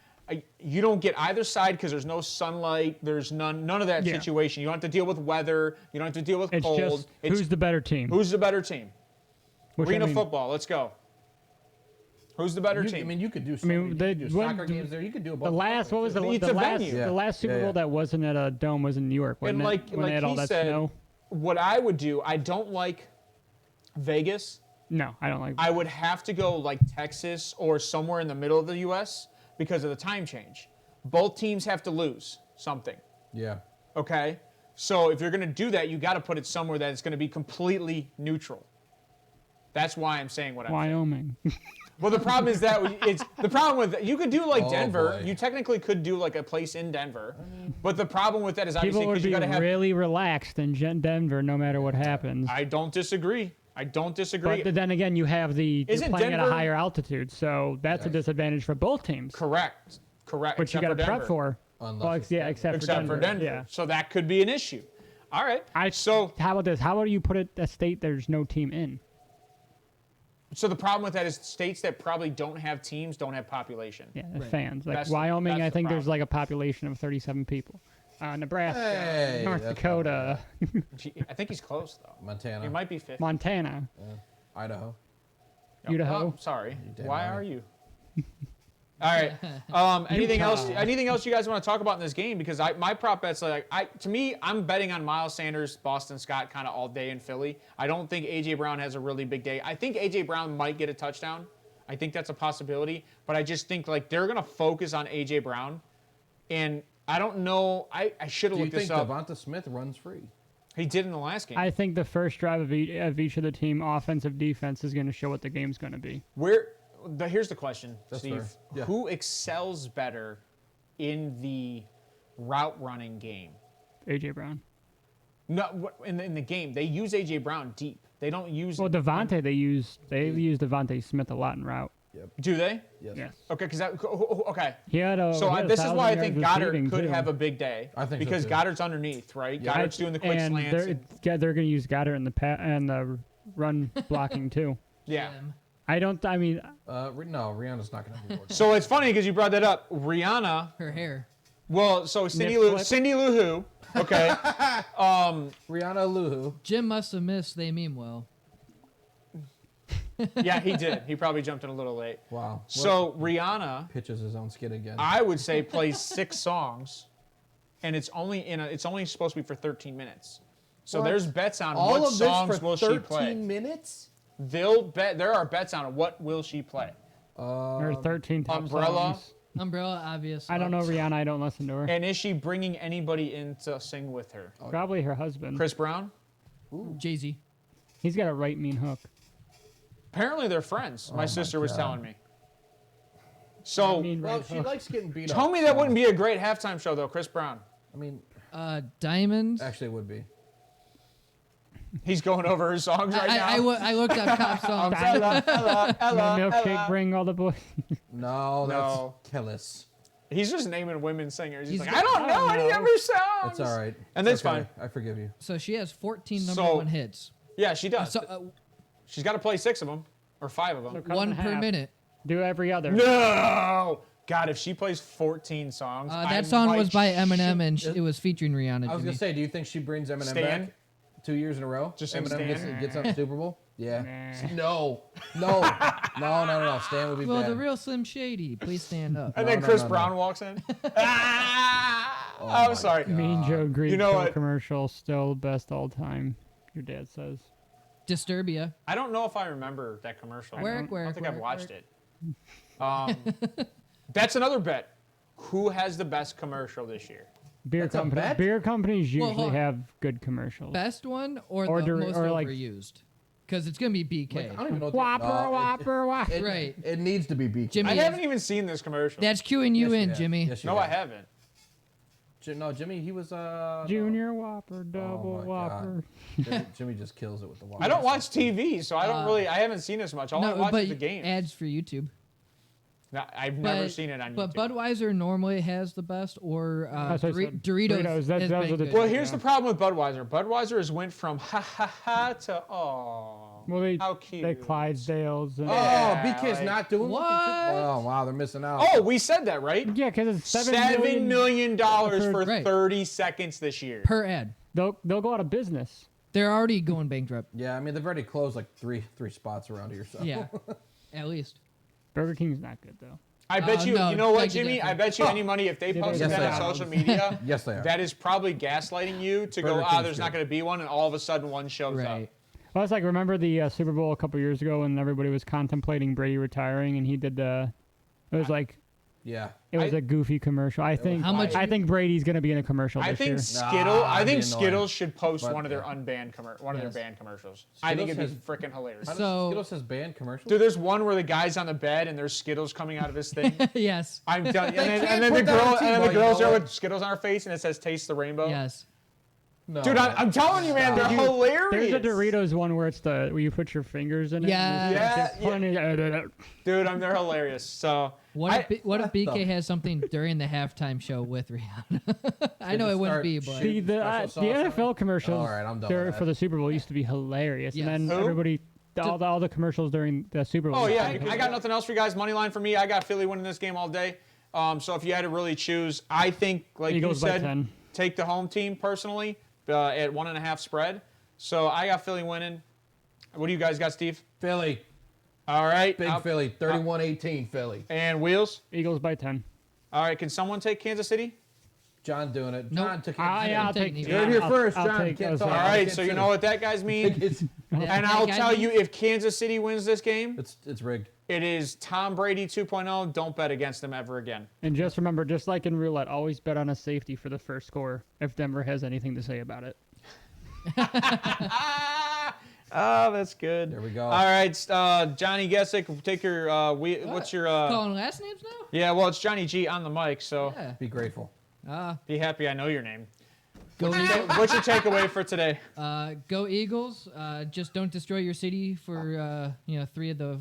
You don't get either side because there's no sunlight. There's none of that Yeah. situation. You don't have to deal with weather. You don't have to deal with It's cold. just who's the better team. Who's the better team? Which, I Arena mean, football. Let's go. Who's the better team? I mean, you could do. So mean, many, they- you could do when- soccer games there. You could do a The last, what was the, It's the a last, venue. the last Super Yeah, Bowl yeah. that wasn't at a dome was in New York, wasn't And it? like When they had all he that said, snow. what I would do, I don't like Vegas. No, I don't like. I would have to go like Texas or somewhere in the middle of the U.S. because of the time change. Both teams have to lose something. Yeah. Okay? So if you're going to do that, you got to put it somewhere that it's going to be completely neutral. That's why I'm saying what I'm saying. Wyoming. Well, the problem is that it's the problem with you could do like Oh, Denver. boy. You technically could do like a place in Denver, but the problem with that is obviously People would because you be got to have. really relaxed in Denver no matter what happens. I don't disagree. I don't disagree. But then again, you have you're Isn't playing at a Denver- higher altitude, so that's a disadvantage for both teams, Correct. which you got to prep for. Unless Well, it's yeah, Denver. except Except for Denver. Yeah. So that could be an issue. All right. So How about this? How about you put it a state there's no team in? the problem with that is states that probably don't have teams don't have population. Yeah, the Right. fans. Like That's- Wyoming, that's I the think there's problem. like a population of 37 people. Nebraska, Hey, North that's Dakota, I think he's close though. Montana, He might be 50. Montana, Idaho. Idaho. Oh, sorry. damn Why right. are you? All right. Anything Utah. else? Anything else you guys want to talk about in this game? Because my prop bets to me, I'm betting on Miles Sanders, Boston Scott, kind of all day in Philly. I don't think AJ Brown has a really big day. I think AJ Brown might get a touchdown. I think that's a possibility. But I just think like they're gonna focus on AJ Brown, and I don't know. I should have Do you looked think this up. Devonta Smith runs free? He did in the last game. I think the first drive of each of the team, offensive, defense, is going to show what the game's going to be. Here's the question, That's Steve. fair. Yeah. Who excels better in the route running game? AJ Brown. No, in the game they use AJ Brown deep. They don't use. Well, Devontae, they use Devontae Smith a lot in route. Do they? Yes. Yes. Okay, okay. He had a. So he had this is 1,000 why I yards think Goddard receiving, could too. have a big day. I think so, because too. Goddard's underneath, right? Yeah. Goddard's doing the quick and slants. they're going to use Goddard in the run blocking too. Yeah. I mean, No, Rihanna's not going to be. So it's funny because you brought that up. Rihanna. Her hair. Well, so Cindy Nip Lou flip. Who? Okay. Rihanna Luhu. Jim must have missed They Mean Well. Yeah, he did. He probably jumped in a little late. Wow. So Rihanna, Pitches his own skit again. I would say plays 6 songs, and it's only supposed to be for 13 minutes. So What? there's bets on All what of this songs for will 13 she play. minutes? There are bets on what will she play. her 13 top Umbrella. songs. Umbrella, obvious. I don't know Rihanna. I don't listen to her. And is she bringing anybody in to sing with her? Probably her husband. Chris Brown? Jay-Z. He's got a right mean hook. Apparently they're friends. My sister was God. telling me. So, Well, she likes getting beat up. tell me that so- wouldn't be a great halftime show, though, Chris Brown. I mean, Diamonds. actually, it would be. He's going over his songs right now. I looked up top songs. Ella, Ella, Ella, milkshake Ella. bring all the boys. No, that's No. Kellis. He's just naming women singers. He's, He's like, I don't know any of her songs. It's all right. And It's that's okay. fine. I forgive you. So she has 14 number So- one hits. Yeah, she does. So, She's got to play 6 of them or 5 of them. Cut one in per half. minute. Do every other. No! God, if she plays 14 songs, I That song might was by Eminem, shit. and it was featuring Rihanna. I was Jimmy. gonna say, do you think she brings Eminem Stan? back 2 years in a row? Just sing Eminem Stan? gets on the Super Bowl. Yeah. Nah. No. Stan would be Well, bad. the real Slim Shady. Please stand up. And No, then no, Chris no, no. Brown walks in. I'm sorry. Mean Joe Grease You know what? commercial still best all time. Your dad says. Disturbia. I don't know if I remember that commercial. Work, I don't work, think I've work, watched work. it. That's another bet. Who has the best commercial this year? Beer That's a company. bet? Beer companies Well, usually hold on. have good commercials. Best one or, Or the dur- most or, like- overused? Because it's gonna be BK. Like, I don't even know. Whopper, whopper, whopper. It, Right. It needs to be BK. Jimmy, I haven't even seen this commercial. that's queuing you Yes, in, have. Jimmy. Yes, you No, I have. haven't. No, Jimmy, he was Junior Whopper, double my Whopper. Jimmy just kills it with the Whopper. I don't watch TV, so I don't really. I haven't seen this much. All I No, watch but is the game. ads for YouTube. No, I've never seen it on But YouTube. Budweiser normally has the best, or That's what I said. Doritos. Doritos, that- has those been are the good. two. Well, here's Yeah. the problem with Budweiser. Budweiser has went from ha ha ha to oh. Well, How cute. they Clydesdales. And, Oh, Yeah, BK's like- not doing What? Oh, wow, they're missing out. Oh, we said that, right? yeah, because it's $7 million for Right. 30 seconds this year. Per ad. They'll go out of business. They're already going bankrupt. Yeah, I mean they've already closed like three spots around here. So Yeah, at least. Burger King's not good though. I bet you, no, you know what, beg to Jimmy? differ. I bet you any money if they posted Yes, that they on are. social media, Yes, they are. that is probably gaslighting you to Burger go, King's there's not good. going to be one, and all of a sudden one shows Right. up. Well, it's like remember the Super Bowl a couple years ago when everybody was contemplating Brady retiring, and he did the. It was like yeah. it was I- a goofy commercial. I think. How much- I think Brady's gonna be in a commercial I this think year. Skittle. I Nah, think it'd be annoying. Skittles should post But, one of their yeah. unbanned one of Yes. their banned commercials. I think Skittles it'd be freaking hilarious. How does So- Skittles has banned commercials? Dude, there's one where the guy's on the bed and there's Skittles coming out of his thing. Yes. I'm done. And can't then the put that on girl, TV, and then the you girl's know there what? with Skittles on her face, and it says "Taste the Rainbow." Yes. no. Dude, I'm telling you, man, they're Stop. hilarious. There's a Doritos one where it's where you put your fingers in it. and Yeah. it's funny. Dude, they're hilarious. So What if BK has something during the halftime show with Rihanna? I know just it wouldn't start be, but shooting The special sauce on NFL it? commercials All right, I'm done there with that. for the Super Bowl used to be hilarious, Yes. and then Who? everybody all the commercials during the Super Bowl. Oh yeah, used to be I got nothing else for you guys. Money line for me. I got Philly winning this game all day. So if you had to really choose, I think like Eagles you by said, 10. take the home team personally at 1.5 spread. So I got Philly winning. What do you guys got, Steve? Philly, All right, big Philly, 31-18 Philly. and Wheels. Eagles by 10. All right, can someone take Kansas City? John doing it. Nope. John took it. Yeah, I'll take take. the You're here I'll- first, I'll John. take Can't those. talk. All right, so you know what that guys mean. It's And I'll That tell guy- you, if Kansas City wins this game, it's rigged. it is Tom Brady 2.0. Don't bet against them ever again. And just remember, just like in roulette, always bet on a safety for the first score if Denver has anything to say about it. Oh, that's good. There we go. All right, Johnny Gesick, take your. What's your? calling last names now? Yeah, well, it's Johnny G on the mic, so Yeah. Be grateful. be happy I know your name. Go, What's your takeaway for today? Go Eagles. Just don't destroy your city for 3 of the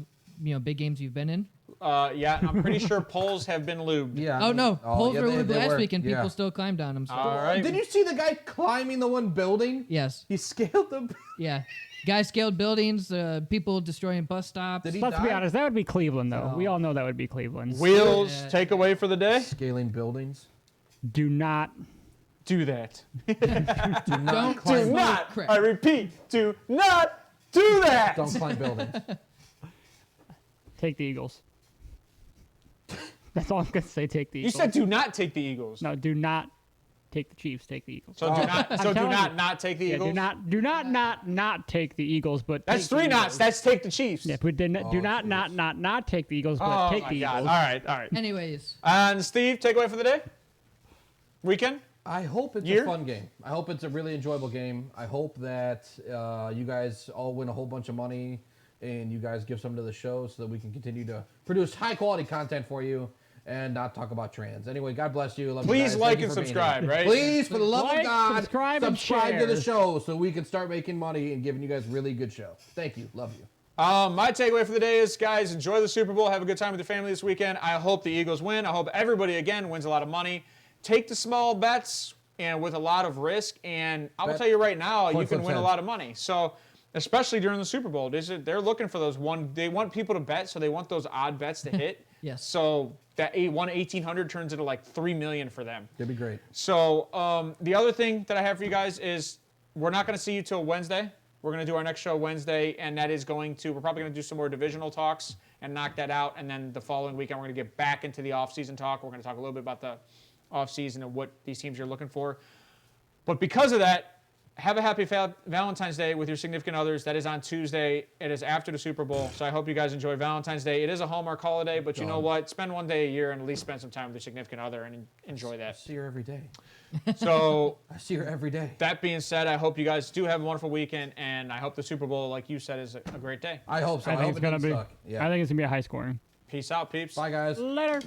big games you've been in. Yeah, I'm pretty sure polls have been lubed. Yeah. Oh no, polls yeah, were they lubed last were. week and Yeah. people still climbed on them. So. All right. Did you see the guy climbing the one building? Yes. He scaled the. Yeah. Guys scaled buildings. People destroying bus stops. Did he Let's be die? honest, that would be Cleveland, though. Oh. We all know that would be Cleveland. Wheels, Yeah. takeaway for the day? Scaling buildings. Do not. Do that. Do not Don't Do climb. not, crap. I repeat, do not do that. Don't climb buildings. Take the Eagles. That's all I'm going to say. Take the You Eagles. said do not take the Eagles. No, do not take the Chiefs. Take the Eagles. So do not. So do telling you. not take the Yeah, Eagles. do not take the Eagles, but That's take the 3 Eagles. knots. That's take the Chiefs. Yeah, but do Oh, not jeez. not take the Eagles, but Oh take my the God. Eagles. All right. Anyways, And Steve, takeaway for the day? Weekend? I hope it's Year? a fun game. I hope it's a really enjoyable game. I hope that you guys all win a whole bunch of money. and you guys give some to the show so that we can continue to produce high-quality content for you and not talk about trans. Anyway, God bless you. Love you Please guys. like Thank you and for being subscribe, here. right? Please, for the love Like, of God, subscribe, and to the share. show so we can start making money and giving you guys really good show. Thank you. Love you. My takeaway for the day is, guys, enjoy the Super Bowl. Have a good time with your family this weekend. I hope the Eagles win. I hope everybody, again, wins a lot of money. Take the small bets and with a lot of risk. And I will tell you right now, you can win a lot of money. So, especially during the Super Bowl, they're looking for those they want people to bet, so they want those odd bets to hit. Yes. So that 1,800 turns into like $3 million for them. That'd be great. So the other thing that I have for you guys is we're not going to see you till Wednesday. We're going to do our next show Wednesday, and that is we're probably going to do some more divisional talks and knock that out. And then the following weekend, we're going to get back into the offseason talk. We're going to talk a little bit about the offseason and what these teams are looking for. But because of that, have a happy Valentine's Day with your significant others. That is on Tuesday. It is after the Super Bowl. So I hope you guys enjoy Valentine's Day. It is a Hallmark holiday, but you know what? Spend one day a year and at least spend some time with your significant other and enjoy I that. see her every day. So I see her every day. that being said, I hope you guys do have a wonderful weekend, and I hope the Super Bowl, like you said, is a great day. I hope so. I think hope it's it gonna doesn't be. suck. Yeah. I think it's gonna be a high scoring. Peace out, peeps. Bye, guys. Later.